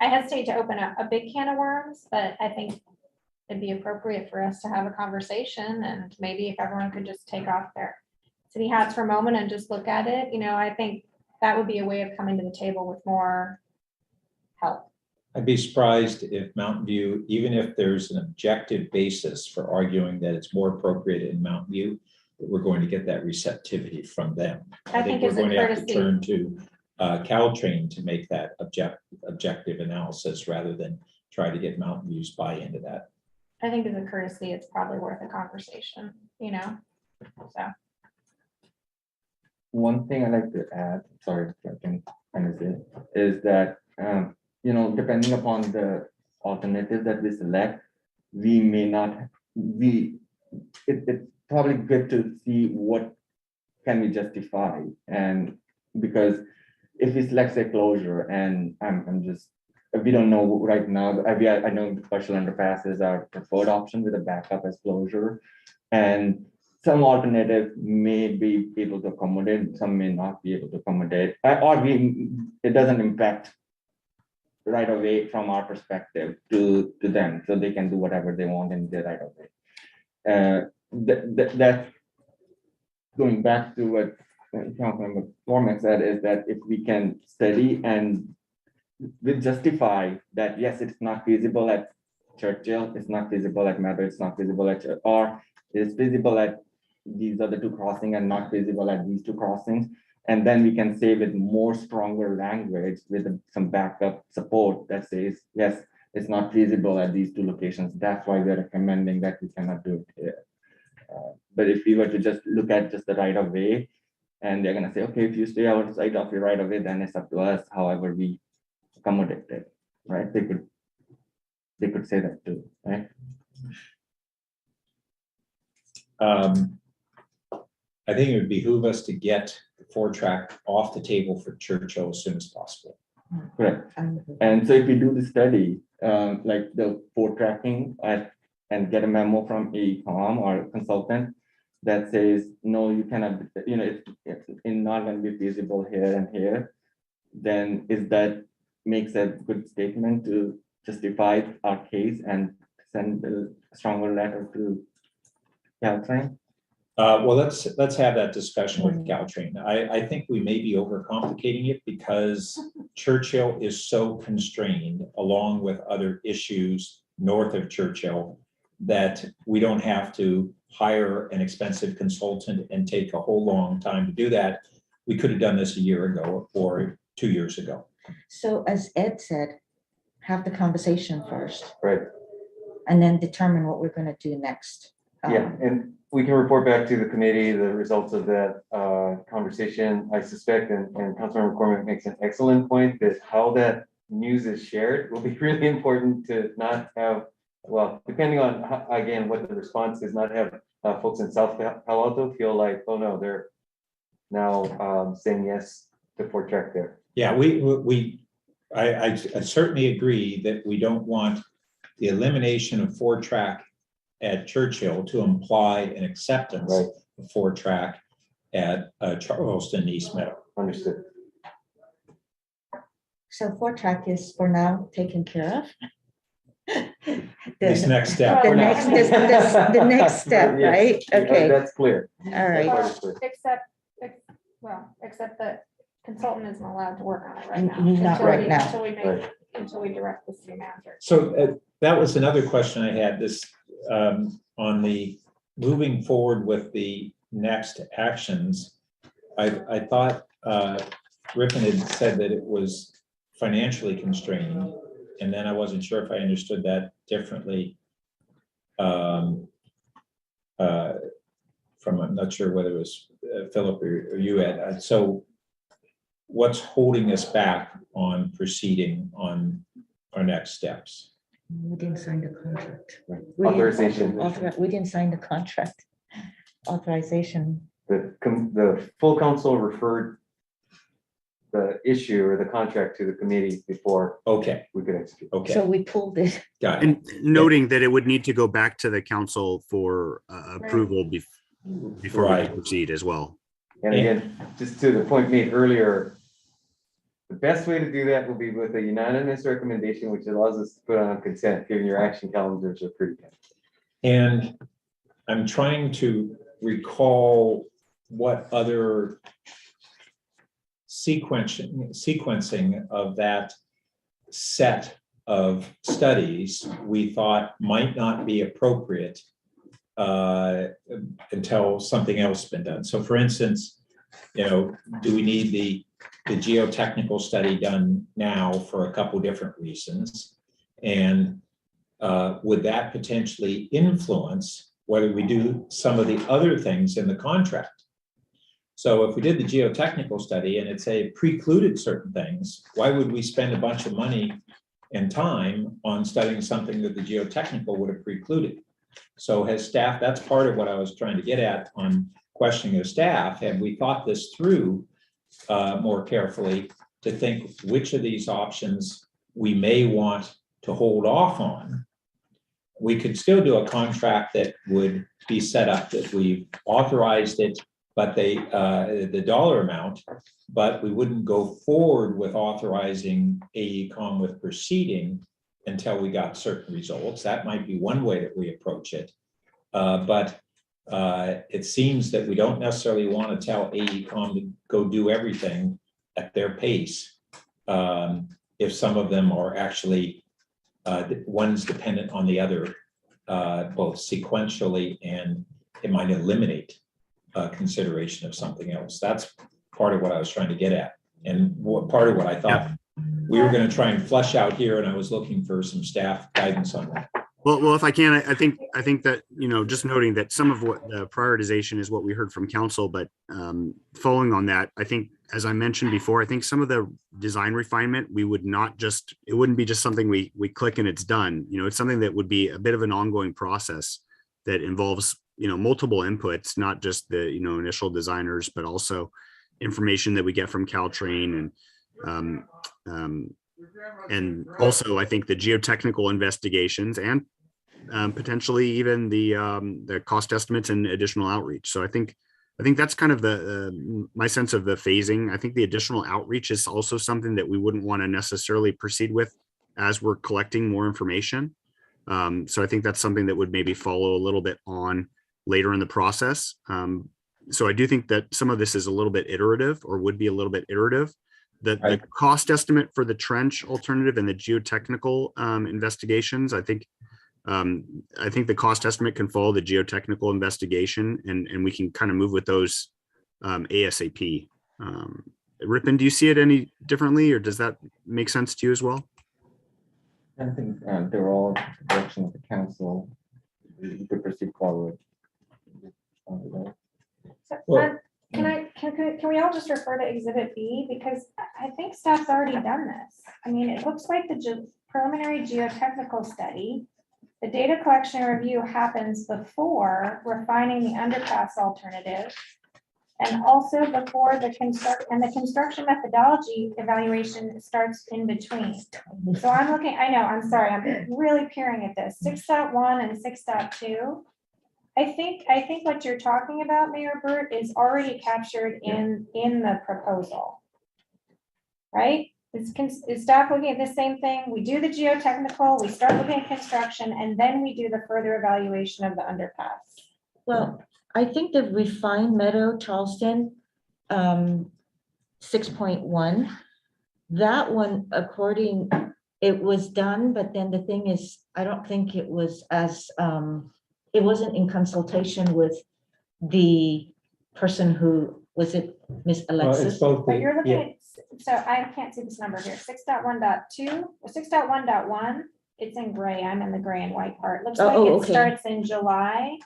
hesitate to open a big can of worms, but I think it'd be appropriate for us to have a conversation, and maybe if everyone could just take off their city hats for a moment and just look at it, I think that would be a way of coming to the table with more help. I'd be surprised if Mountain View, even if there's an objective basis for arguing that it's more appropriate in Mountain View, that we're going to get that receptivity from them. I think we're it's a going to have to courtesy. turn to Caltrain to make that objective analysis rather than try to get Mountain View's buy into that. I think as a courtesy, it's probably worth a conversation, so. One thing I'd like to add, sorry, I can kind of say, is that, depending upon the alternative that we select, we may not, it's probably good to see what can we justify? And because if we select a closure, and we don't know right now, I know partial underpasses are preferred option with a backup as closure. And some alternative may be able to accommodate, some may not be able to accommodate, it doesn't impact right away from our perspective to them, so they can do whatever they want in the right of way. That going back to what Councilmember Cormack said, is that if we can study and we justify that, yes, it's not feasible at Churchill, it's not feasible at Mather, it's not feasible at, or it's feasible at these other two crossings and not feasible at these two crossings. And then we can say with more stronger language with some backup support that says, yes, it's not feasible at these two locations. That's why we're recommending that we cannot do it here. But if we were to just look at just the right of way, and they're gonna say, okay, if you stay outside of your right of way, then it's up to us, however we accommodate it, right? They could say that too, right? I think it would behoove us to get the 4-track off the table for Churchill as soon as possible. Correct. And so if we do the study, like the 4-tracking and get a memo from AECOM or consultant that says, no, you cannot, it's not going to be feasible here and here, then that makes a good statement to justify our case and send a stronger letter to Caltrain? Well, let's have that discussion with Caltrain. I think we may be overcomplicating it because Churchill is so constrained, along with other issues north of Churchill, that we don't have to hire an expensive consultant and take a whole long time to do that. We could have done this a year ago or 2 years ago. So as Ed said, have the conversation first. Right. And then determine what we're going to do next. Yeah, and we can report back to the committee the results of that conversation. I suspect, and Councilmember McCormick makes an excellent point, that how that news is shared will be really important to not have, well, depending on, again, what the response is, not have folks in South Palo Alto feel like, oh no, they're now saying yes to 4-track there. Yeah, I certainly agree that we don't want the elimination of 4-track at Churchill to imply an acceptance of 4-track at Charleston East Meadow. Understood. So 4-track is for now taken care of. This next step. The next step, Yes, right? Okay. That's clear. All right. Except that consultant isn't allowed to work on it right now. Not right now. Until we direct the city manager. So that was another question I had, this on the moving forward with the next actions. I thought Griffin had said that it was financially constrained, and then I wasn't sure if I understood that differently from, I'm not sure whether it was Philip or you, Ed. So what's holding us back on proceeding on our next steps? We didn't sign the contract. Authorization. We didn't sign the contract. Authorization. The full council referred the issue or the contract to the committee before we could execute. Okay. So we pulled it. Got it. And noting that it would need to go back to the council for approval before we proceed as well. And again, just to the point made earlier, the best way to do that will be with a unanimous recommendation, which allows us to put on consent, given your action calendars are pretty good. And I'm trying to recall what other sequencing of that set of studies we thought might not be appropriate until something else has been done. So for instance, do we need the geotechnical study done now for a couple different reasons? And would that potentially influence whether we do some of the other things in the contract? So if we did the geotechnical study and it say precluded certain things, why would we spend a bunch of money and time on studying something that the geotechnical would have precluded? So has staff, that's part of what I was trying to get at on questioning of staff, have we thought this through more carefully to think which of these options we may want to hold off on? We could still do a contract that would be set up that we've authorized it, but the dollar amount, but we wouldn't go forward with authorizing AECom with proceeding until we got certain results. That might be one way that we approach it. But it seems that we don't necessarily want to tell AECom to go do everything at their pace. If some of them are actually, one's dependent on the other, both sequentially, and it might eliminate consideration of something else. That's part of what I was trying to get at. And part of what I thought we were going to try and flesh out here, and I was looking for some staff guidance on that. Well, if I can, I think that, just noting that some of what the prioritization is what we heard from council, but following on that, I think, as I mentioned before, I think some of the design refinement, it wouldn't be just something we click and it's done. It's something that would be a bit of an ongoing process that involves, multiple inputs, not just the, initial designers, but also information that we get from Caltrain and also I think the geotechnical investigations and potentially even the cost estimates and additional outreach. So I think that's kind of my sense of the phasing. I think the additional outreach is also something that we wouldn't want to necessarily proceed with as we're collecting more information. So I think that's something that would maybe follow a little bit on later in the process. So I do think that some of this is a little bit iterative, or would be a little bit iterative. The cost estimate for the trench alternative and the geotechnical investigations, I think the cost estimate can follow the geotechnical investigation, and we can kind of move with those ASAP. Ripon, do you see it any differently, or does that make sense to you as well? I think they're all direction of the council. We could proceed forward. So, can we all just refer to Exhibit B, because I think staff's already done this. I mean, it looks like the preliminary geotechnical study, the data collection and review happens before refining the underpass alternative, and also before the construction methodology evaluation starts in between. So I'm looking, I'm sorry, I'm really peering at this 6.1 and 6.2. I think what you're talking about, Mayor Burt, is already captured in the proposal, right? Is staff looking at the same thing? We do the geotechnical, we start looking at construction, and then we do the further evaluation of the underpass. Well, I think the refined Meadow Charleston 6.1, that one, it was done, but then the thing is, I don't think it was as, it wasn't in consultation with the person who, was it Miss Alexis? But you're looking at, so I can't see this number here, 6.1.2, or 6.1.1, it's in gray, I'm in the gray and white part. Looks like it starts in July.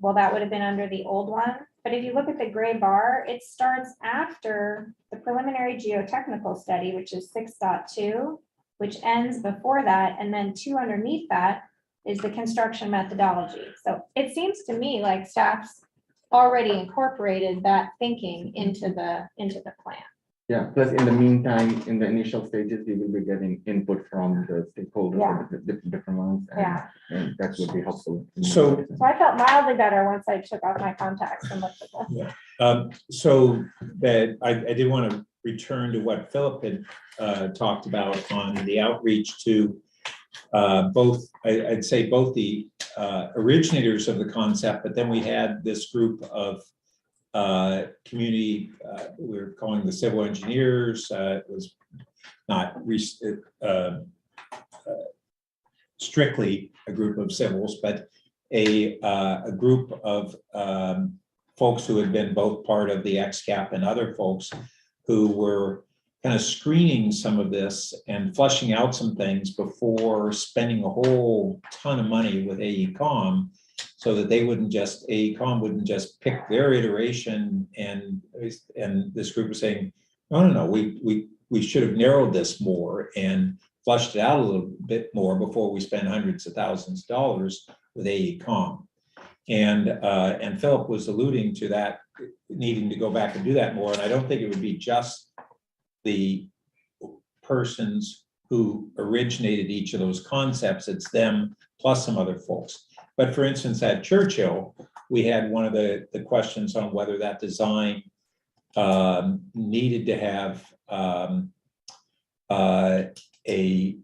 Well, that would have been under the old one. But if you look at the gray bar, it starts after the preliminary geotechnical study, which is 6.2, which ends before that. And then 2 underneath that is the construction methodology. So it seems to me like staff's already incorporated that thinking into the plan. Yeah, plus in the meantime, in the initial stages, we will be getting input from the stakeholders, the different ones, and that would be helpful. So I felt mildly better once I took off my contacts and looked at this. So that I did want to return to what Philip had talked about on the outreach to both, I'd say both the originators of the concept, but then we had this group of community, we're calling the civil engineers. It was not strictly a group of civils, but a group of folks who had been both part of the XCAP and other folks who were kind of screening some of this and fleshing out some things before spending a whole ton of money with AECom, so that they wouldn't just, AECom wouldn't just pick their iteration, and this group was saying, no, we should have narrowed this more and flushed it out a little bit more before we spend hundreds of thousands of dollars with AECom. And Philip was alluding to that, needing to go back and do that more. And I don't think it would be just the persons who originated each of those concepts. It's them plus some other folks. But for instance, at Churchill, we had one of the questions on whether that design needed to have a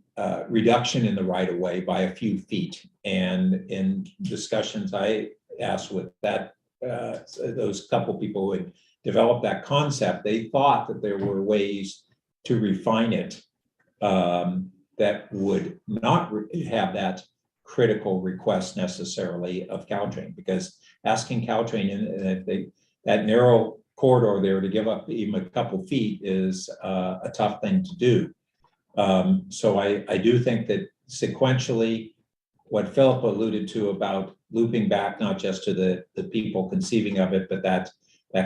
reduction in the right of way by a few feet. And in discussions I asked with that those couple people who had developed that concept, they thought that there were ways to refine it that would not have that critical request necessarily of Caltrain, because asking Caltrain in that narrow corridor there to give up even a couple feet is a tough thing to do. So I do think that sequentially, what Philip alluded to about looping back not just to the people conceiving of it, but that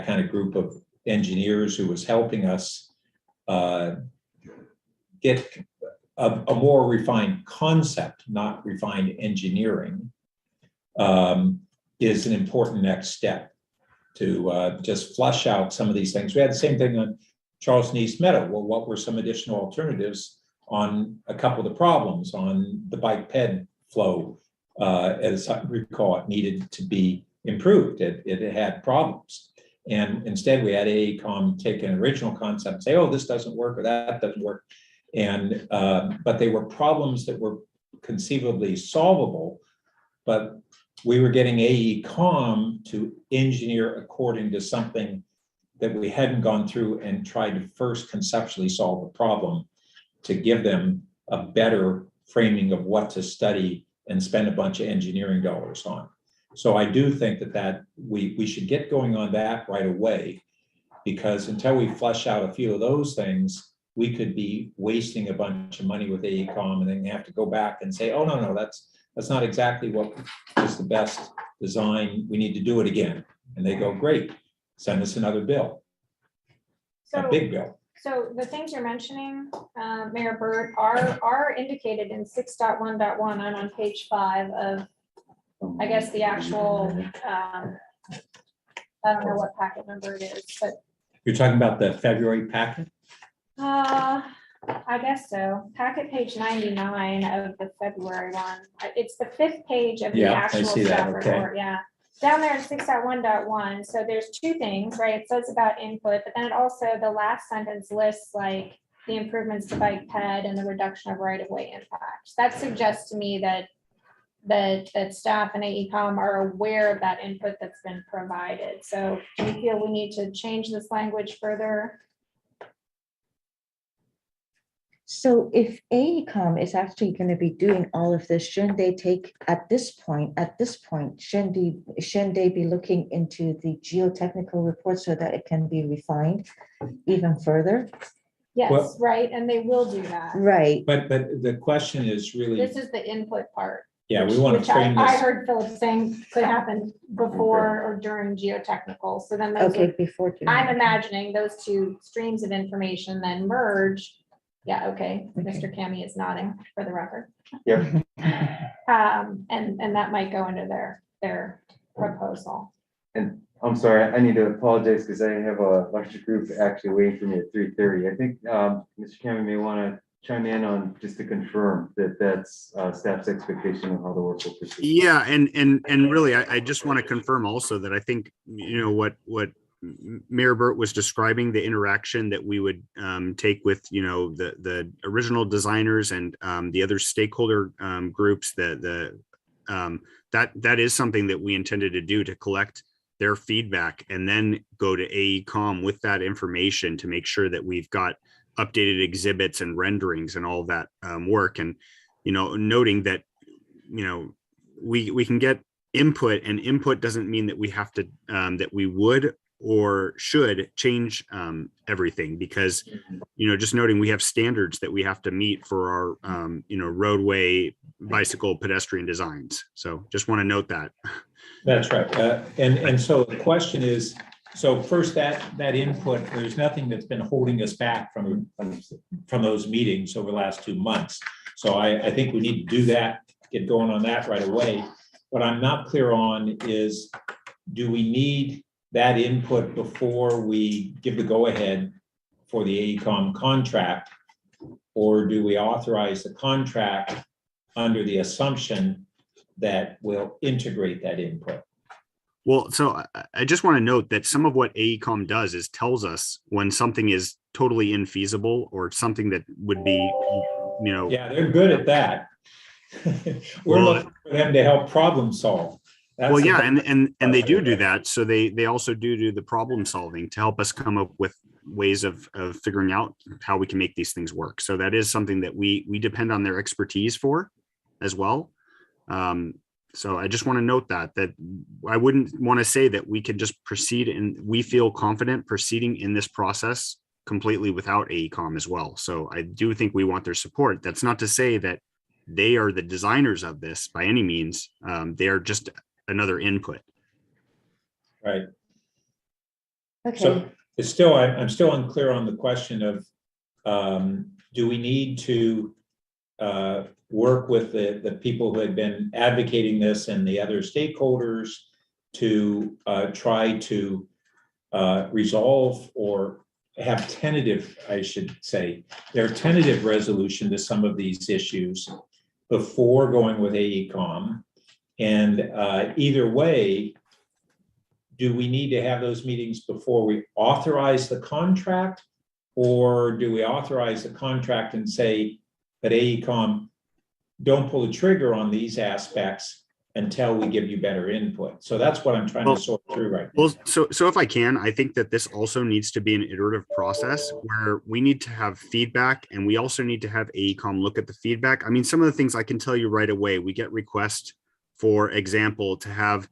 kind of group of engineers who was helping us get a more refined concept, not refined engineering, is an important next step to just flush out some of these things. We had the same thing on Charleston East Meadow. Well, what were some additional alternatives on a couple of the problems on the bike ped flow? As I recall, it needed to be improved. It had problems. And instead we had AECOM take an original concept and say, oh, this doesn't work or that doesn't work. And but they were problems that were conceivably solvable, but we were getting AECOM to engineer according to something that we hadn't gone through and tried to first conceptually solve the problem to give them a better framing of what to study and spend a bunch of engineering dollars on. So I do think that we should get going on that right away, because until we flesh out a few of those things, we could be wasting a bunch of money with AECOM and then you have to go back and say, oh, no, that's not exactly what is the best design. We need to do it again. And they go, great, send us another bill, a big bill. So the things you're mentioning, Mayor Burt, are indicated in 6.1.1. I'm on page 5 of, I guess, the actual, I don't know what packet number it is, but. You're talking about the February packet? I guess so. Packet page 99 of the February one. It's the 5th page of the actual staff report. Yeah. Down there in 6.1.1. So there's two things, right? It says about input, but then it also, the last sentence lists like the improvements to bike ped and the reduction of right-of-way impacts. That suggests to me that staff and AECOM are aware of that input that's been provided. So do you feel we need to change this language further? So if AECOM is actually going to be doing all of this, shouldn't they take at this point, shouldn't they be looking into the geotechnical report so that it can be refined even further? Yes, well, right, and they will do that. Right. But the question is really. This is the input part. Yeah, we want to frame this. I heard Philip saying could happen before or during geotechnical. So then those before. I'm imagining those two streams of information then merge. Yeah, okay. Mr. Cami is nodding for the record. Yep. And that might go into their proposal. And I'm sorry, I need to apologize because I have a larger group actually waiting for me at 3:30. I think Mr. Cami may want to chime in on just to confirm that that's staff's expectation of how the work will proceed. Yeah, and really, I just want to confirm also that I think, you know, what Mayor Burt was describing, the interaction that we would take with, you know, the original designers and the other stakeholder groups, that is something that we intended to do, to collect their feedback and then go to AECOM with that information to make sure that we've got updated exhibits and renderings and all that work. And, you know, noting that, you know, we can get input, and input doesn't mean that we have to, that we would or should change everything, because, you know, just noting we have standards that we have to meet for our, you know, roadway, bicycle, pedestrian designs. So just want to note that. That's right. And so the question is, so first that input, there's nothing that's been holding us back from those meetings over the last 2 months. So I think we need to do that, get going on that right away. what I'm not clear on is, do we need that input before we give the go-ahead for the AECom contract? Or do we authorize the contract under the assumption that we'll integrate that input? Well, so I just want to note that some of what AECom does is tells us when something is totally infeasible or something that would be, you know. Yeah, they're good at that. We're looking for them to help problem solve. Well, yeah, and they do that. So they also do the problem solving to help us come up with ways of figuring out how we can make these things work. So that is something that we depend on their expertise for as well. So I just want to note that I wouldn't want to say that we could just proceed and we feel confident proceeding in this process completely without AECom as well. So I do think we want their support. That's not to say that they are the designers of this by any means. They are just another input. Right. Okay. So it's still, I'm still unclear on the question of, do we need to work with the people who had been advocating this and the other stakeholders to try to resolve or have tentative, I should say, their tentative resolution to some of these issues before going with AECom. And either way, do we need to have those meetings before we authorize the contract? Or do we authorize the contract and say that AECom, don't pull the trigger on these aspects until we give you better input? So that's what I'm trying to sort through right now. Well, so if I can, I think that this also needs to be an iterative process where we need to have feedback and we also need to have AECom look at the feedback. I mean, some of the things I can tell you right away, we get requests, for example, to have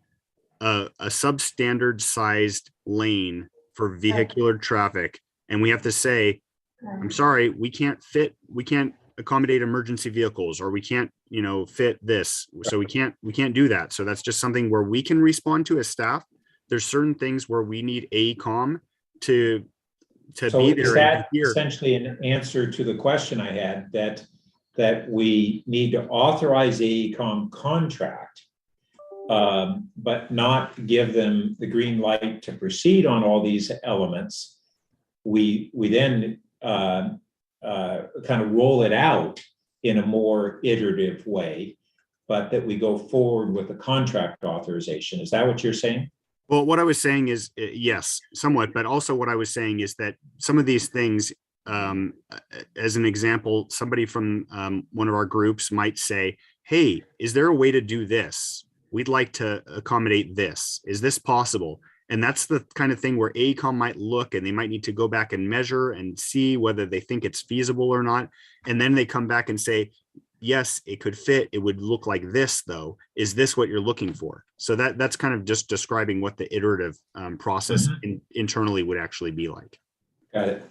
a substandard sized lane for vehicular traffic. And we have to say, I'm sorry, we can't accommodate emergency vehicles, or we can't, fit this. So we can't do that. So that's just something where we can respond to as staff. There's certain things where we need AECom to be there. Is that essentially an answer to the question I had, that we need to authorize AECom contract, but not give them the green light to proceed on all these elements? We then kind of roll it out in a more iterative way, but that we go forward with the contract authorization. Is that what you're saying? Well, what I was saying is, yes, somewhat, but also what I was saying is that some of these things, as an example, somebody from one of our groups might say, hey, is there a way to do this? We'd like to accommodate this. Is this possible? And that's the kind of thing where AECom might look and they might need to go back and measure and see whether they think it's feasible or not. And then they come back and say, yes, it could fit. It would look like this, though. Is this what you're looking for? So that's kind of just describing what the iterative process internally would actually be like. Got it.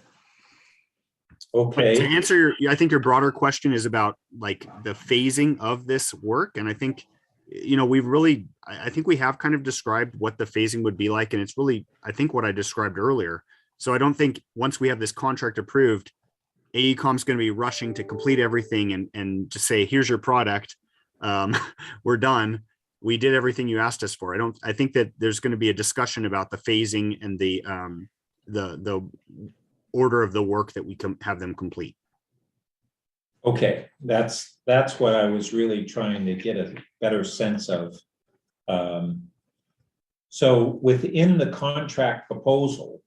Okay. But to answer I think your broader question is about like the phasing of this work. And I think, I think we have kind of described what the phasing would be like. And it's really, I think, what I described earlier. So I don't think once we have this contract approved, AECom's going to be rushing to complete everything and just say, here's your product. We're done. We did everything you asked us for. I think that there's going to be a discussion about the phasing and the order of the work that we can have them complete. Okay, that's what I was really trying to get a better sense of. So within the contract proposal,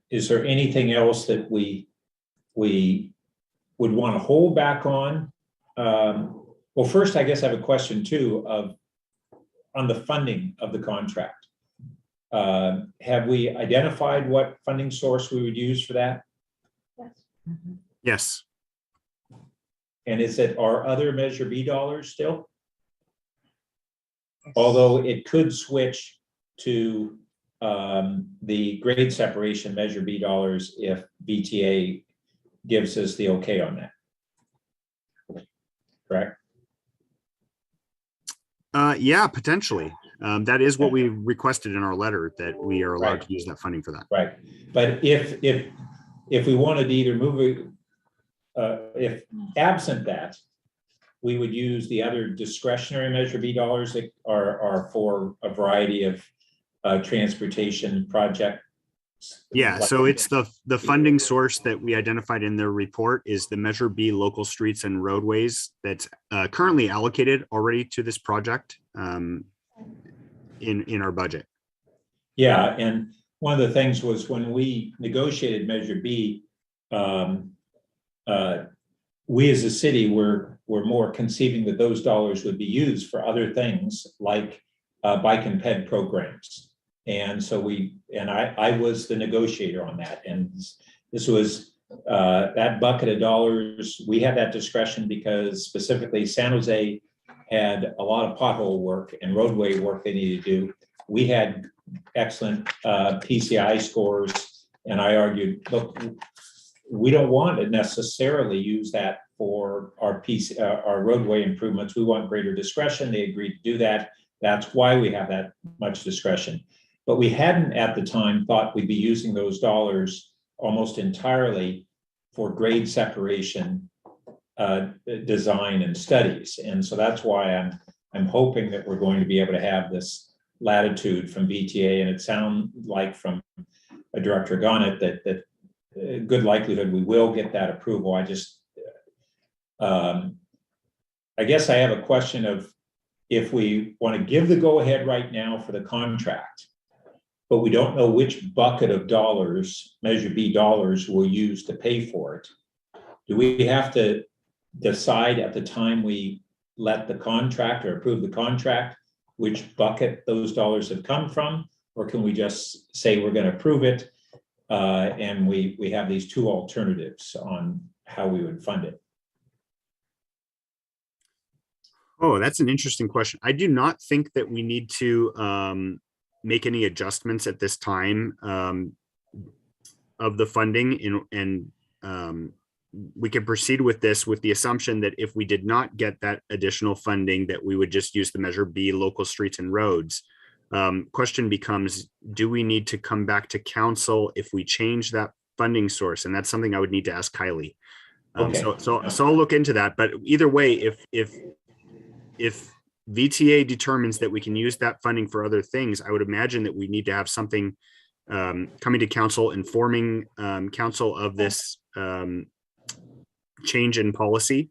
is there anything else that we would want to hold back on? Well, first, I guess I have a question too on the funding of the contract. Have we identified what funding source we would use for that? Yes. Yes. And is it our other Measure B dollars still? Although it could switch to the grade separation Measure B dollars if BTA gives us the okay on that. Correct? Yeah, potentially. That is what we requested in our letter, that we are allowed to use that funding for that. Right. But if we wanted to either move it, if absent that, we would use the other discretionary Measure B dollars that are for a variety of transportation projects. Yeah, so it's the funding source that we identified in the report is the Measure B local streets and roadways that's currently allocated already to this project in our budget. Yeah, and one of the things was when we negotiated Measure B, we as a city were more conceiving that those dollars would be used for other things like bike and ped programs. And so I was the negotiator on that. And this was that bucket of dollars. We had that discretion because specifically San Jose had a lot of pothole work and roadway work they needed to do. We had excellent PCI scores. And I argued, look, we don't want to necessarily use that for our roadway improvements. We want greater discretion. They agreed to do that. That's why we have that much discretion. But we hadn't at the time thought we'd be using those dollars almost entirely for grade separation design and studies. And so that's why I'm hoping that we're going to be able to have this latitude from VTA. And it sounds like from Director Garnett that good likelihood we will get that approval. I guess I have a question of if we want to give the go-ahead right now for the contract, but we don't know which bucket of dollars, Measure B dollars, we'll use to pay for it. Do we have to decide at the time we let the contract or approve the contract which bucket those dollars have come from? Or can we just say we're going to approve it and we have these two alternatives on how we would fund it? Oh, that's an interesting question. I do not think that we need to make any adjustments at this time of the funding, and we can proceed with this with the assumption that if we did not get that additional funding, that we would just use the Measure B local streets and roads. Question becomes, do we need to come back to council if we change that funding source? And that's something I would need to ask Kylie. Okay. So I'll look into that. But either way, if VTA determines that we can use that funding for other things, I would imagine that we need to have something coming to council, informing council of this change in policy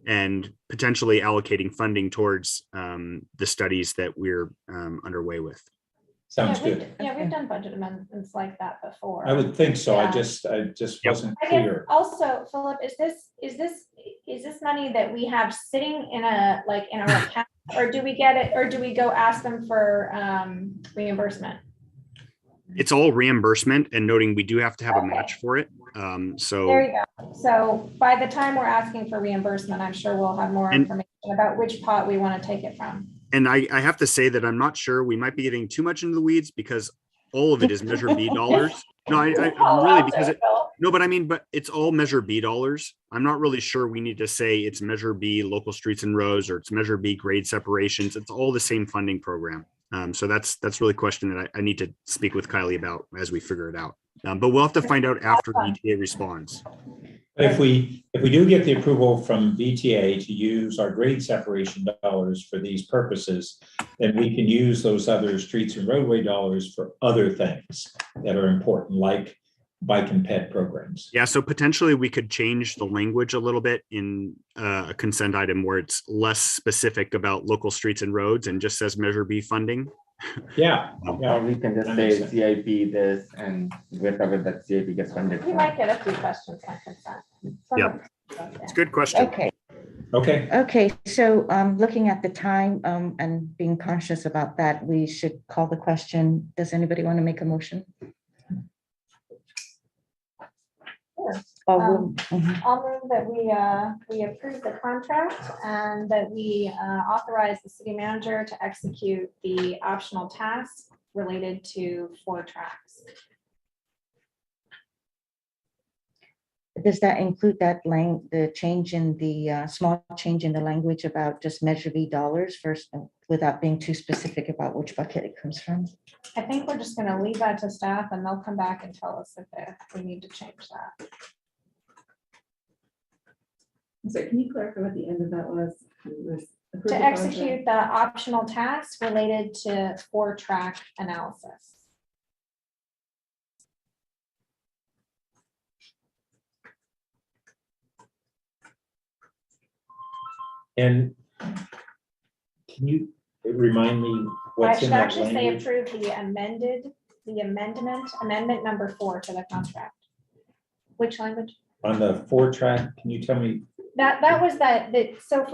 and potentially allocating funding towards the studies that we're underway with. Sounds good. We've done budget amendments like that before. I would think so. Yeah. I just wasn't I guess clear. also, Philip, is this money that we have sitting in a account, or do we get it, or do we go ask them for reimbursement? It's all reimbursement, and noting we do have to have a match for it. So there you go. So by the time we're asking for reimbursement, I'm sure we'll have more information about which pot we want to take it from. And I have to say that I'm not sure. We might be getting too much into the weeds because all of it is Measure B dollars. No, I really, because but it's all Measure B dollars. I'm not really sure we need to say it's Measure B local streets and roads or it's Measure B grade separations. It's all the same funding program. So that's really a question that I need to speak with Kylie about as we figure it out. But we'll have to find out after VTA responds. If we do get the approval from VTA to use our grade separation dollars for these purposes, then we can use those other streets and roadway dollars for other things that are important, like bike and ped programs. Yeah, so potentially we could change the language a little bit in a consent item where it's less specific about local streets and roads and just says Measure B funding. Yeah. Or we can just say CIP this and whatever that CIP gets funded. We might get a few questions on consent. Yeah, it's a good question. Okay. So looking at the time and being conscious about that, we should call the question. Does anybody want to make a motion? Sure. I'll move that we approve the contract and that we authorize the city manager to execute the optional tasks related to 4 tracks. Does that include the change in the small change in the language about just Measure B dollars first, without being too specific about which bucket it comes from? I think we're just going to leave that to staff and they'll come back and tell us if we need to change that. So can you clarify what the end of that was? To execute the optional tasks related to 4-track analysis. And can you remind me I what's in should that actually say language? approve amendment number 4 to the contract. Which language? On the 4-track, can you tell me? That was so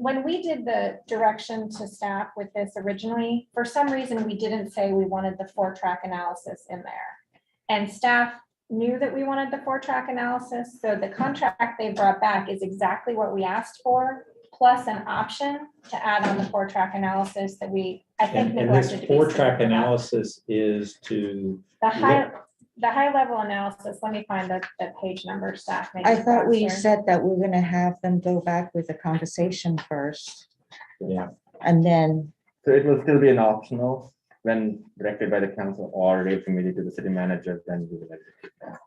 when we did the direction to staff with this originally, for some reason, we didn't say we wanted the 4-track analysis in there. And staff knew that we wanted the 4-track analysis, so the contract they brought back is exactly what we asked for, plus an option to add on the 4-track analysis that I think And this neglected to be 4-track specific about. analysis is to. The high level analysis, let me find the page number, staff. maybe I thought we faster. said that we're gonna have them go back with a conversation first. Yeah. And then, So it will still be an optional when directed by the council or rail committee to the city manager, then we will execute that.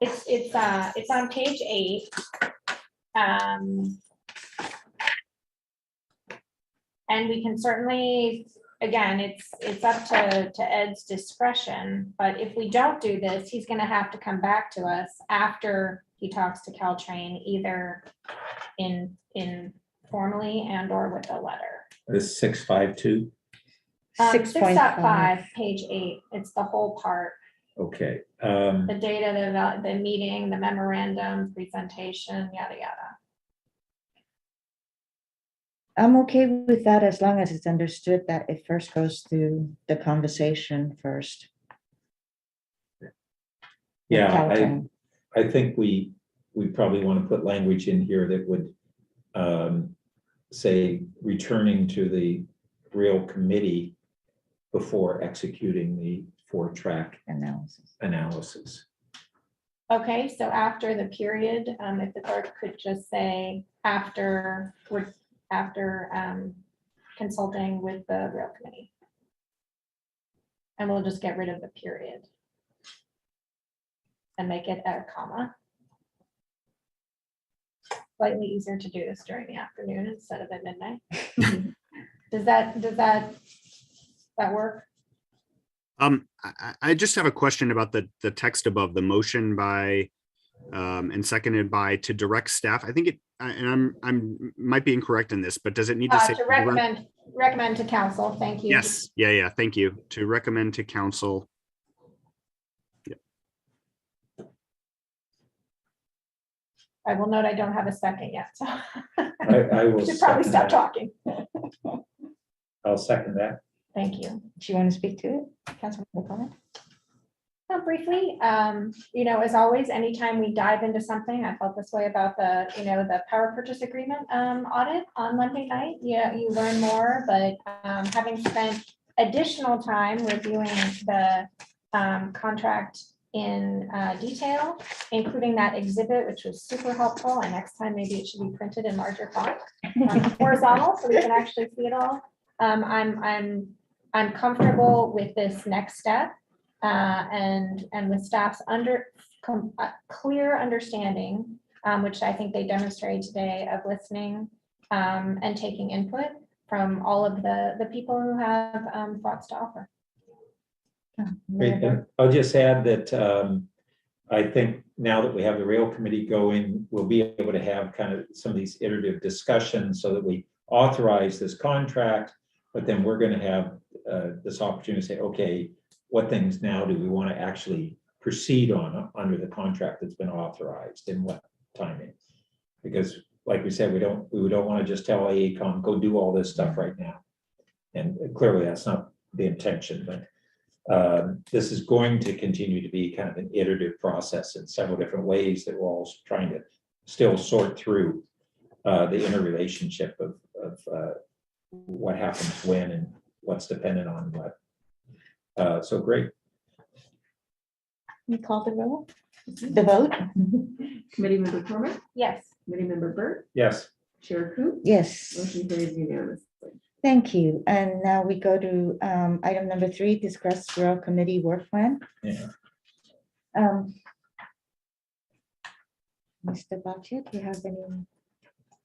It's on page 8. And we can certainly, again, it's up to Ed's discretion, but if we don't do this, he's gonna have to come back to us after he talks to Caltrain, either in formally and or with a letter. This 652, 6.5, page 8, it's the whole part. okay. The data, the meeting, the memorandum, presentation, yada, yada. I'm okay with that as long as it's understood that it first goes through the conversation first. Yeah, Caltrain. I think we probably want to put language in here that would say returning to the rail committee before executing the 4-track analysis. Okay, so after the period, if the clerk could just say after consulting with the rail committee. And we'll just get rid of the period. And make it a comma. Slightly easier to do this during the afternoon instead of at midnight. Does that work? I just have a question about the text above the motion by and seconded by to direct staff. I think it, and I'm might be incorrect in this, but does it need to say To recommend to council, thank you. Yes, yeah, thank you. To recommend to council. Yeah. I will note I don't have a second yet, so I will should probably second stop that. talking. I'll second that. Thank you. Do you want to speak to it? Councilmember Comment? Briefly, as always, anytime we dive into something, I felt this way about the power purchase agreement audit on Monday night. Yeah, you learn more, but having spent additional time reviewing the contract in detail, including that exhibit, which was super helpful. And next time, maybe it should be printed in larger font, horizontal, so we can actually see it all. I'm comfortable with this next step. And with staff's clear understanding, which I think they demonstrated today, of listening and taking input from all of the people who have thoughts to offer. Great. And I'll just add that I think now that we have the rail committee going, we'll be able to have kind of some of these iterative discussions so that we authorize this contract, but then we're going to have this opportunity to say, okay, what things now do we want to actually proceed on under the contract that's been authorized and what timing? Because like we said, we don't want to just tell AECom, go do all this stuff right now. And clearly that's not the intention, but this is going to continue to be kind of an iterative process in several different ways that we're all trying to still sort through the interrelationship of what happens when and what's dependent on what. So great. You call the roll? The vote? Committee member Cormier? Yes. Committee member Burt? Yes. Chair Coop? Yes. Motion carries unanimously. Thank you. And now we go to item number 3, discuss rail committee work plan. Yeah. Mr. Bachet, do you have any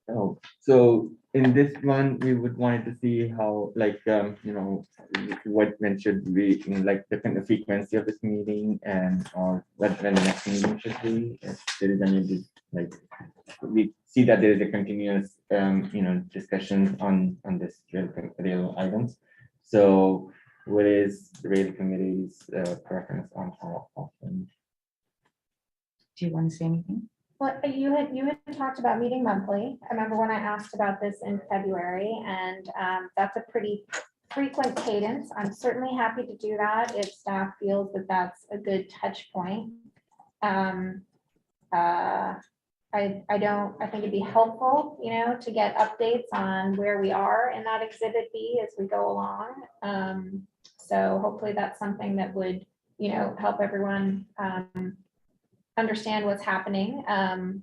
Oh, so in this one, we would wanted to see how, like, when should we, like, the kind of frequency of this meeting and or when the next meeting should be, if there is any, like, we see that there is a continuous, discussion on this rail items. So what is the rail committee's preference on how often? Do you want to say anything? Well, you had talked about meeting monthly. I remember when I asked about this in February, and that's a pretty frequent cadence. I'm certainly happy to do that if staff feels that that's a good touch point. I think it'd be helpful, to get updates on where we are in that exhibit B as we go along. So hopefully that's something that would, help everyone understand what's happening. And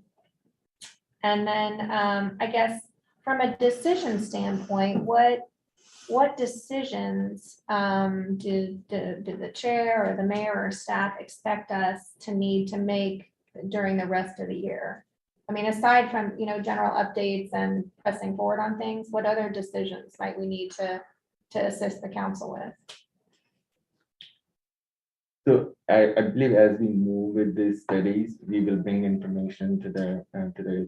then I guess from a decision standpoint, what decisions do the chair or the mayor or staff expect us to need to make during the rest of the year? I mean, aside from, general updates and pressing forward on things, what other decisions might we need to assist the council with? So I believe as we move with these studies, we will bring information to the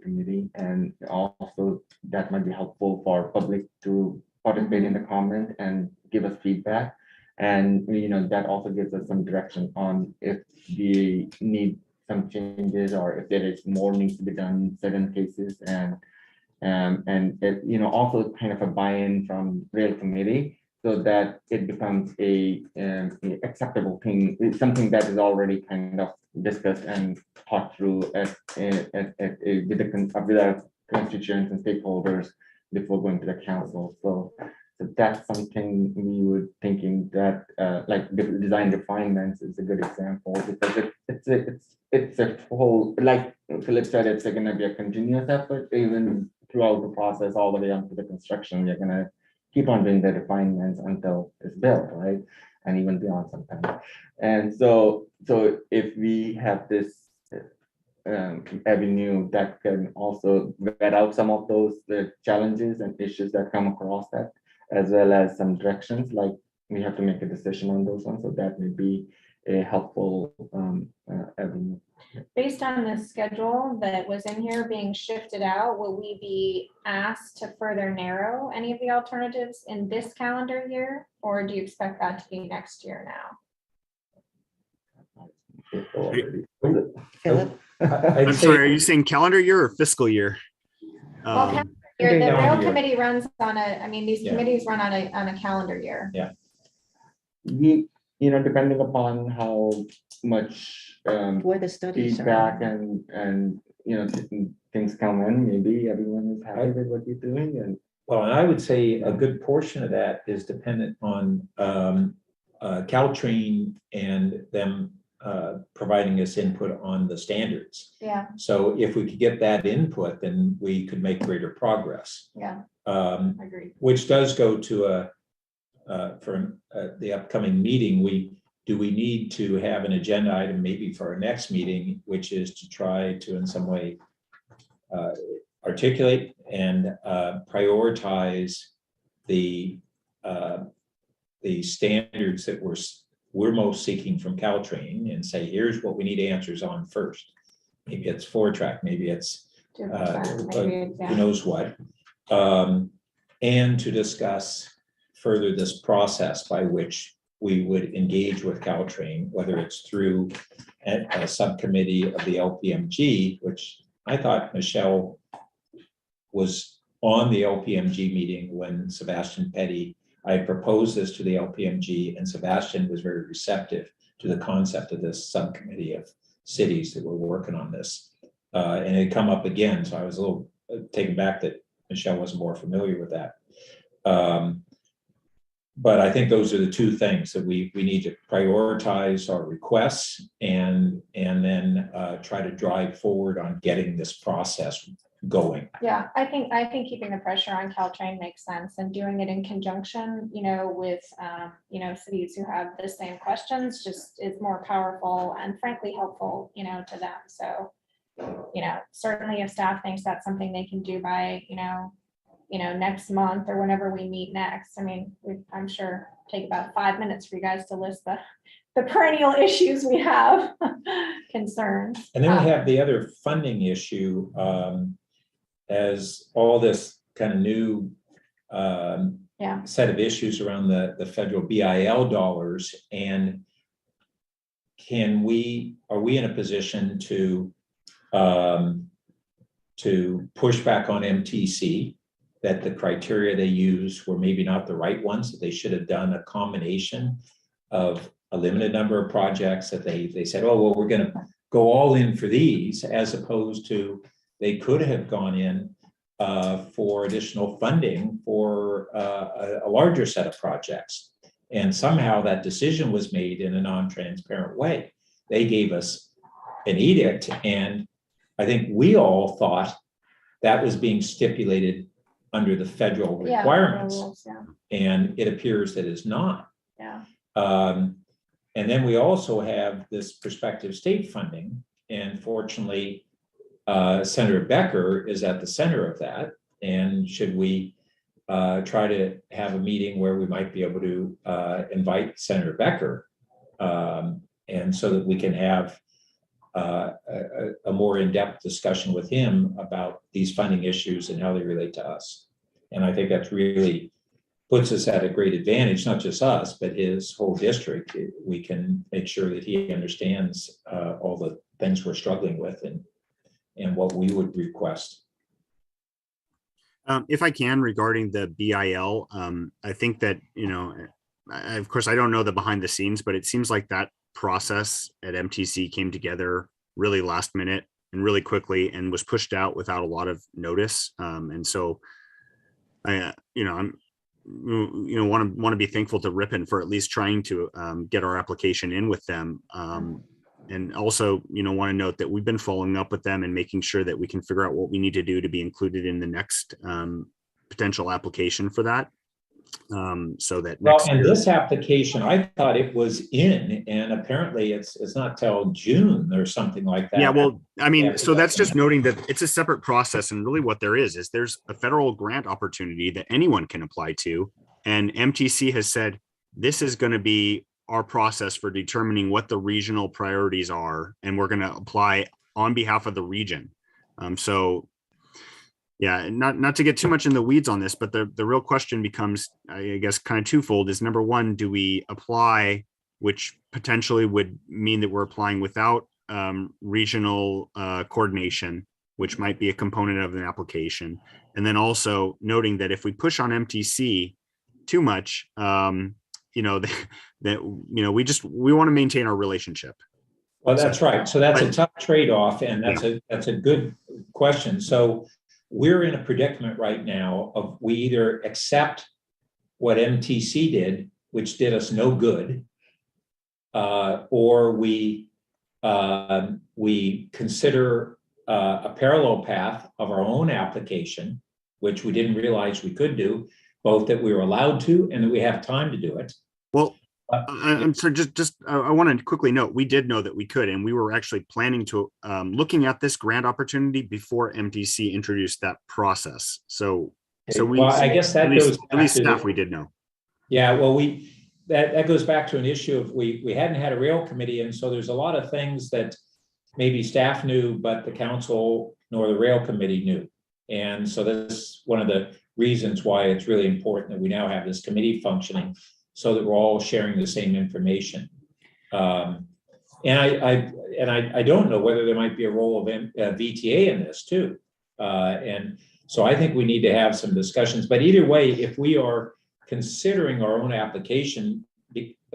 committee, and also that might be helpful for public to participate in the comment and give us feedback. And that also gives us some direction on if we need some changes or if there is more needs to be done in certain cases, and also kind of a buy-in from rail committee, so that it becomes a acceptable thing. It's something that is already kind of discussed and thought through with our constituents and stakeholders before going to the council. So that's something we were thinking that like the design refinements is a good example, because it's a whole, like Philip said, it's going to be a continuous effort even throughout the process all the way up to the construction. You're going to keep on doing the refinements until it's built, right? And even beyond sometimes. And so if we have this avenue that can also vet out some of those challenges and issues that come across that, as well as some directions, like we have to make a decision on those ones. So that may be a helpful avenue. Based on the schedule that was in here being shifted out, will we be asked to further narrow any of the alternatives in this calendar year, or do you expect that to be next year now? Philip? I'm sorry, are you saying calendar year or fiscal year? Well, calendar year, the rail committee runs on these committees run on a calendar year. Yeah. We, depending upon how much where the studies feedback and things come in, maybe everyone is happy with what you're doing. And well, and I would say a good portion of that is dependent on Caltrain and them providing us input on the standards. Yeah. So if we could get that input, then we could make greater progress. Yeah. Agreed. Which does go to for the upcoming meeting. Do we need to have an agenda item maybe for our next meeting, which is to try to in some way articulate and prioritize the standards that we're most seeking from Caltrain, and say, here's what we need answers on first. Maybe it's 4-track, maybe it's who knows what, and to discuss further this process by which we would engage with Caltrain, whether it's through a subcommittee of the LPMG, which I thought Michelle was on the LPMG meeting when Sebastian Petty, I proposed this to the LPMG, and Sebastian was very receptive to the concept of this subcommittee of cities that were working on this. And it had come up again, so I was a little taken back that Michelle wasn't more familiar with that. But I think those are the two things that we need to prioritize our requests and then try to drive forward on getting this process going. Yeah, I think keeping the pressure on Caltrain makes sense, and doing it in conjunction, with cities who have the same questions just is more powerful and frankly helpful, to them. So certainly if staff thinks that's something they can do by, next month or whenever we meet next. I mean, I'm sure take about 5 minutes for you guys to list the perennial issues we have, concerns. And then we have the other funding issue, as all this kind of new set of issues around the federal BIL dollars. And are we in a position to push back on MTC that the criteria they used were maybe not the right ones, that they should have done a combination of a limited number of projects, that they said, oh, well, we're going to go all in for these, as opposed to they could have gone in for additional funding for a larger set of projects. And somehow that decision was made in a non-transparent way. They gave us an edict, and I think we all thought that was being stipulated under the federal requirements. Rules, and it appears that it's not. Yeah. And then we also have this prospective state funding, and fortunately, Senator Becker is at the center of that. And should we try to have a meeting where we might be able to invite Senator Becker, and so that we can have a more in-depth discussion with him about these funding issues and how they relate to us. And I think that's really puts us at a great advantage, not just us, but his whole district. We can make sure that he understands all the things we're struggling with and what we would request. If I can, regarding the BIL, I think that, of course, I don't know the behind the scenes, but it seems like that process at MTC came together really last minute and really quickly and was pushed out without a lot of notice. And so I'm want to be thankful to Ripon for at least trying to get our application in with them. And also, want to note that we've been following up with them and making sure that we can figure out what we need to do to be included in the next potential application for that. So that next and year, this application, I thought it was in, and apparently it's not till June or something like that. Yeah, well, I mean, so that's just noting that it's a separate process, and really what there is there's a federal grant opportunity that anyone can apply to, and MTC has said this is going to be our process for determining what the regional priorities are, and we're going to apply on behalf of the region. So yeah, not to get too much in the weeds on this, but the real question becomes, I guess, kind of twofold. Is number one, do we apply, which potentially would mean that we're applying without regional coordination, which might be a component of an application, and then also noting that if we push on MTC too much, we want to maintain our relationship. Well, that's right. So that's a tough trade-off, and that's a good question. So we're in a predicament right now of we either accept what MTC did, which did us no good, or we consider a parallel path of our own application, which we didn't realize we could do, both that we were allowed to and that we have time to do it. Well, I'm sorry, I want to quickly note, we did know that we could, and we were actually planning to, looking at this grant opportunity before MTC introduced that process. So I guess that goes at least staff, we did know. Yeah, well, that goes back to an issue of we hadn't had a rail committee, and so there's a lot of things that maybe staff knew, but the council nor the rail committee knew. And so that's one of the reasons why it's really important that we now have this committee functioning, so that we're all sharing the same information. And I don't know whether there might be a role of VTA in this too. And so I think we need to have some discussions. But either way, if we are considering our own application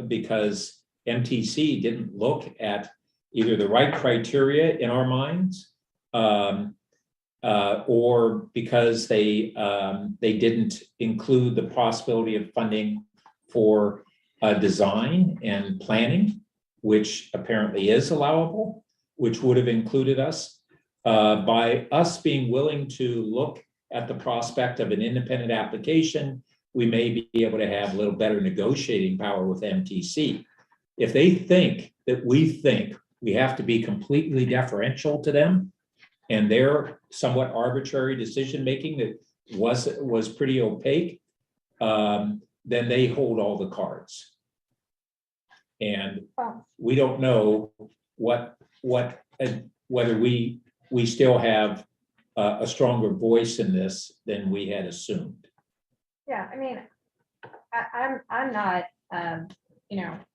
because MTC didn't look at either the right criteria in our minds, or because they didn't include the possibility of funding for design and planning, which apparently is allowable, which would have included us. By us being willing to look at the prospect of an independent application, we may be able to have a little better negotiating power with MTC. If they think that we have to be completely deferential to them, and their somewhat arbitrary decision-making that was pretty opaque, then they hold all the cards. And we don't know whether we still have a stronger voice in this than we had assumed. Yeah, I mean, I'm not,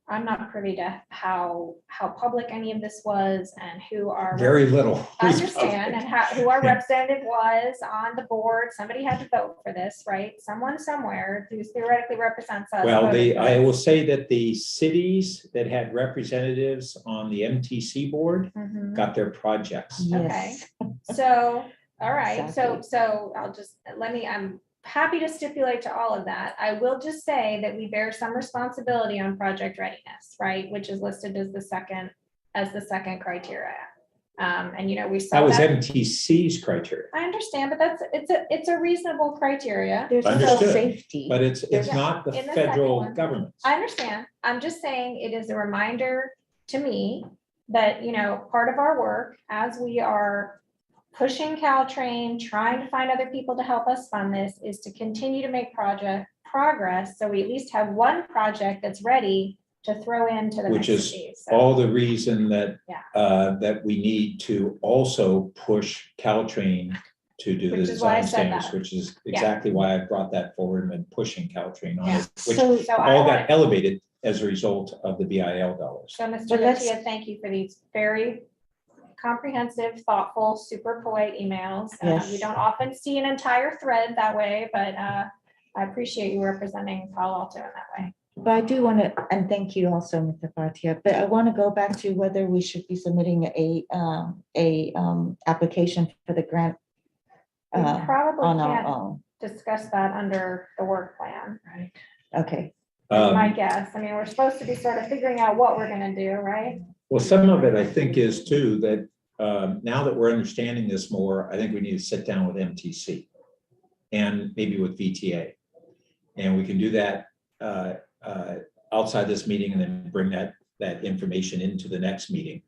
I'm not privy to how public any of this was and who our. Very little. I understand, and who our representative was on the board. Somebody had to vote for this, right? Someone somewhere who theoretically represents us. Well, voted for I will this. say that the cities that had representatives on the MTC board Mhm. got their projects. Okay, so, all right, Exactly. so I'll just, I'm happy to stipulate to all of that. I will just say that we bear some responsibility on project readiness, right? Which is listed as the second criteria. And we saw That was that. MTC's criteria. I understand, but it's a reasonable criteria. There's still Understood. safety. But it's Yeah. not the In the second federal one. government. I understand. I'm just saying it is a reminder to me that, part of our work as we are pushing Caltrain, trying to find other people to help us fund this, is to continue to make progress. So we at least have one project that's ready to throw into the Which next is phase. all the reason that Yeah. that we need to also push Caltrain to do the Which is why I design said standards, that. which is Yeah. exactly why I brought that forward and been pushing Caltrain on Yeah. it, which So I all want- got elevated as a result of the BIL dollars. So, Mr. But let's- Garcia, thank you for these very comprehensive, thoughtful, super polite emails. Yes. We don't often see an entire thread that way, but I appreciate you representing Palo Alto in that way. But I do want to, and thank you also, Mr. Bhatia, but I want to go back to whether we should be submitting a application for the grant We probably on our can't own. discuss that under the work plan, right? Okay. That's my guess. I mean, we're supposed to be sort of figuring out what we're gonna do, right? Well, some of it I think is too, that now that we're understanding this more, I think we need to sit down with MTC and maybe with VTA. And we can do that outside this meeting and then bring that information into the next meeting.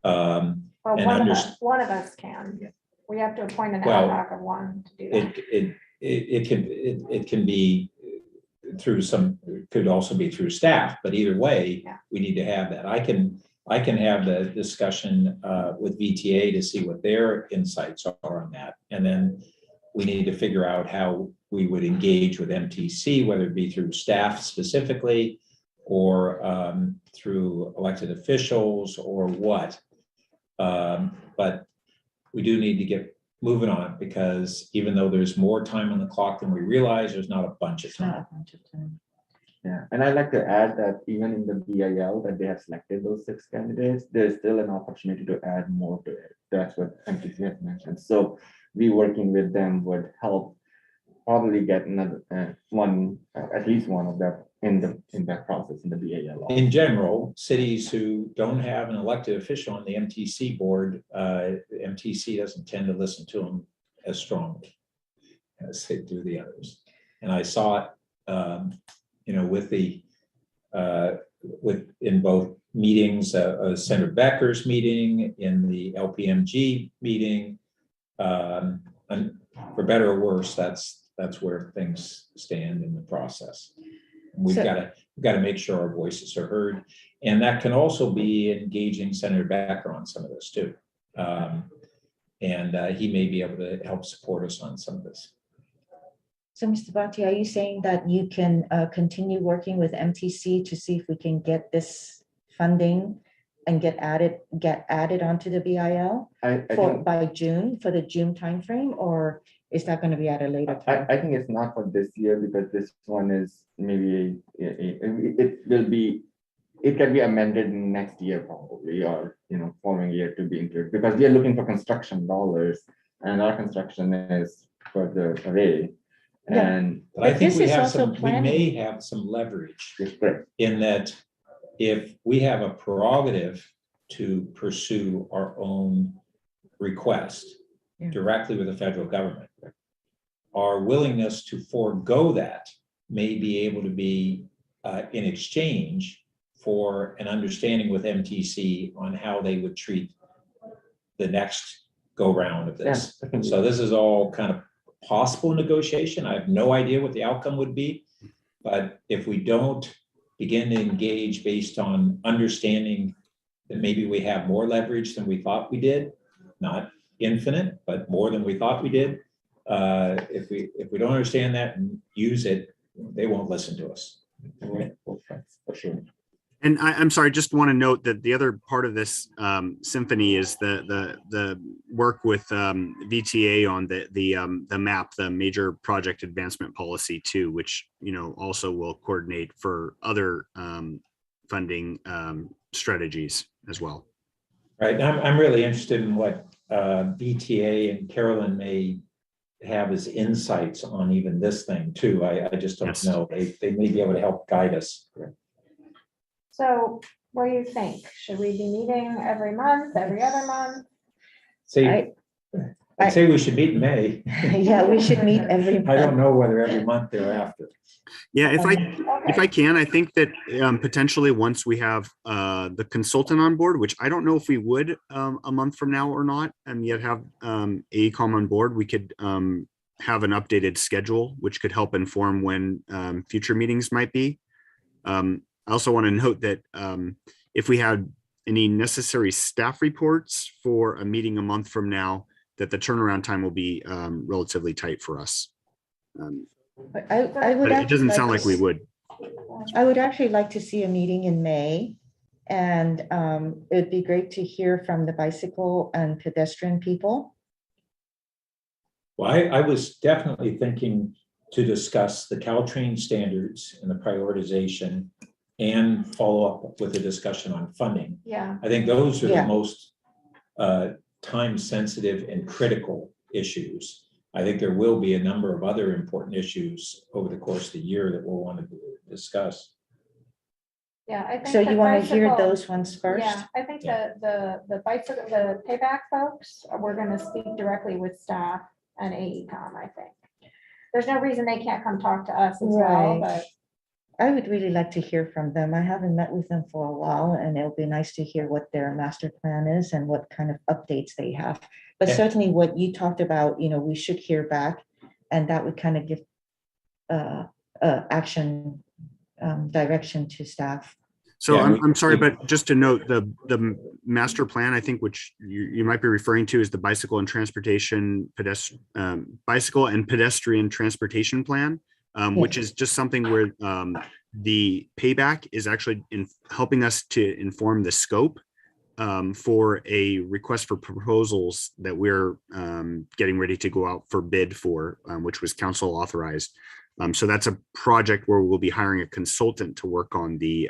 Well, And one of us can. We have to appoint an Well, ad hoc of one to do that. it can be through could also be through staff, but either way, Yeah. we need to have that. I can have the discussion with VTA to see what their insights are on that. And then we need to figure out how we would engage with MTC, whether it be through staff specifically or through elected officials or what. But we do need to get moving on it, because even though there's more time on the clock than we realize, there's not a bunch of time. Yeah, and I'd like to add that even in the BIL that they have selected those 6 candidates, there's still an opportunity to add more to it. That's what MTC has mentioned. So we working with them would help probably get another at least one of them in that process in the BIL. In general, cities who don't have an elected official on the MTC board, MTC doesn't tend to listen to them as strongly as they do the others. And I saw it, in both meetings, Senator Becker's meeting, in the LPMG meeting, and for better or worse, that's where things stand in the process. We've got to make sure our voices are heard, and that can also be engaging Senator Becker on some of this too. And he may be able to help support us on some of this. So, Mr. Bhatia, are you saying that you can continue working with MTC to see if we can get this funding and get added onto the BIL by June, for the June timeframe, or is that going to be at a later time? I think it's not for this year, because this one is maybe it can be amended next year probably, or following year to be included, because we are looking for construction dollars, and our construction is further away. Yeah. And But I think this we is have also we may have some leverage correct. in that if we have a prerogative to pursue our own request directly with the federal government, our willingness to forego that may be able to be in exchange for an understanding with MTC on how they would treat the next go round of this. So this is all kind of possible negotiation. I have no idea what the outcome would be. But if we don't begin to engage based on understanding that maybe we have more leverage than we thought we did, not infinite, but more than we thought we did. If we don't understand that and use it, they won't listen to us. For sure. And I'm sorry, just want to note that the other part of this symphony is the work with VTA on the MAP, the Major Project Advancement Policy too, which also will coordinate for other funding strategies as well. Right. I'm really interested in what VTA and Carolyn may have as insights on even this thing too. I just don't know. They may be able to help guide us. So what do you think? Should we be meeting every month, every other month? See, I'd say we should meet in May. Yeah, we should meet every month. I don't know whether every month thereafter. Yeah, if I can, I think that potentially once we have the consultant on board, which I don't know if we would a month from now or not, and yet have AECOM on board, we could have an updated schedule, which could help inform when future meetings might be. I also want to note that if we had any necessary staff reports for a meeting a month from now, that the turnaround time will be relatively tight for us. But it doesn't sound like we would. I would actually like to see a meeting in May, and it'd be great to hear from the bicycle and pedestrian people. Well, I was definitely thinking to discuss the Caltrain standards and the prioritization and follow up with a discussion on funding. Yeah. I think those are the most time sensitive and critical issues. I think there will be a number of other important issues over the course of the year that we'll want to discuss. Yeah, I think. So you want to hear bicycle- those ones first? Yeah, I think the bicycle, the payback folks, we're going to speak directly with staff and AECOM, I think. There's no reason they can't come talk to us as well, but. I would really like to hear from them. I haven't met with them for a while, and it'll be nice to hear what their master plan is and what kind of updates they have. But certainly what you talked about, we should hear back, and that would kind of give action direction to staff. So I'm sorry, but just to note, the master plan, I think, which you might be referring to, is the bicycle and pedestrian transportation plan. Which is just something where the payback is actually helping us to inform the scope for a request for proposals that we're getting ready to go out for bid for, which was council authorized. So that's a project where we'll be hiring a consultant to work on the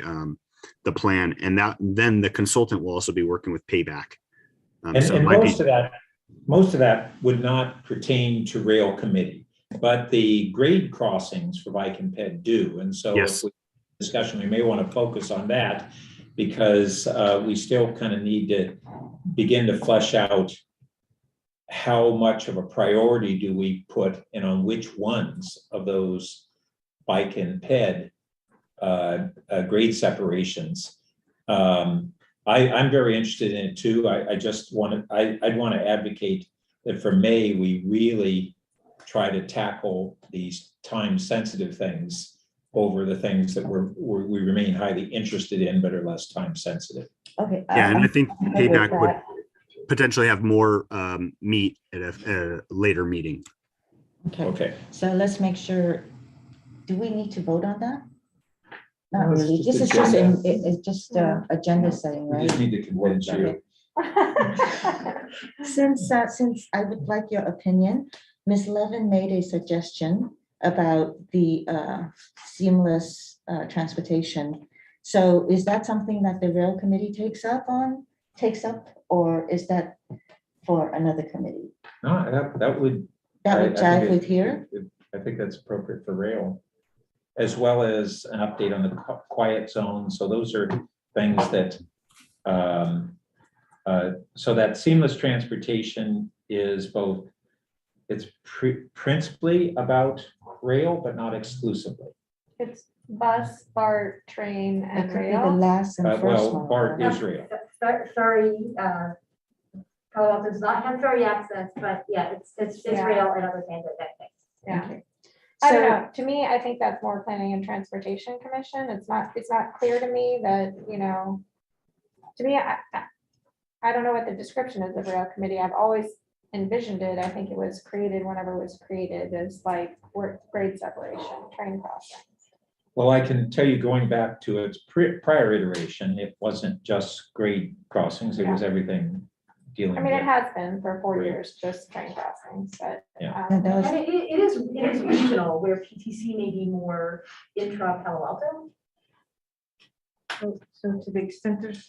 plan, and then the consultant will also be working with payback. And most of that would not pertain to rail committee. But the grade crossings for bike and ped do. And so if we discussion, we may want to focus on that because we still kind of need to begin to flesh out how much of a priority do we put and on which ones of those bike and ped grade separations. I'm very interested in it too. I'd want to advocate that for May, we really try to tackle these time-sensitive things over the things that we remain highly interested in, but are less time-sensitive. Okay. Yeah, and I think payback would potentially have more meat at a later meeting. Okay. So let's make sure. Do we need to vote on that? Not No, really. it's This just is just agenda setting, right? We just need to convince you. Since I would like your opinion, Ms. Levin made a suggestion about the seamless transportation. So is that something that the rail committee takes up, or is that for another committee? No, that would jive with here? I think that's appropriate for rail, as well as an update on the quiet zone. So those are things that, so that seamless transportation is both, it's principally about rail, but not exclusively. It's bus, BART, train, and It could be the rail. last and first Well, one. BART is rail. Sorry, Palo Alto does not have ferry access, but yeah, it's Yeah. rail and other transit that things. Yeah. Okay. I don't So- know. To me, I think that's more planning and transportation commission. It's not clear to me that, to me, I don't know what the description is of rail committee. I've always envisioned it. I think it was created whenever it was created as like grade separation, train crossings. Well, I can tell you, going back to its prior iteration, it wasn't just grade crossings, it was everything dealing I mean, it with. has been for 4 years, just train crossings, but. Yeah. And it is regional, where PTC may be more intra Palo Alto. So to the extent there's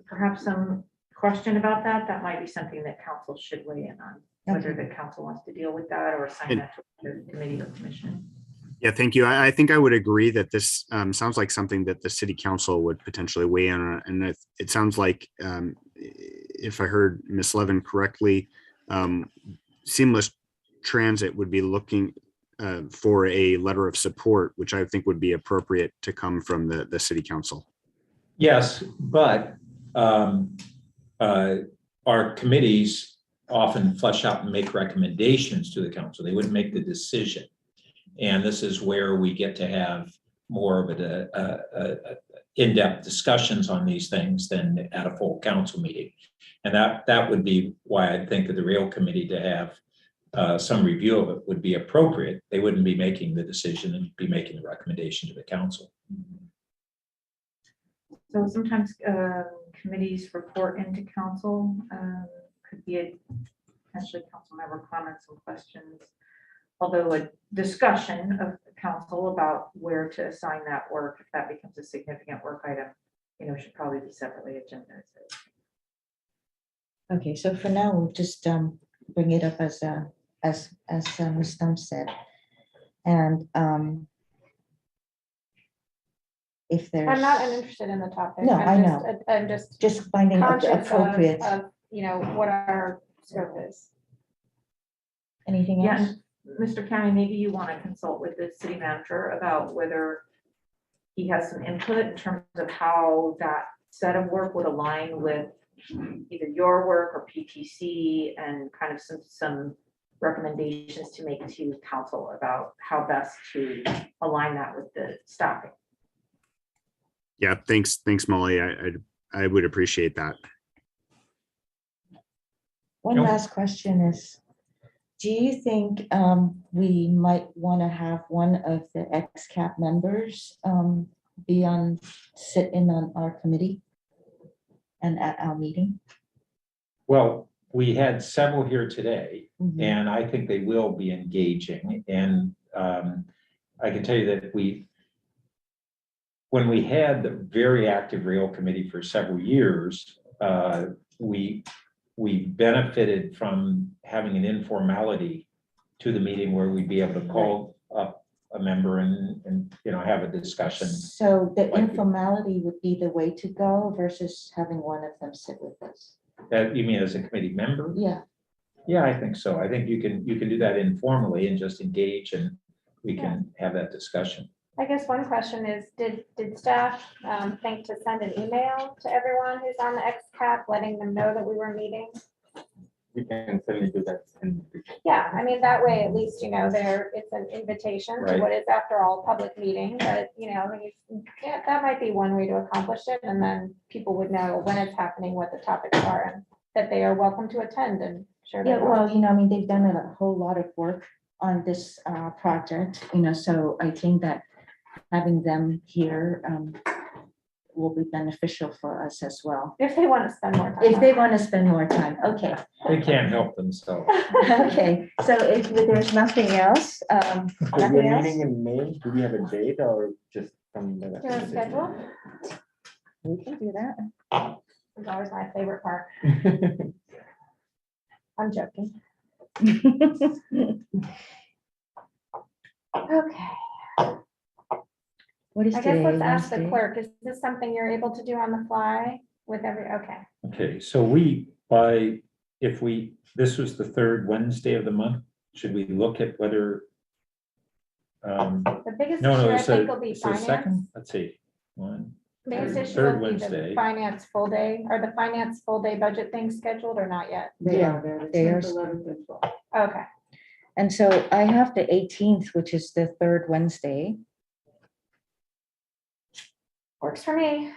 perhaps some question about that, that might be something that council should weigh in on, whether the council wants to deal with that or assign that to the committee or commission. Yeah, thank you. I think I would agree that this sounds like something that the city council would potentially weigh in on. And it sounds like, if I heard Ms. Levin correctly, Seamless Transit would be looking for a letter of support, which I think would be appropriate to come from the city council. Yes, but our committees often flesh out and make recommendations to the council. They wouldn't make the decision. And this is where we get to have more of a in-depth discussions on these things than at a full council meeting. And that would be why I think that the rail committee to have some review of it would be appropriate. They wouldn't be making the decision and be making the recommendation to the council. So sometimes committees report into council, could be potentially council member comments and questions. Although a discussion of the council about where to assign that work, if that becomes a significant work item, should probably be separately agendized. Okay, so for now, we'll just bring it up as Ms. Stump said. And if there's. I'm not uninterested in the topic. No, I know. I'm Just finding out the conscious appropriate. of, what our scope is. Anything Yeah, else? and Mr. County, maybe you want to consult with the city manager about whether he has some input in terms of how that set of work would align with either your work or PTC, and kind of some recommendations to make to council about how best to align that with the staffing. Yeah, thanks, Molly. I would appreciate that. One last question is, do you think we might want to have one of the XCAP members sit in on our committee and at our meeting? Well, we had several here today, Mhm. and I think they will be engaging. And I can tell you that when we had the very active rail committee for several years, we benefited from having an informality to the meeting where we'd be able to call up a member and have a discussion. So the informality would be the way to go versus having one of them sit with us. You mean as a committee member? Yeah. Yeah, I think so. I think you can do that informally and just engage, and we can have that discussion. I guess one question is, did staff think to send an email to everyone who's on the XCAP, letting them know that we were meeting? We can certainly do that. Yeah, I mean, that way, at least, it's an invitation to Right. what is after all a public meeting, but, that might be one way to accomplish it. And then people would know when it's happening, what the topics are, and that they are welcome to attend and share. Yeah, well, they've done a whole lot of work on this project, so I think that having them here will be beneficial for us as well. If they want to spend more time. If they want to spend more time, okay. They can't help themselves. Okay, so if there's nothing else, So we're nothing else? meeting in May. Do we have a date or just from the? Do you want to schedule? We can do that. It's always my favorite part. I'm joking. Okay. What is I guess today, let's ask the Wednesday? clerk, is this something you're able to do on the fly with okay. Okay, so this was the third Wednesday of the month, should we look at whether? The biggest No, issue I it's think will be it's the second, finance. let's see, 1, Biggest issue Third would be the Wednesday. finance full day, or the finance full day budget thing scheduled or not yet? They Yeah, are there, the they 10th, are. 11th, and 12th. Okay. And so I have the 18th, which is the third Wednesday. Works for me.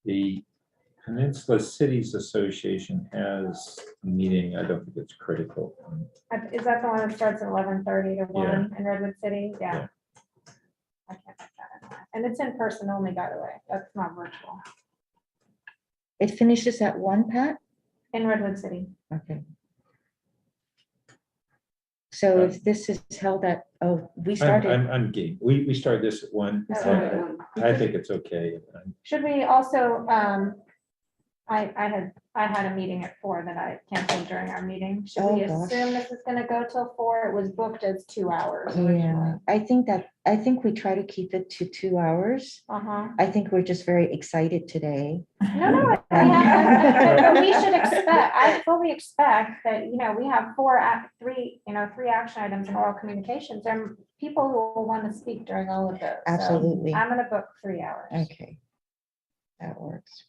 The Peninsula Cities Association has a meeting. I don't think it's critical. Is that the one that starts at 11:30 to 1 in Redwood City? Yeah. I can't make that in. And it's in person only, by the way. That's not virtual. It finishes at 1, Pat? In Redwood City. Okay. So if this is held at, oh, we started. I'm game. We started this at 1. I think it's okay. Should we also, I had a meeting at 4 that I canceled during our meeting. Should we Oh, gosh. assume this is gonna go till 4? It was booked as 2 hours Yeah, originally. I think we try to keep it to 2 hours. Uh-huh. I think we're just very excited today. No, we should expect, I fully expect that, we have 3 action items in oral communications, and people who will want to speak during all of those. So Absolutely. I'm gonna book 3 hours. Okay. That works.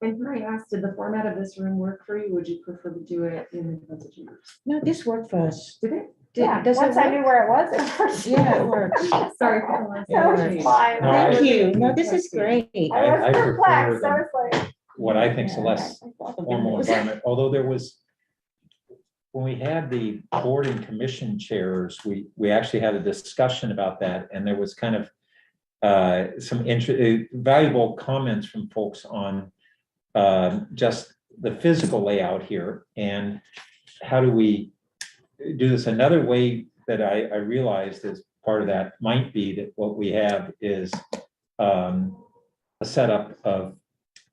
And can I ask, did the format of this room work for you? Would you prefer to do it in the council chambers? No, this worked for us. Did it? Yeah, does it once I work? knew where it was, it worked. Yeah, it works. Sorry for the last. So it's fine. No, Thank I- you. No, this is great. I was I prefer perplexed. the- I was like. What I think is a less formal environment, although there was, when we had the board and commission chairs, we actually had a discussion about that, and there was kind of some valuable comments from folks on just the physical layout here, and how do we do this? Another way that I realized as part of that might be that what we have is a setup of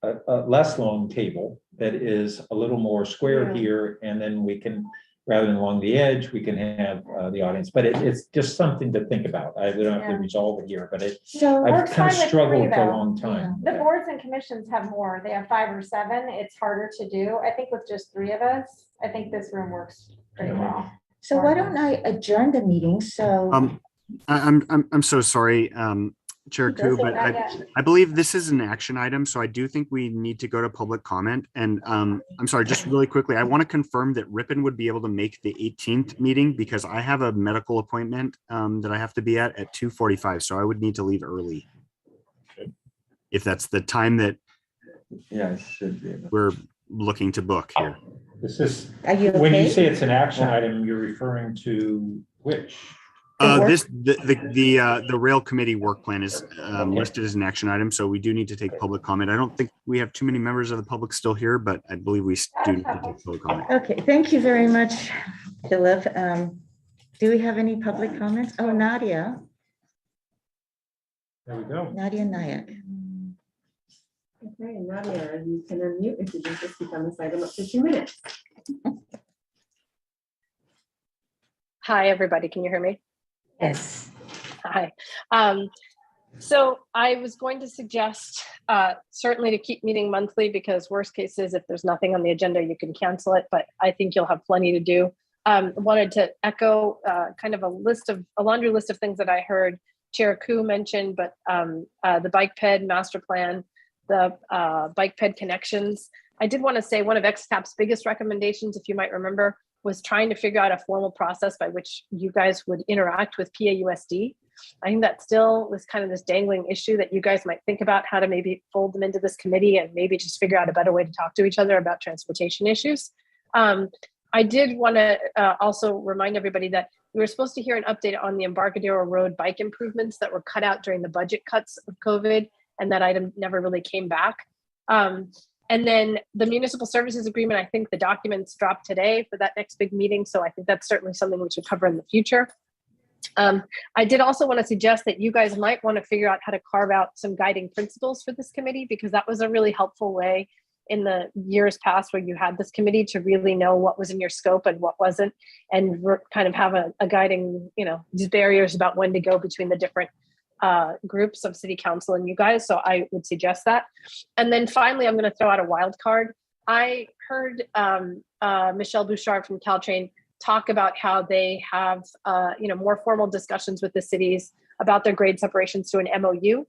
a less long table that is a little more square here, and then we can, rather than along the edge, we can have the audience, but it's just something to think about. We don't have to resolve it here, but So I've works kind fine of with struggled 3 for a though. long time. The boards and commissions have more. They have 5 or 7. It's harder to do. I think with just 3 of us, I think this room works pretty well. So why don't I adjourn the meeting? So. I'm so sorry, Chair Koo, but Not yet. I believe this is an action item, so I do think we need to go to public comment. And I'm sorry, just really quickly, I want to confirm that Ripon would be able to make the 18th meeting because I have a medical appointment that I have to be at 2:45, so I would need to leave early. If that's the time that Yeah, it should be. we're looking to book here. This is, Are you when you okay? say it's an action item, you're referring to which? The rail committee work plan is listed as an action item, so we do need to take public comment. I don't think we have too many members of the public still here, but I believe we do need to take public comment. Okay, thank you very much, Philip. Do we have any public comments? Oh, Nadia, There we go. Nadia Nayak. Okay, and Nadia, you can unmute if you just speak on this item up to 2 minutes. Hi, everybody. Can you hear me? Yes. Hi. So I was going to suggest certainly to keep meeting monthly, because worst case is if there's nothing on the agenda, you can cancel it, but I think you'll have plenty to do. Wanted to echo kind of a laundry list of things that I heard Chair Koo mention, but the bike ped master plan, the bike ped connections. I did want to say one of XCAP's biggest recommendations, if you might remember, was trying to figure out a formal process by which you guys would interact with PAUSD. I think that still was kind of this dangling issue that you guys might think about how to maybe fold them into this committee and maybe just figure out a better way to talk to each other about transportation issues. I did want to also remind everybody that we were supposed to hear an update on the Embarcadero Road bike improvements that were cut out during the budget cuts of COVID, and that item never really came back. And then the municipal services agreement, I think the documents dropped today for that next big meeting. So I think that's certainly something we should cover in the future. I did also want to suggest that you guys might want to figure out how to carve out some guiding principles for this committee, because that was a really helpful way in the years past where you had this committee to really know what was in your scope and what wasn't, and kind of have a guiding, these barriers about when to go between the different groups of city council and you guys. So I would suggest that. And then finally, I'm going to throw out a wild card. I heard Michelle Bouchard from Caltrain talk about how they have, more formal discussions with the cities about their grade separations to an MOU.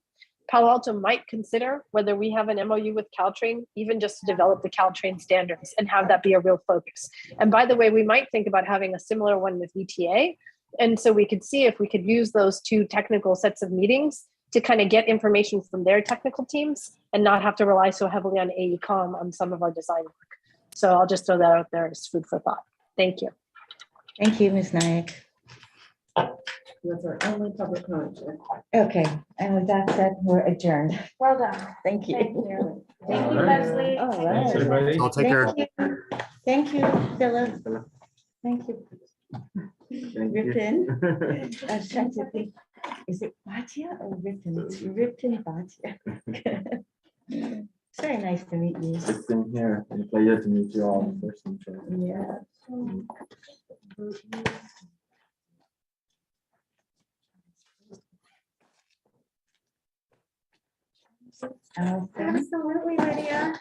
Palo Alto might consider whether we have an MOU with Caltrain, even just to develop the Caltrain standards and have that be a real focus. And by the way, we might think about having a similar one with VTA. And so we could see if we could use those two technical sets of meetings to kind of get information from their technical teams and not have to rely so heavily on AECOM on some of our design work. So I'll just throw that out there as food for thought. Thank you. Thank you, Ms. Nayak. That's our only public comment. Okay, and with that said, we're adjourned. Well done. Thank you. Thank you. Thank All you, right. Leslie. All Thanks, right. everybody. I'll take care. Thank you, Philip. Thank you. Ripon. I was trying to think, is it Bhatia or Ripon? It's Ripon Bhatia. It's very nice to meet you. It's been here, and a pleasure to meet you all in person. Yeah. Absolutely, Lydia.